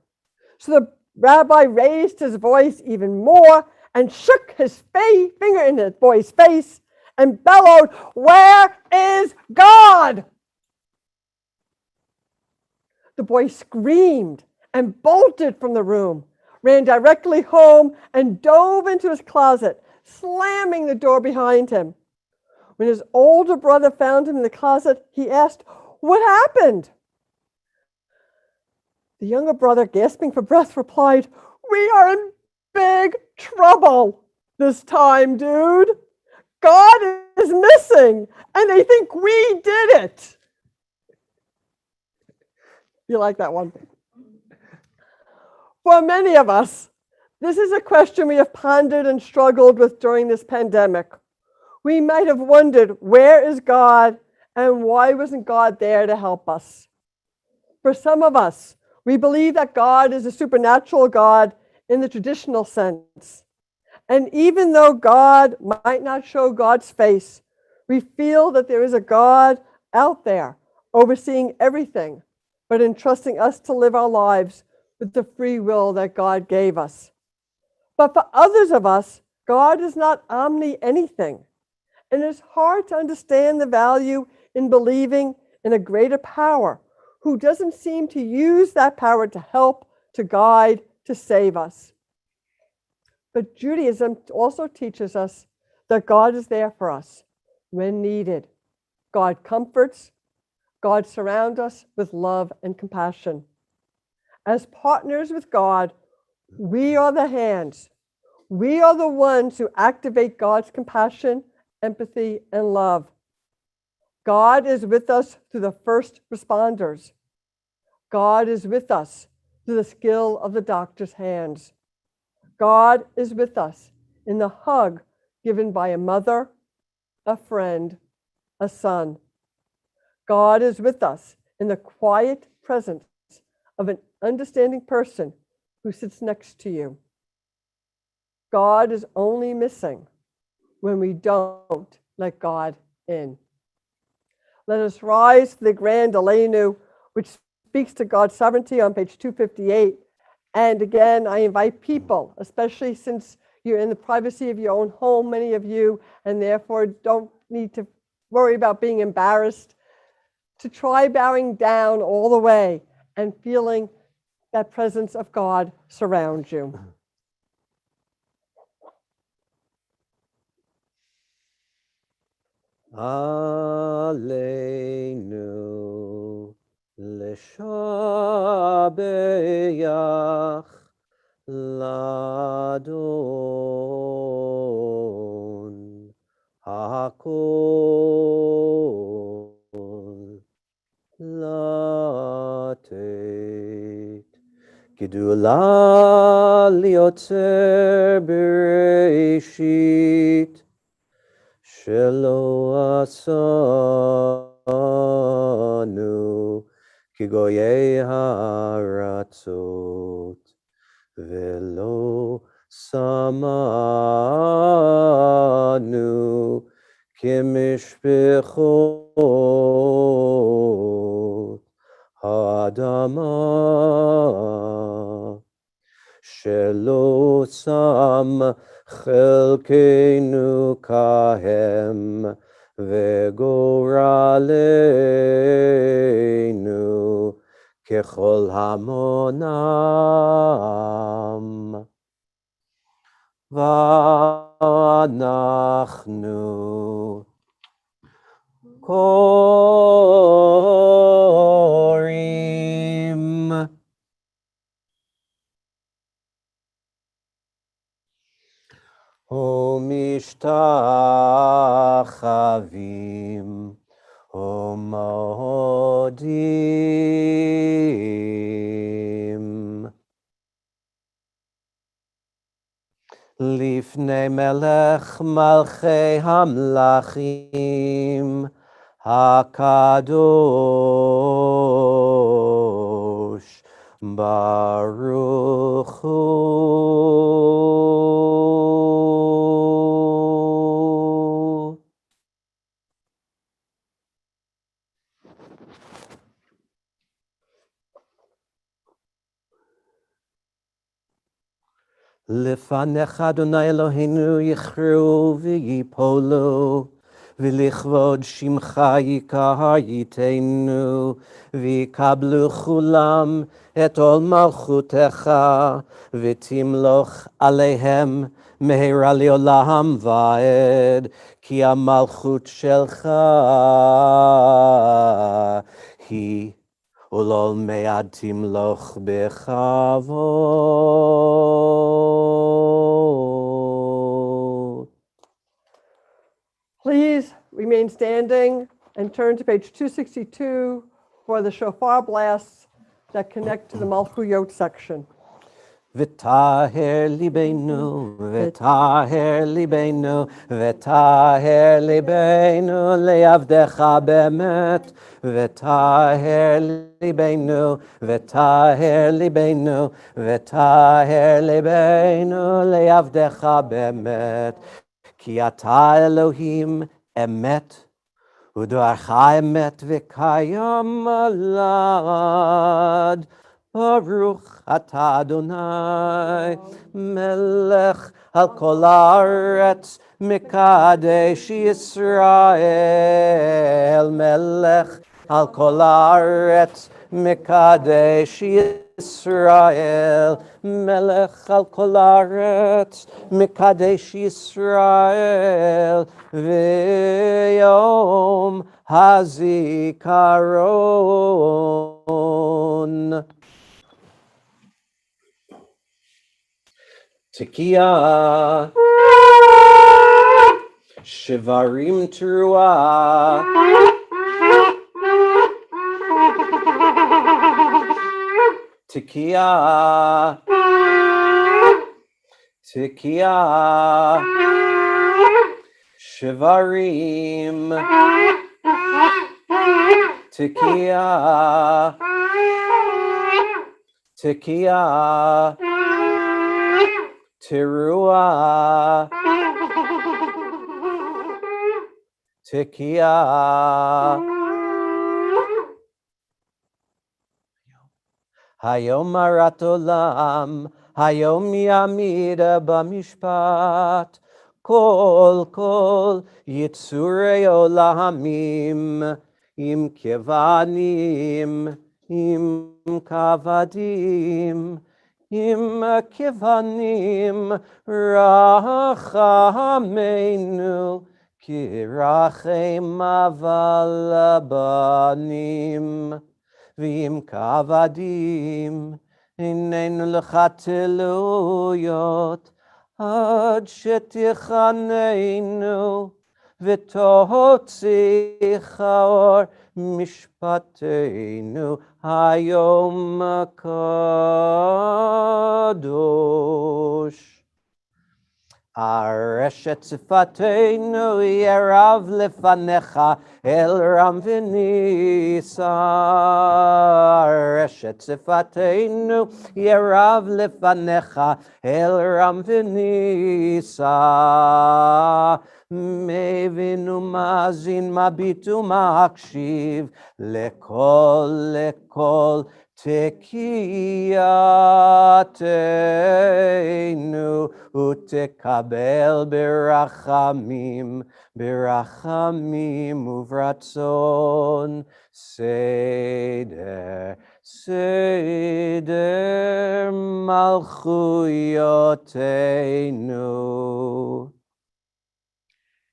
So the rabbi raised his voice even more and shook his finger in the boy's face and bellowed, "Where is God?" The boy screamed and bolted from the room, ran directly home, and dove into his closet, slamming the door behind him. When his older brother found him in the closet, he asked, "What happened?" The younger brother, gasping for breath, replied, "We are in big trouble this time, dude. God is missing, and they think we did it." You like that one? For many of us, this is a question we have pondered and struggled with during this pandemic. We might have wondered, where is God And why wasn't God there to help us? For some of us, we believe that God is a supernatural God in the traditional sense. And even though God might not show God's face, we feel that there is a God out there overseeing everything, but entrusting us to live our lives with the free will that God gave us. But for others of us, God is not omni-anything. And it's hard to understand the value in believing in a greater power who doesn't seem to use that power to help, to guide, to save us. But Judaism also teaches us that God is there for us when needed. God comforts, God surrounds us with love and compassion. As partners with God, we are the hands. We are the ones who activate God's compassion, empathy, and love. God is with us through the first responders. God is with us through the skill of the doctor's hands. God is with us in the hug given by a mother, a friend, a son. God is with us in the quiet presence of an understanding person who sits next to you. God is only missing when we don't let God in. Let us rise to the Grand Aleinu, which speaks to God's sovereignty on page 258. And again, I invite people, especially since you're in the privacy of your own home, many of you, and therefore don't need to worry about being embarrassed, to try bowing down all the way and feeling that presence of God surround you. Aleinu l'shabeach l'Adon hakol latet Gidula liotzer bereshit Shelo asanu kigoyei haratzot velo samanu kimishpechot ha'adama Shelo sam chelkeinu kahem vegoraleinu kechol hamonam v'anachnu korim Umishtachavim Umodim Lifnei Melech Malchei Hamlachim Hakadosh Baruch Hu. Lefanecha Adonai Eloheinu yichru v'yipolu v'lichvod shimcha yikayitenu v'yikablu chulam et ol malchutecha v'timloch aleihem mehera leolam va'ed ki amalchut shelcha hi Ulol me'ad timloch bechavod. Please remain standing and turn to page 262 for the shofar blasts that connect to the Malchuyot section. v'taher libenu, v'taher libenu, v'taher libenu le'avdecha be'emet, v'taher libenu, v'taher libenu, v'taher libenu le'avdecha be'emet, ki ata Elohim emet, U'dvarcha emet v'kayam alad. Baruch atah Adonai, melech al kol haaretz, mekadesh Yisrael. Melech al kol haaretz, mekadesh Yisrael. Melech al kol haaretz, mekadesh Yisrael. V'yom hazikaron. Tekiah, Shivarim Teruah, Tekiah, Tekiah, Shivarim, Tekiah, Tekiah, Teruah, Tekiah. Hayom marat olam, hayom yamida b'mishpat, kol yitzurei olamim, im kevanim, im kavadim, im kevanim, rachamenu, ki rachem aval banim. V'im kavadim, hinenu lechatzeluyot, ad shetichanenu, v'totzi chaor mishpatenu, hayom kadosh. Areshet sifatenu yerav lefanecha el ram v'nisa. Areshet sifatenu yerav lefanecha el ram v'nisa. Mevinu mazin mabitu makshiv lekol tekiyatenu utekabel berachamim uvratzon seder malchuyotenu.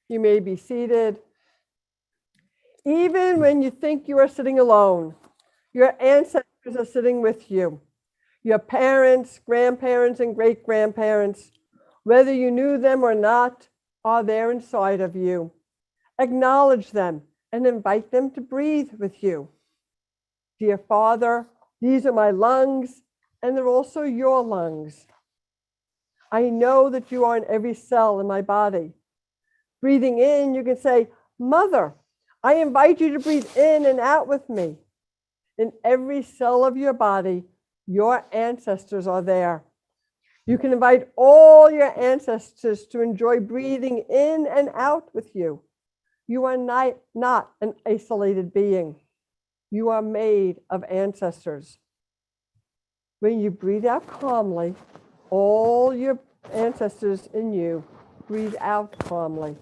You may be seated. Even when you think you are sitting alone, your ancestors are sitting with you. Your parents, grandparents, and great-grandparents, whether you knew them or not, are there inside of you. Acknowledge them and invite them to breathe with you. Dear Father, these are my lungs, and they're also your lungs. I know that you are in every cell in my body. Breathing in, you can say, Mother, I invite you to breathe in and out with me. In every cell of your body, your ancestors are there. You can invite all your ancestors to enjoy breathing in and out with you. You are not an isolated being. You are made of ancestors. When you breathe out calmly, all your ancestors in you breathe out calmly.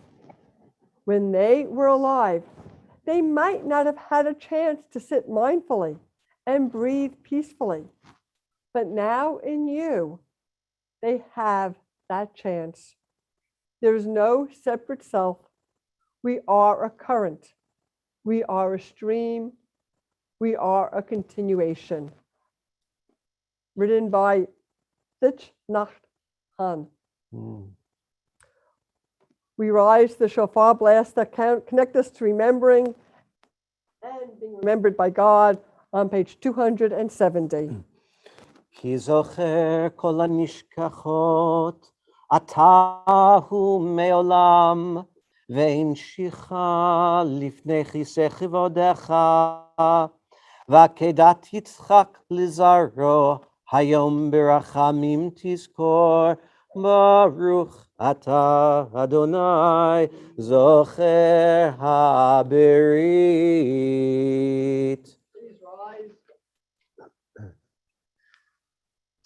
When they were alive, they might not have had a chance to sit mindfully and breathe peacefully. But now in you, they have that chance. There is no separate self. We are a current. We are a stream. We are a continuation. Written by Thich Nhat Hanh. We rise the shofar blast that connect us to remembering and being remembered by God on page 270. כי זוכר כל הנשכחות, אתה הוא מעולם, והמשיכה לפני כיסא כבודך, ועקדת יצחק לזרעו, היום ברחמים תזכור, ברוך אתה אדוני, זוכר הברית.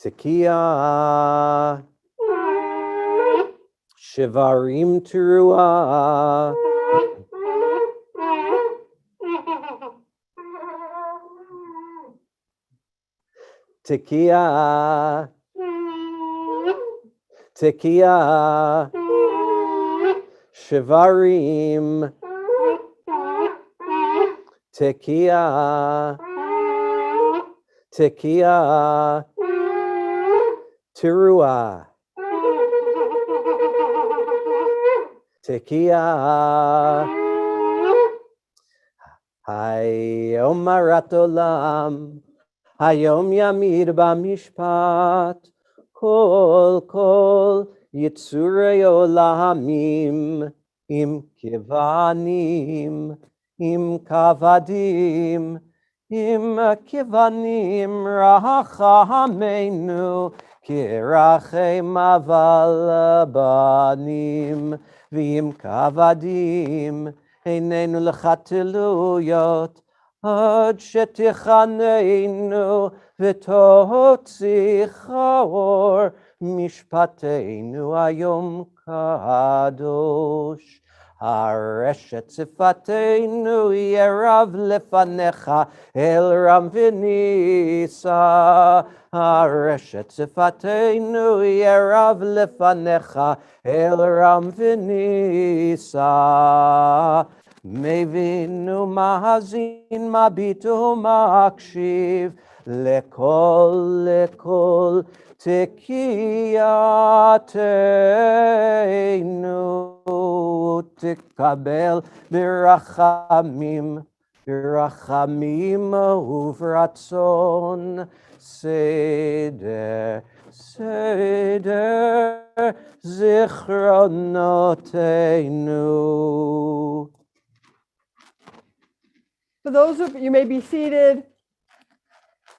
תקיעה, שברים תרועה, תקיעה, תקיעה, שברים, תקיעה, תקיעה, תרועה, תקיעה. היום מרת עולם, היום ימיד במשפט, כל יצורי עולמים, עם כבנים, עם כבדים, עם כבנים רחמנו, כרחם אבל בנים, ועם כבדים עינינו לך תלויות, עד שתחננו ותוציא אור משפטנו היום קדוש. הרשת שפתנו יהיה רב לפניך אל רם ונישא. הרשת שפתנו יהיה רב לפניך אל רם ונישא. מבין ומאזין, מביט ומקשיב לכל תקיעתנו, תקבל ברחמים וברצון, סדר זיכרונותינו. For those of you may be seated.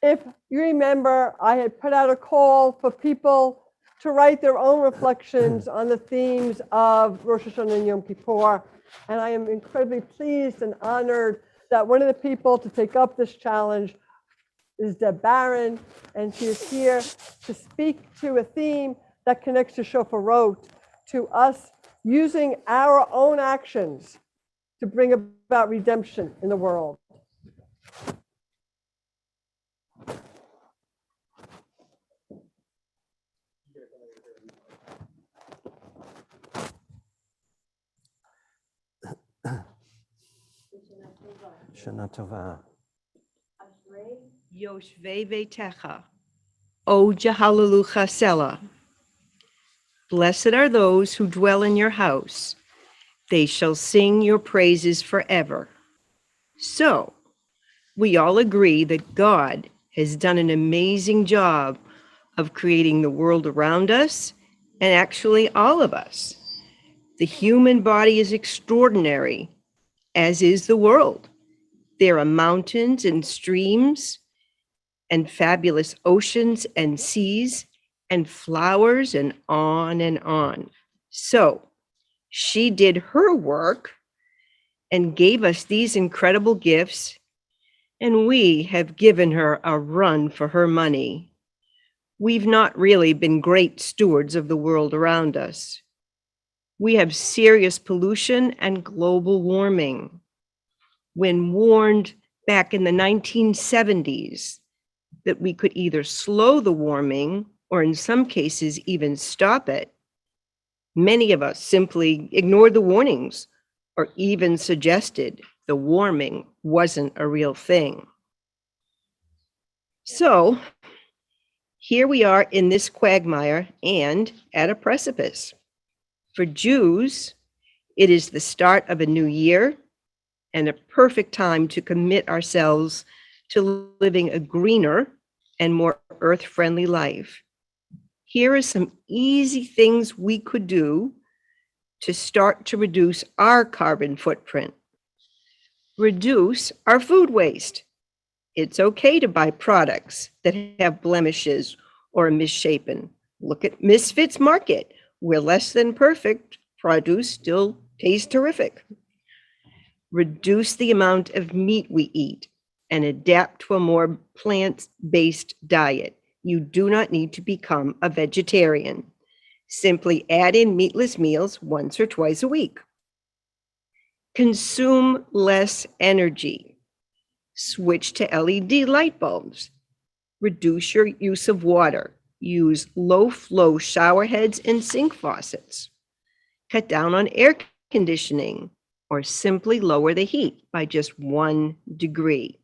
If you remember, I had put out a call for people to write their own reflections on the themes of Rosh Hashanah and Yom Kippur. And I am incredibly pleased and honored that one of the people to take up this challenge is Deb Barron, and she is here to speak to a theme that connects to Shofarot, to us using our own actions to bring about redemption in the world. Shana Tova. Yoshvei Vetecha, O Jehalalucha Selah. Blessed are those who dwell in your house. They shall sing your praises forever. So, we all agree that God has done an amazing job of creating the world around us, and actually all of us. The human body is extraordinary, as is the world. There are mountains and streams, and fabulous oceans and seas, and flowers, and on and on. So, she did her work and gave us these incredible gifts, and we have given her a run for her money. We've not really been great stewards of the world around us. We have serious pollution and global warming. When warned back in the 1970s that we could either slow the warming or in some cases even stop it, many of us simply ignored the warnings or even suggested the warming wasn't a real thing. So here we are in this quagmire and at a precipice. For Jews, it is the start of a new year and a perfect time to commit ourselves to living a greener and more earth-friendly life. Here are some easy things we could do to start to reduce our carbon footprint. Reduce our food waste. It's okay to buy products that have blemishes or are misshapen. Look at Misfits Market, where less than perfect produce still tastes terrific. Reduce the amount of meat we eat and adapt to a more plant-based diet. You do not need to become a vegetarian. Simply add in meatless meals once or twice a week. Consume less energy. Switch to LED light bulbs. Reduce your use of water. Use low-flow shower heads and sink faucets. Cut down on air conditioning or simply lower the heat by just 1 degree.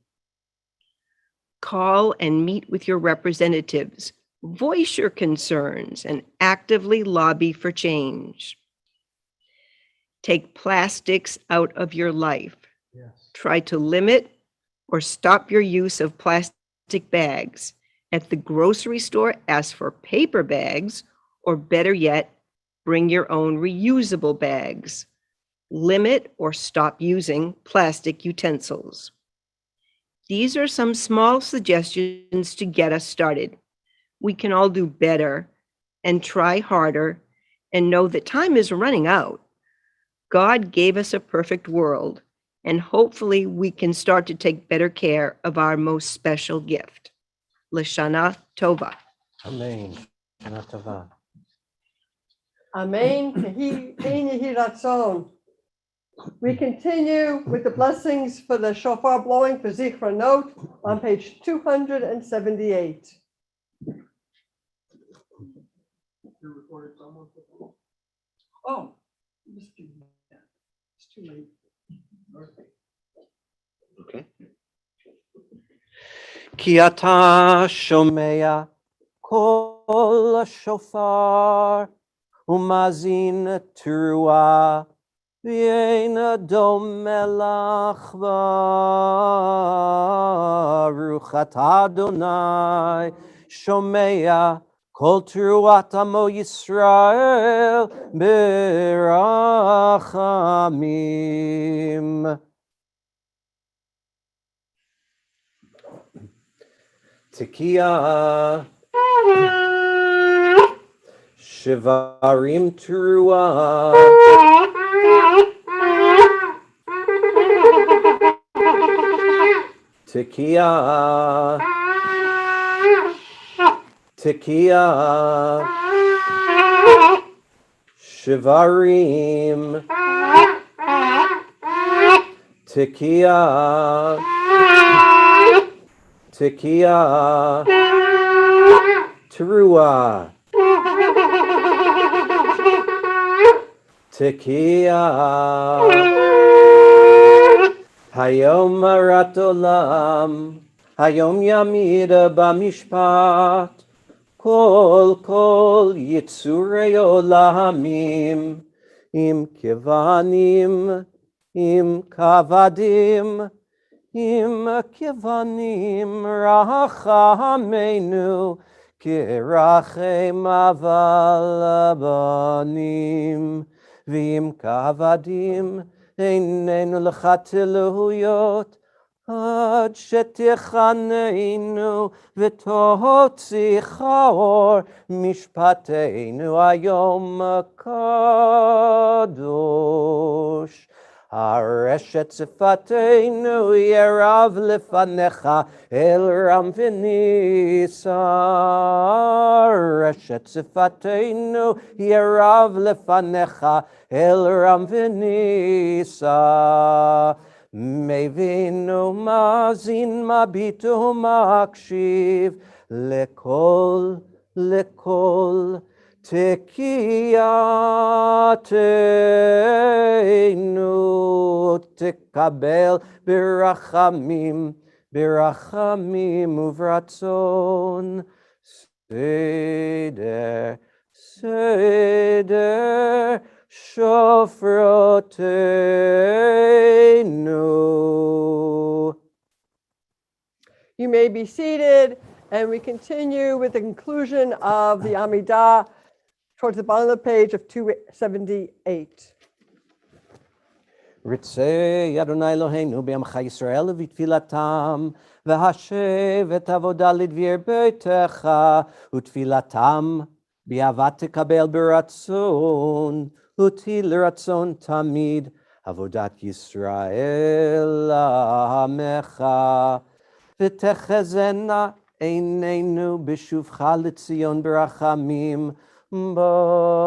Call and meet with your representatives. Voice your concerns and actively lobby for change. Take plastics out of your life. Yes. Try to limit or stop your use of plastic bags. At the grocery store, ask for paper bags, or better yet, bring your own reusable bags. Limit or stop using plastic utensils. These are some small suggestions to get us started. We can all do better and try harder and know that time is running out. God gave us a perfect world, and hopefully we can start to take better care of our most special gift. L'Shana Tova. Amen. Shana Tova. Amen. Tehi Yehi Ratzon. We continue with the blessings for the shofar blowing for Zichronot on page 278. Oh, it's too late. Okay. כי אתה שומע קול השופר ומאזין תרועה ואין דומה לך ברוכת אדוני שומע כל תרועת עמו ישראל ברחמים. תקיעה שברים תרועה תקיעה תקיעה שברים תקיעה תקיעה תרועה תקיעה היום הרת עולם היום ימיד במשפט כל יצורי עולמים עם כבנים עם כבדים עם כבנים רחמנו כרחם אבל הבנים ועם כבדים איננו לך תלויות עד שתחננו ותוציך אור משפטנו היום הקדוש. הרשת שפתנו ירב לפניך אל רם ונישא. הרשת שפתנו ירב לפניך אל רם ונישא. מבין ומאזין מביט ומקשיב לכל תקיעתנו תקבל ברחמים וברצון. סדר שופרותינו. You may be seated, And we continue with the conclusion of the Amidah towards the bottom of the page of 278. Ritzei Adonai Eloheinu be'amcha Yisrael v'tfilatam v'hashev et avodah lidvir beitecha u'tfilatam bi'avat tekabel b'ratzon u'til ratzon tamid avodat Yisrael amecha v'techezena einenu b'shuvcha l'tzion b'rachamim Baruch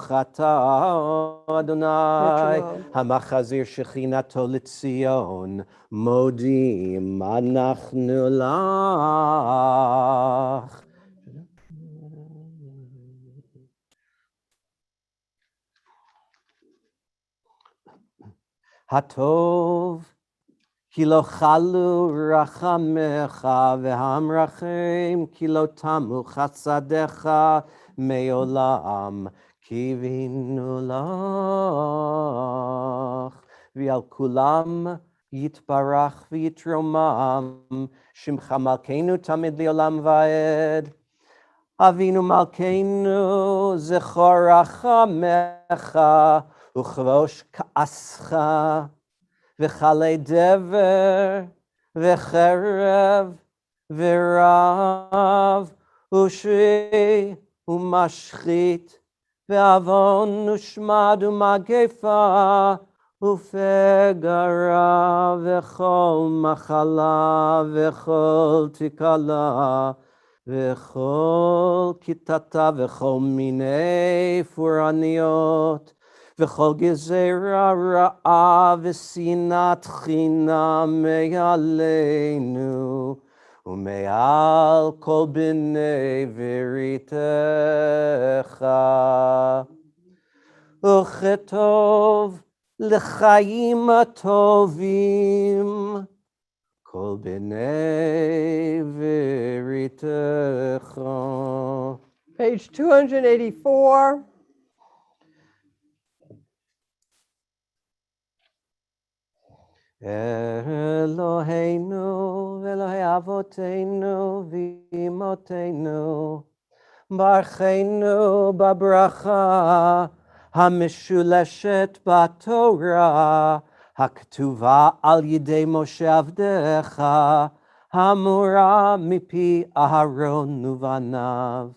atah Adonai hamachazir shechinato l'tzion modim anachnu lach. Hatov ki lo chalu rachamecha v'hamrachem ki lo tamu chasadecha me'olam kivinu lach v'al kulam yitbarach v'yitromam shimcha malkeinu tamid li'olam va'ed Avinu malkeinu zechor rachamecha uchvosh ka'ascha V'chalei dever, v'cherev, v'rav, u'shri, u'mashchit, v'avon, u'shmad, u'magefa, u'fegara, v'chol machala, v'chol tikala, v'chol kitata, v'chol minei furaniot, V'chol gezerah ra'ah v'sinat chinam me'aleinu u'me'al kol b'nei v'ritecha u'chetov l'chaim atovim kol b'nei v'ritecha. Page 284. Eloheinu, Elohei Avoteinu, V'imotenu, Barcheinu babracha, Hamishuleshet baTorah, Haktuva al Yidei Moshe Avdecha, Hamura mipi Aharon uvanav,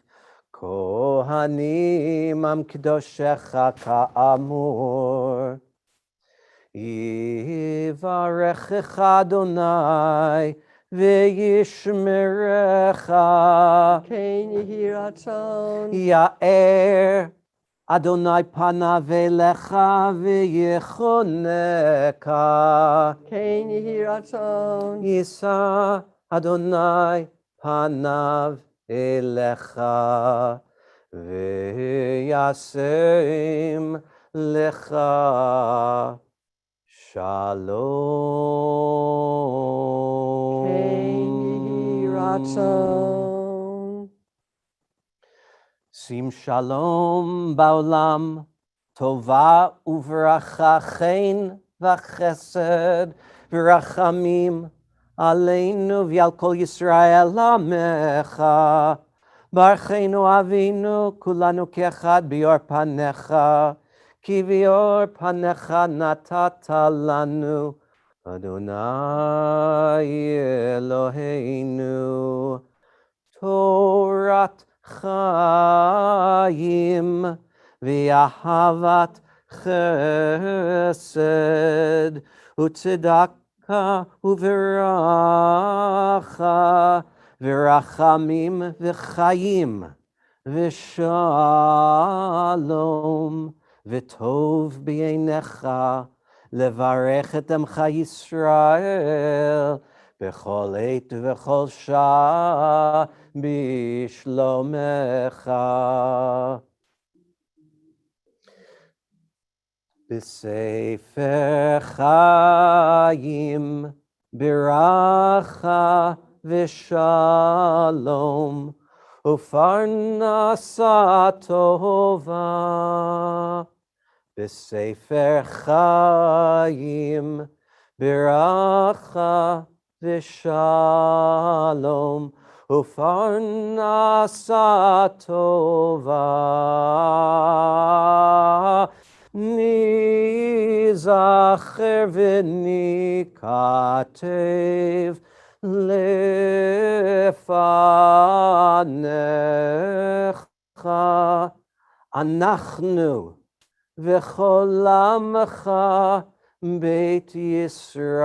Kohanim am Kedoshecha ka'amur. Yivarechecha Adonai v'yishmerecha. Kein yehi ratzon. Ya'er Adonai panav elecha v'yechoneka. Kein yehi ratzon. Yisa Adonai panav elecha v'yasem lecha. Shalom. Kein yehi ratzon. Sim shalom ba'olam, tova uvracha chen v'chesed v'rachamim aleinu v'al kol Yisrael amecha. Barcheinu avinu kulanu ke'echad bior panecha. Ki vior panecha natata lanu, Adonai Eloheinu, Torat chayim, v'ahavat chesed, u'tzedaka u'veracha, v'rachamim v'chayim, v'shalom, V'tov b'yeinecha, levarech et amcha Yisrael, b'chol eit v'chol shah, b'shlomecha. B'sefer chayim, b'racha v'shalom, u'farnasa tova. B'sefer chayim, b'racha v'shalom ufarnasa tova nizacher v'nikatev lefanecha anachnu v'chol amcha beit Yisrael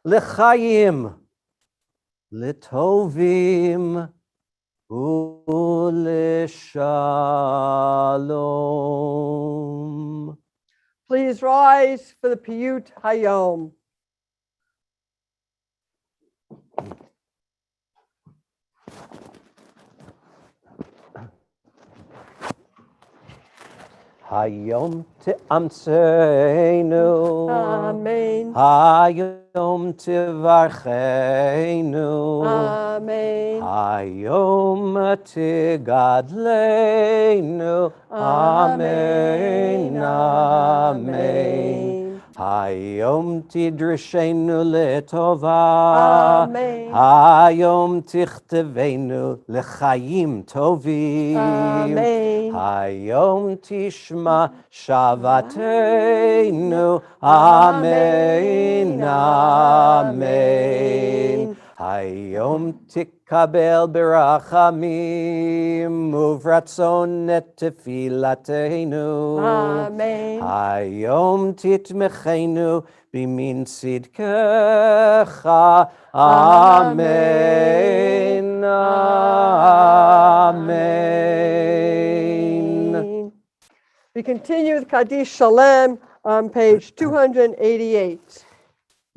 l'chaim l'tovim u'l'shalom. Please rise for the Piyut Hayom. Hayom te'amseinu. Amen. Hayom tevarcheinu. Amen. Hayom tegadleinu. Amen. Amen. Hayom tidrishenu letova. Amen. Hayom tichtevenu lechayim tovim. Amen. Hayom tishma shavatenu. Amen. Amen. Hayom tikabel berachamim uvratzon et tefilatenu. Amen. Hayom titmechenu bimin sidkecha. Amen. Amen. We continue with Kaddish Shalem on page 288.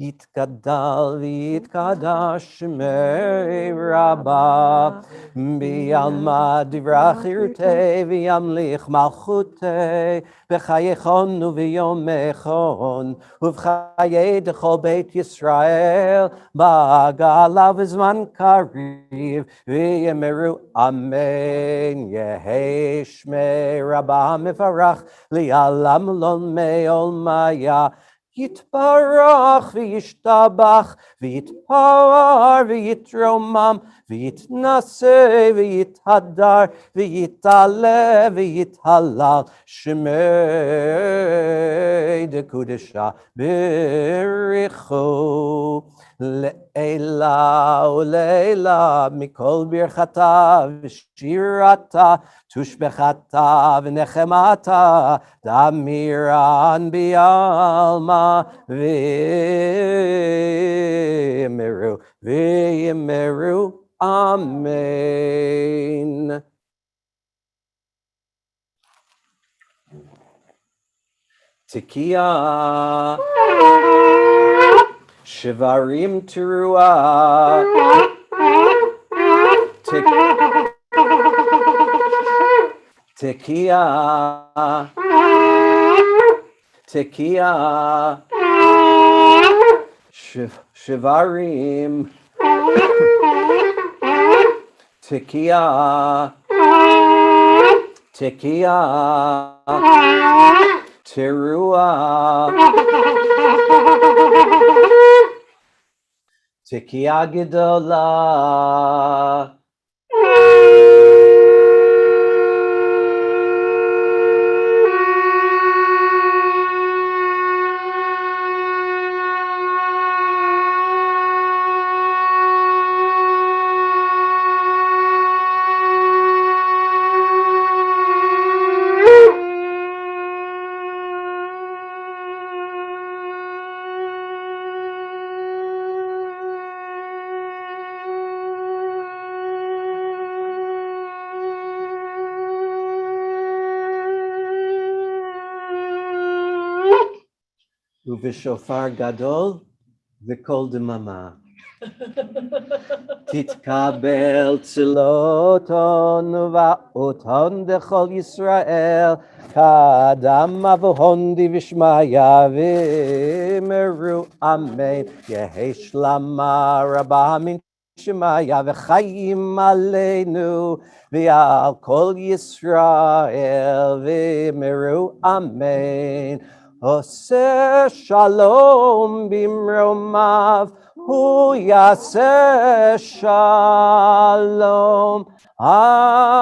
Yitgadal v'yitkadash shmei rabba b'yalma divrach irtei v'yamlich malchutei b'chayechon u'v'yomechon u'v'chayei dechol beit Yisrael ba'gala v'zman kariv v'yemeru amen. Yehei shmei rabba mevarach li'alam lon me'ol maya Yitbarach v'yishtabach v'yitpar v'yitromam v'yitnaseh v'yithadar v'yitale v'yithalal shemei dekudesha b'richu le'ela u'le'ela mikol birchata v'shirata tushbechata v'nechemata damiran bi'alma v'yemeru amen. Tekiah shivarim teruah Tekiah shivarim Tekiah teruah Tekiah gedolah ובשופר גדול וקול דממה. תתקבל צלותון ובאותון דכל ישראל, כאדם אבהון דבשמיא ואמרו אמן. יהי שלמה רבה מן שמיא וחיים עלינו ועל כל ישראל ואמרו אמן. עושה שלום במרומיו, הוא יעשה שלום עלינו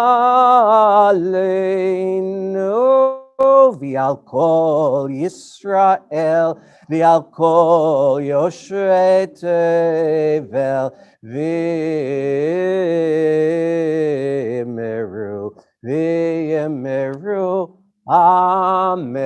ועל כל ישראל ועל כל יושבי תבל ויאמרו Amen.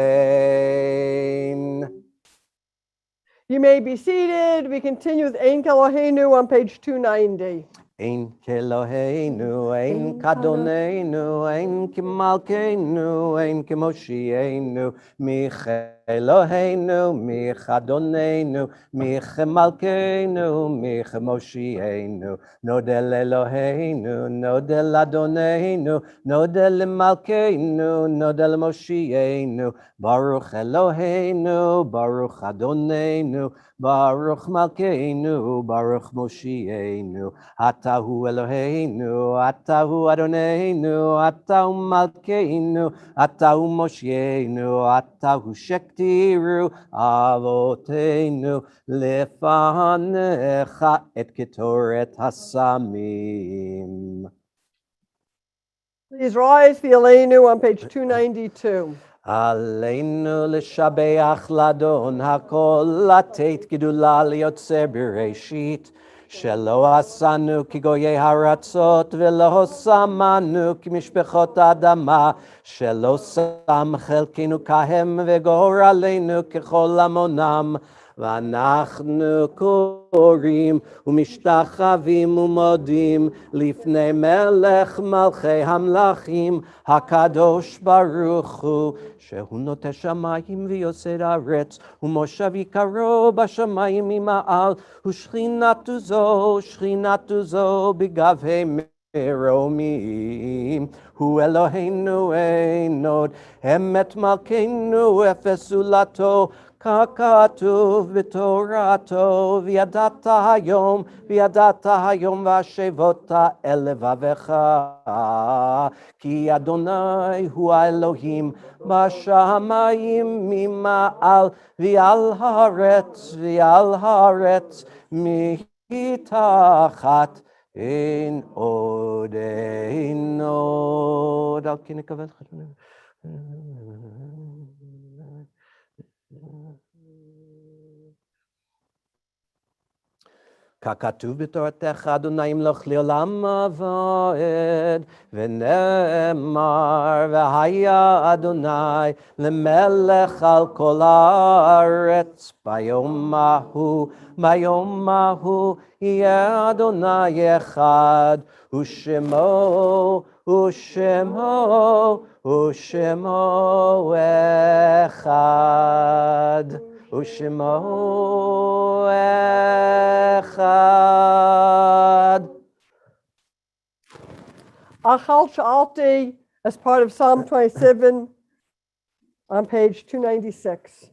You may be seated. We continue with Ein Keloheinu on page 290. Ein Keloheinu, Ein Kadonenu, Ein Kimalkeinu, Ein Kimoshienu, Mich Eloheinu, Mich Adonenu, Mich Malkeinu, Mich Moshienu, Nodel Eloheinu, Nodel Adonenu, Nodel Malkeinu, Nodel Moshienu, Baruch Eloheinu, Baruch Adonenu, Baruch Malkeinu, Baruch Moshienu, Atahu Eloheinu, Atahu Adonenu, Atahu Malkeinu, Atahu Moshienu, Atahu Shektiru, Avotenu, Lefanecha et Ketoret Hasamim. Please rise for Yaleinu on page 292. עלינו לשבח לאדון הכל, לתת גדולה ליוצר בראשית, שלא עשנו כגויי הארצות ולא שמנו כמשפחות האדמה, שלא שם חלקנו כהם וגורלנו ככל המונם, ואנחנו קוראים ומשתחווים ומודים לפני מלך מלכי המלכים, הקדוש ברוך הוא, שהוא נוטה שמיים ויוסד ארץ, ומושב יקרו בשמיים ממעל, ושכינתו זו בגבי מרומים. הוא אלוהינו אין עוד, אמת מלכנו אפס זולתו, ככתוב בתורתו, וידעת היום והשבות אל לבבך, כי אדוני הוא האלוהים בשמיים ממעל, ועל הארץ מתחת. אין עוד. על כן נקבל חתונה. ככתוב בתורתך, אדוני ימלוך לעולם ועד, ונאמר, והיה אדוני למלך על כל הארץ, ביום ההוא יהיה אדוני אחד, ושמו אחד. ושמו אחד. Achal Sha'alti, as part of Psalm 27 on page 296.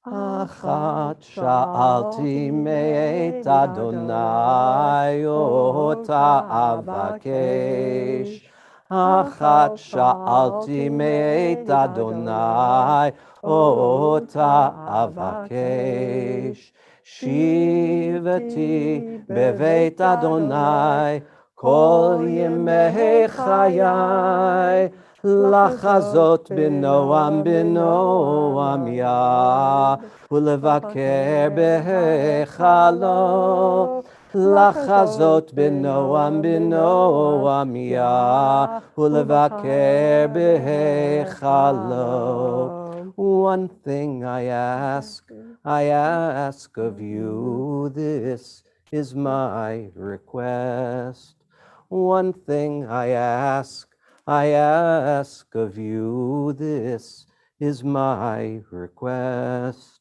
אחת שאלתי מאת אדוני אותה אבקש, אחת שאלתי מאת אדוני אותה אבקש, שיבתי בבית אדוני כל ימי חיי, לחזות בנועם יד, ולבקר בהיכלו. לחזות בנועם יד, ולבקר בהיכלו. One thing I ask of you, this is my request. One thing I ask of you, this is my request,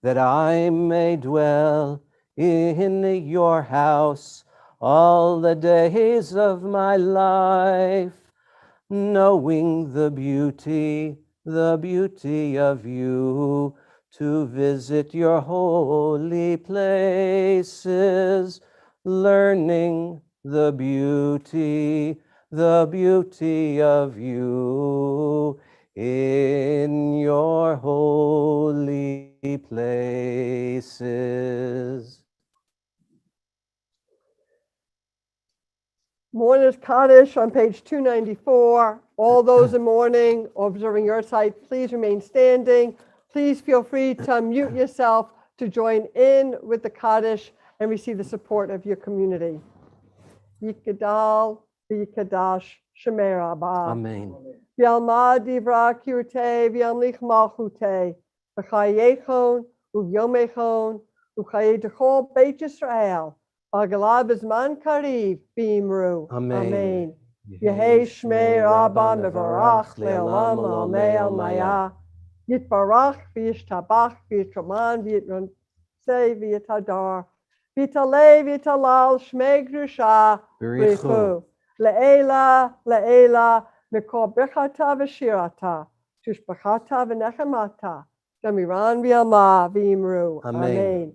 that I may dwell in your house all the days of my life, knowing the beauty of you, to visit your holy places, learning the beauty of you in your holy places. Mourner's Kaddish on page 294. All those in mourning or observing your site, please remain standing. Please feel free to unmute yourself to join in with the Kaddish and receive the support of your community. Yikadal, Yikadash, Shemei Rabbah. Amen. V'alma divra kirte, v'amlich malchute, v'chayechon, u'yomechon, u'chayedechol Beit Yisrael. Agalav Bizman Kariv, Bimru. Amen. Yehei Shmei Rabba Mevarach Le'olam Almei Almaya. Yitbarach v'yishtabach v'yitraman v'yitronsei v'yitadar. V'yitalei v'yitalal Shmei Grusha B'richu. Le'ela Le'ela Mikol Bechata v'shirata. Tushbachata v'nechemata. Damiran v'yama v'imru. Amen.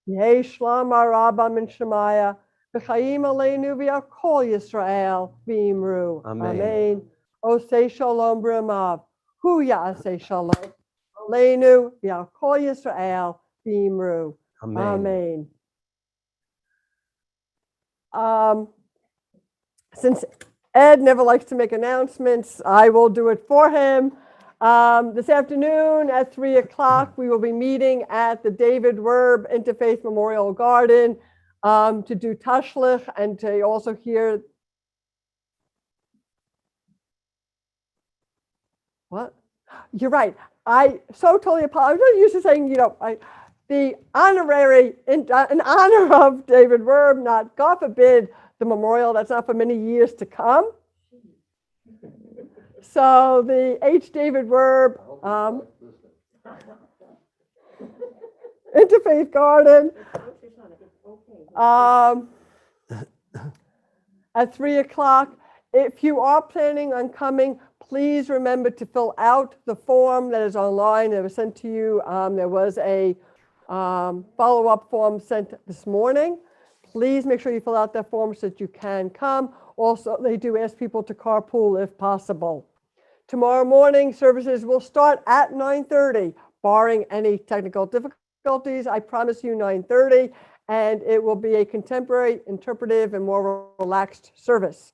Yehei Shlam Araba Min Shemaya, V'chaim Aleinu V'yakol Yisrael V'imru. Amen. Osei Shalom B'ramav, Hu Ya'aseh Shalom. Aleinu V'yakol Yisrael V'imru. Amen. Since Ed never likes to make announcements, I will do it for him. This afternoon at 3 o'clock, we will be meeting at the David Werb Interfaith Memorial Garden to do Tashlich and to also hear. What? You're right. I so totally apologize. I'm not used to saying, the honorary, in honor of David Werb, not, God forbid, the memorial, that's not for many years to come. So the H. David Werb Interfaith Garden at 3 o'clock. If you are planning on coming, please remember to fill out the form that is online that was sent to you. There was a follow-up form sent this morning. Please make sure you fill out that form so that you can come. Also, they do ask people to carpool if possible. Tomorrow morning, services will start at 9:30, barring any technical difficulties. I promise you 9:30, and it will be a contemporary, interpretive, and more relaxed service.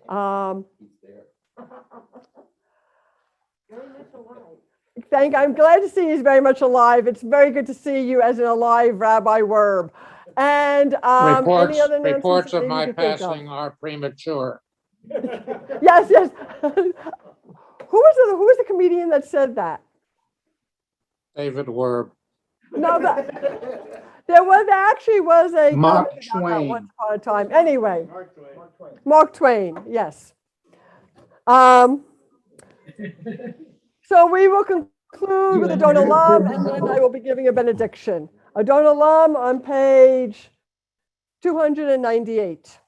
I'm glad to see he's very much alive. It's very good to see you as an alive Rabbi Werb. And any other reports of that my you can think passing are premature. Yes. Who was the comedian that said that? David Werb. No, there actually was a Mark comedy about that Twain. once upon a time. Anyway, Mark Twain. Yes. So we will conclude with Adon Olam, and then I will be giving a benediction. Adon Olam on page 298.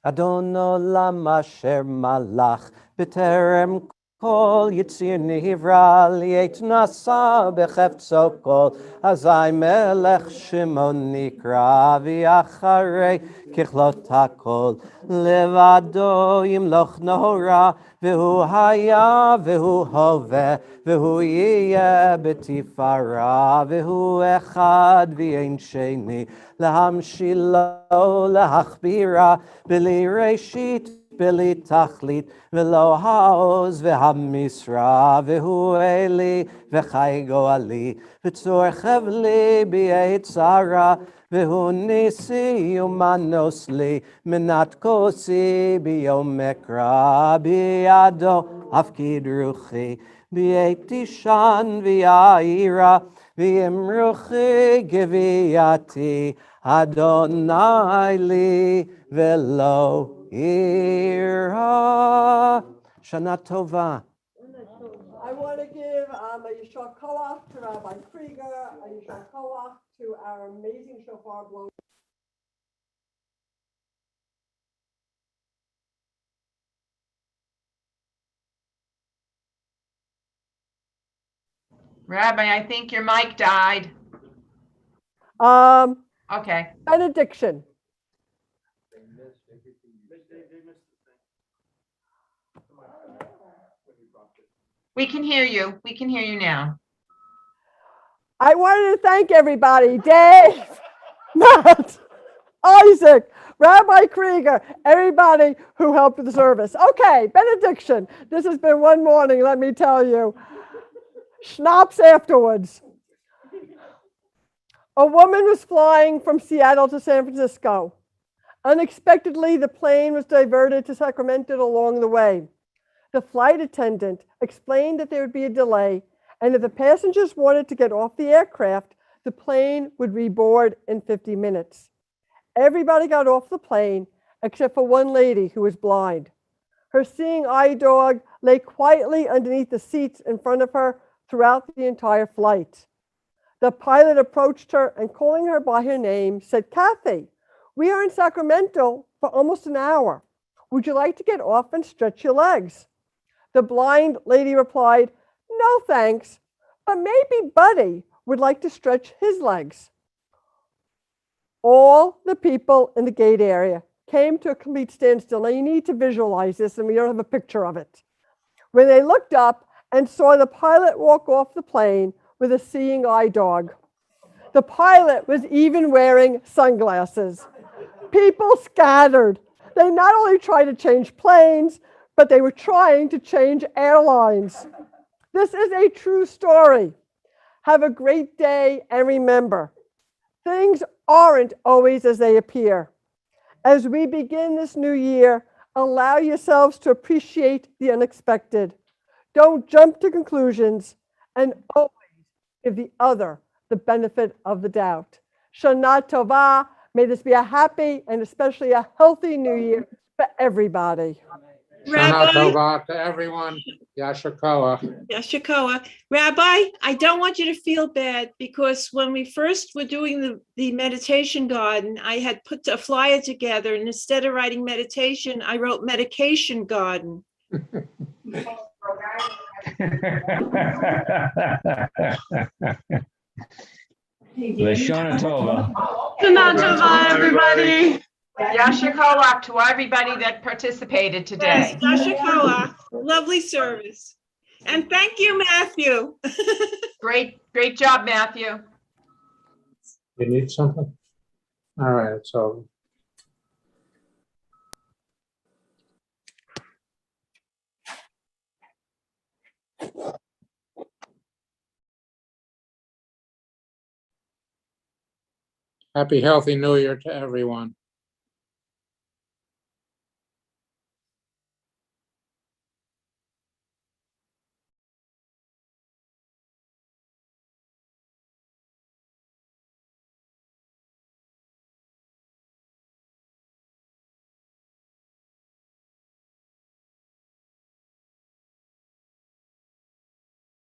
Adon Olam asher malach b'terem kol yitzir nivra liet nasa b'chefzo kol azai melech Shimon nikra v'yacharei kichlot hakol levado yimloch nohora v'hu haya v'hu hoveh v'hu yiyeh b'tifara v'hu echad v'yein sheni להמשילו להכבירה בלי ראשית בלי תכלית ולא העוז והמשרה והוא אלי וחי גואלי וצור חבלי בעת צרה והוא ניסי ומנוס לי מנת כוסי ביום מקרא בידו הפקיד רוחי בעת תישן ויעירה V'imruchi giviyati Adonai li velo ira. Shana Tova. I want to give a Yishar Koach to Rabbi Krieger, a Yishar Koach to our amazing shofar blower. Rabbi, I think your mic died. Okay. Benediction. We can hear you. We can hear you now. I wanted to thank everybody, Dave, Matt, Isaac, Rabbi Krieger, everybody who helped with the service. Okay, benediction. This has been one morning, let me tell you. Schnapps afterwards. A woman was flying from Seattle to San Francisco. Unexpectedly, the plane was diverted to Sacramento along the way. The flight attendant explained that there would be a delay, and if the passengers wanted to get off the aircraft, the plane would reboard in 50 minutes. Everybody got off the plane except for one lady who was blind. Her seeing eye dog lay quietly underneath the seats in front of her throughout the entire flight. The pilot approached her and, calling her by her name, said, "Kathy, we are in Sacramento for almost an hour. Would you like to get off and stretch your legs?" The blind lady replied, "No, thanks, but maybe Buddy would like to stretch his legs." All the people in the gate area came to a complete standstill. Now you need to visualize this, and we don't have a picture of it. When they looked up and saw the pilot walk off the plane with a seeing eye dog. The pilot was even wearing sunglasses. People scattered. They not only tried to change planes, but they were trying to change airlines. This is a true story. Have a great day, and remember, things aren't always as they appear. As we begin this new year, allow yourselves to appreciate the unexpected. Don't jump to conclusions, and always give the other the benefit of the doubt. Shana Tova, may this be a happy and especially a healthy new year for everybody. Shana Tova to everyone. Yasher Koach. Yasher Koach. Rabbi, I don't want you to feel bad because when we first were doing the meditation garden, I had put a flyer together, and instead of writing meditation, I wrote medication garden. Lashana Tova. Shana Tova, everybody. Yasher Koach to everybody that participated today. Yes, Yasher Koach. Lovely service. And thank you, Matthew. Great job, Matthew. You need something? All right, so. Happy, healthy New Year to everyone.